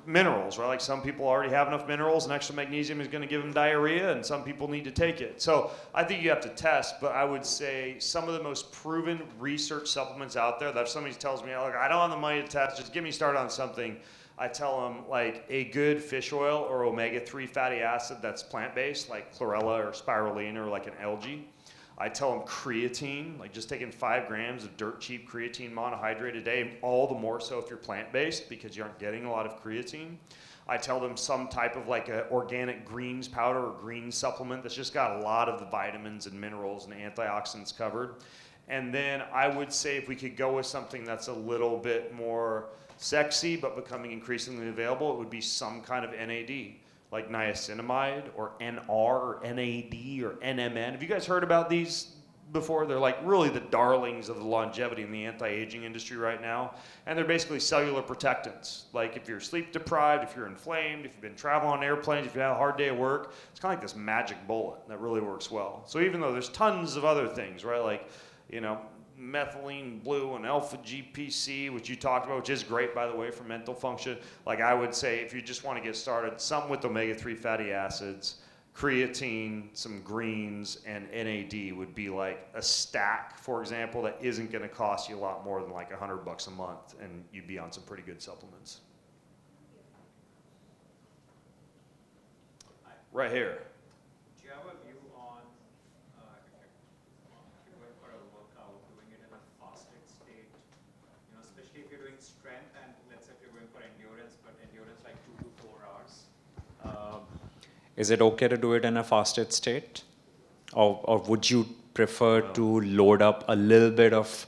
minerals, right? Like some people already have enough minerals, and extra magnesium is going to give them diarrhea, and some people need to take it. So I think you have to test, but I would say some of the most proven research supplements out there that if somebody tells me, look, I don't have the money to test, just get me started on something, I tell them like a good fish oil or omega-3 fatty acid that's plant-based, like chlorella or spirulina or like an algae. I tell them creatine, like just taking 5 grams of dirt cheap creatine monohydrate a day, all the more so if you're plant-based because you aren't getting a lot of creatine. I tell them some type of like a organic greens powder or green supplement that's just got a lot of the vitamins and minerals and antioxidants covered. And then I would say if we could go with something that's a little bit more sexy but becoming increasingly available, it would be some kind of NAD. Like niacinamide or NR or NAD or NMN. Have you guys heard about these before? They're like really the darlings of the longevity in the anti-aging industry right now. And they're basically cellular protectants. Like if you're sleep deprived, if you're inflamed, if you've been traveling on airplanes, if you have a hard day at work, it's kind of like this magic bullet that really works well. So even though there's tons of other things, right? Like, you know, methylene blue and alpha GPC, which you talked about, which is great, by the way, for mental function. Like I would say, if you just want to get started, something with omega-3 fatty acids, creatine, some greens, and NAD would be like a stack, for example, that isn't going to cost you a lot more than like $100 a month, and you'd be on some pretty good supplements. Right here. Do you have a view on if you're going for a workout, doing it in a fasted state, you know, especially if you're doing strength and let's say if you're going for endurance, but endurance like 2 to 4 hours. Is it okay to do it in a fasted state? Or would you prefer to load up a little bit of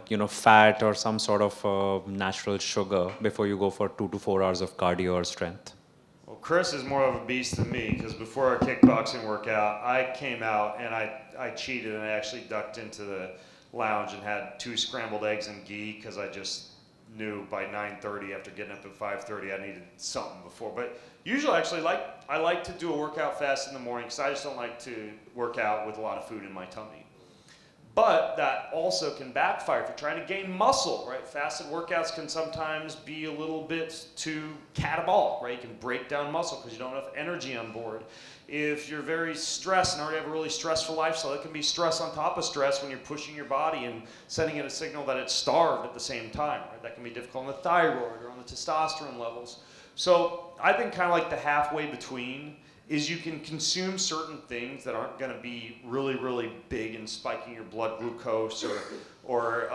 you know, fat or some sort of natural sugar before you go for 2 to 4 hours of cardio or strength? Well, Kris is more of a beast than me because before our kickboxing workout, I came out and I cheated and I actually ducked into the lounge and had 2 scrambled eggs and ghee because I just knew by 9:30 after getting up at 5:30 I needed something before. But usually actually I like to do a workout fast in the morning because I just don't like to work out with a lot of food in my tummy. But that also can backfire if you're trying to gain muscle, right? Fasted workouts can sometimes be a little bit too catabolic, right? You can break down muscle because you don't have enough energy on board. If you're very stressed and already have a really stressful lifestyle, it can be stress on top of stress when you're pushing your body and sending it a signal that it's starved at the same time, right? That can be difficult on the thyroid or on the testosterone levels. So I think kind of like the halfway between is you can consume certain things that aren't going to be really, really big in spiking your blood glucose or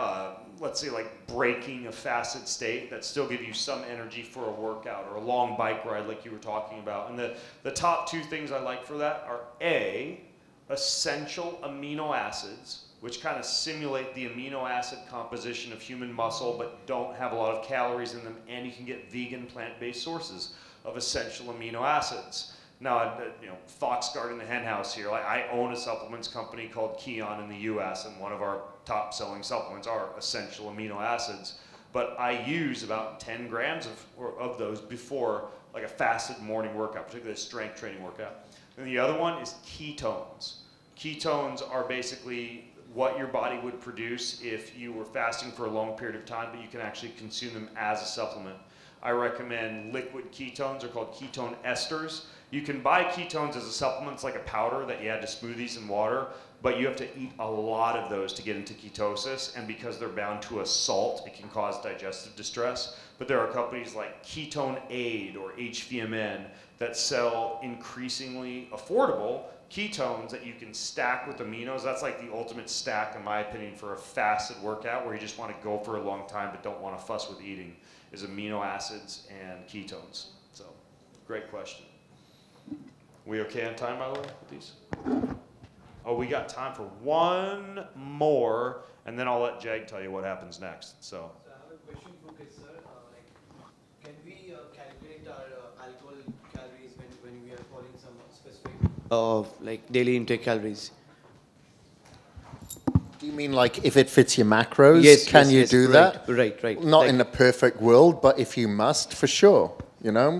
let's say like breaking a fasted state that still give you some energy for a workout or a long bike ride like you were talking about. And the top two things I like for that are A, essential amino acids, which kind of simulate the amino acid composition of human muscle but don't have a lot of calories in them, and you can get vegan plant-based sources of essential amino acids. Now, Fox guarding the hen house here. I own a supplements company called Keon in the US, and one of our top selling supplements are essential amino acids. But I use about 10 grams of those before like a fasted morning workout, particularly a strength training workout. And the other one is ketones. Ketones are basically what your body would produce if you were fasting for a long period of time, but you can actually consume them as a supplement. I recommend liquid ketones. They're called ketone esters. You can buy ketones as a supplement. It's like a powder that you add to smoothies and water, but you have to eat a lot of those to get into ketosis, and because they're bound to a salt, it can cause digestive distress. But there are companies like Ketone Aid or HVMN that sell increasingly affordable ketones that you can stack with aminos. That's like the ultimate stack, in my opinion, for a fasted workout where you just want to go for a long time but don't want to fuss with eating, is amino acids and ketones. So, great question. We okay on time, by the way, with these? Oh, we got time for one more, and then I'll let Jag tell you what happens next. So I have a question for Kris, sir. Can we calculate our alcohol calories when we are following some specific like daily intake calories? Do you mean like if it fits your macros? Yes. Can you do that? Right. Not in a perfect world, but if you must, for sure.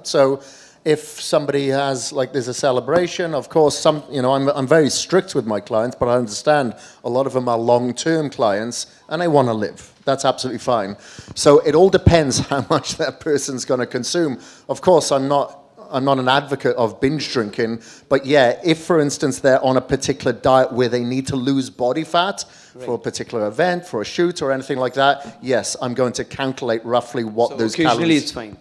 So if somebody has, like, there's a celebration, of course, I'm very strict with my clients, but I understand a lot of them are long-term clients and they want to live. That's absolutely fine. So it all depends how much that person's going to consume. Of course, I'm not an advocate of binge drinking, but yeah, if, for instance, they're on a particular diet where they need to lose body fat for a particular event, for a shoot or anything like that, yes, I'm going to calculate roughly what those calories... Occasionally it's fine.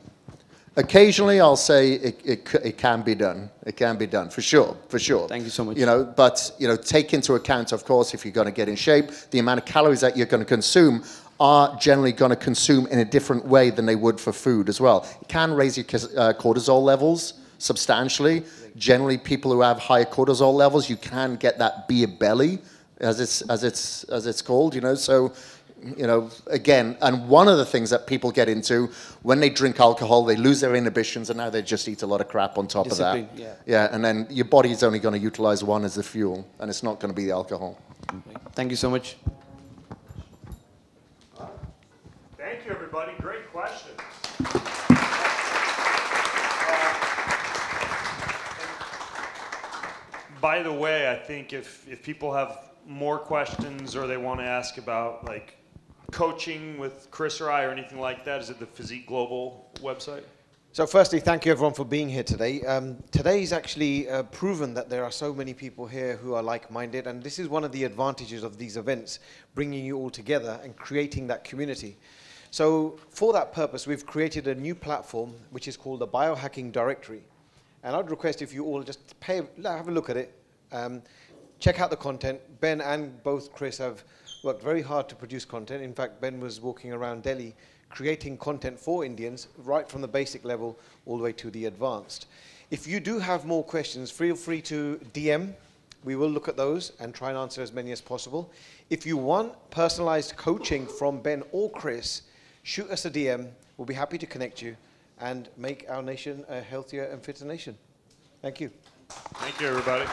Occasionally, I'll say it can be done. It can be done, for sure. Thank you so much. But take into account, of course, if you're going to get in shape, the amount of calories that you're going to consume are generally going to consume in a different way than they would for food as well. It can raise your cortisol levels substantially. Generally, people who have higher cortisol levels, you can get that beer belly, as it's called. So. Again, and one of the things that people get into when they drink alcohol, they lose their inhibitions, and now they just eat a lot of crap on top of that. Yeah, and then your body's only going to utilize one as the fuel, and it's not going to be the alcohol. Thank you so much. Thank you, everybody. Great questions. By the way, I think if people have more questions or they want to ask about like coaching with Kris or I or anything like that, is it the Physique Global website? So firstly, thank you everyone for being here today. Today's actually proven that there are so many people here who are like-minded, and this is one of the advantages of these events, bringing you all together and creating that community. So for that purpose, we've created a new platform which is called the Biohacking Directory. And I'd request if you all just have a look at it, check out the content. Ben and both Kris have worked very hard to produce content. In fact, Ben was walking around Delhi creating content for Indians, right from the basic level all the way to the advanced. If you do have more questions, feel free to DM. We will look at those and try and answer as many as possible. If you want personalized coaching from Ben or Kris, shoot us a DM. We'll be happy to connect you and make our nation a healthier and fitter nation. Thank you. Thank you, everybody.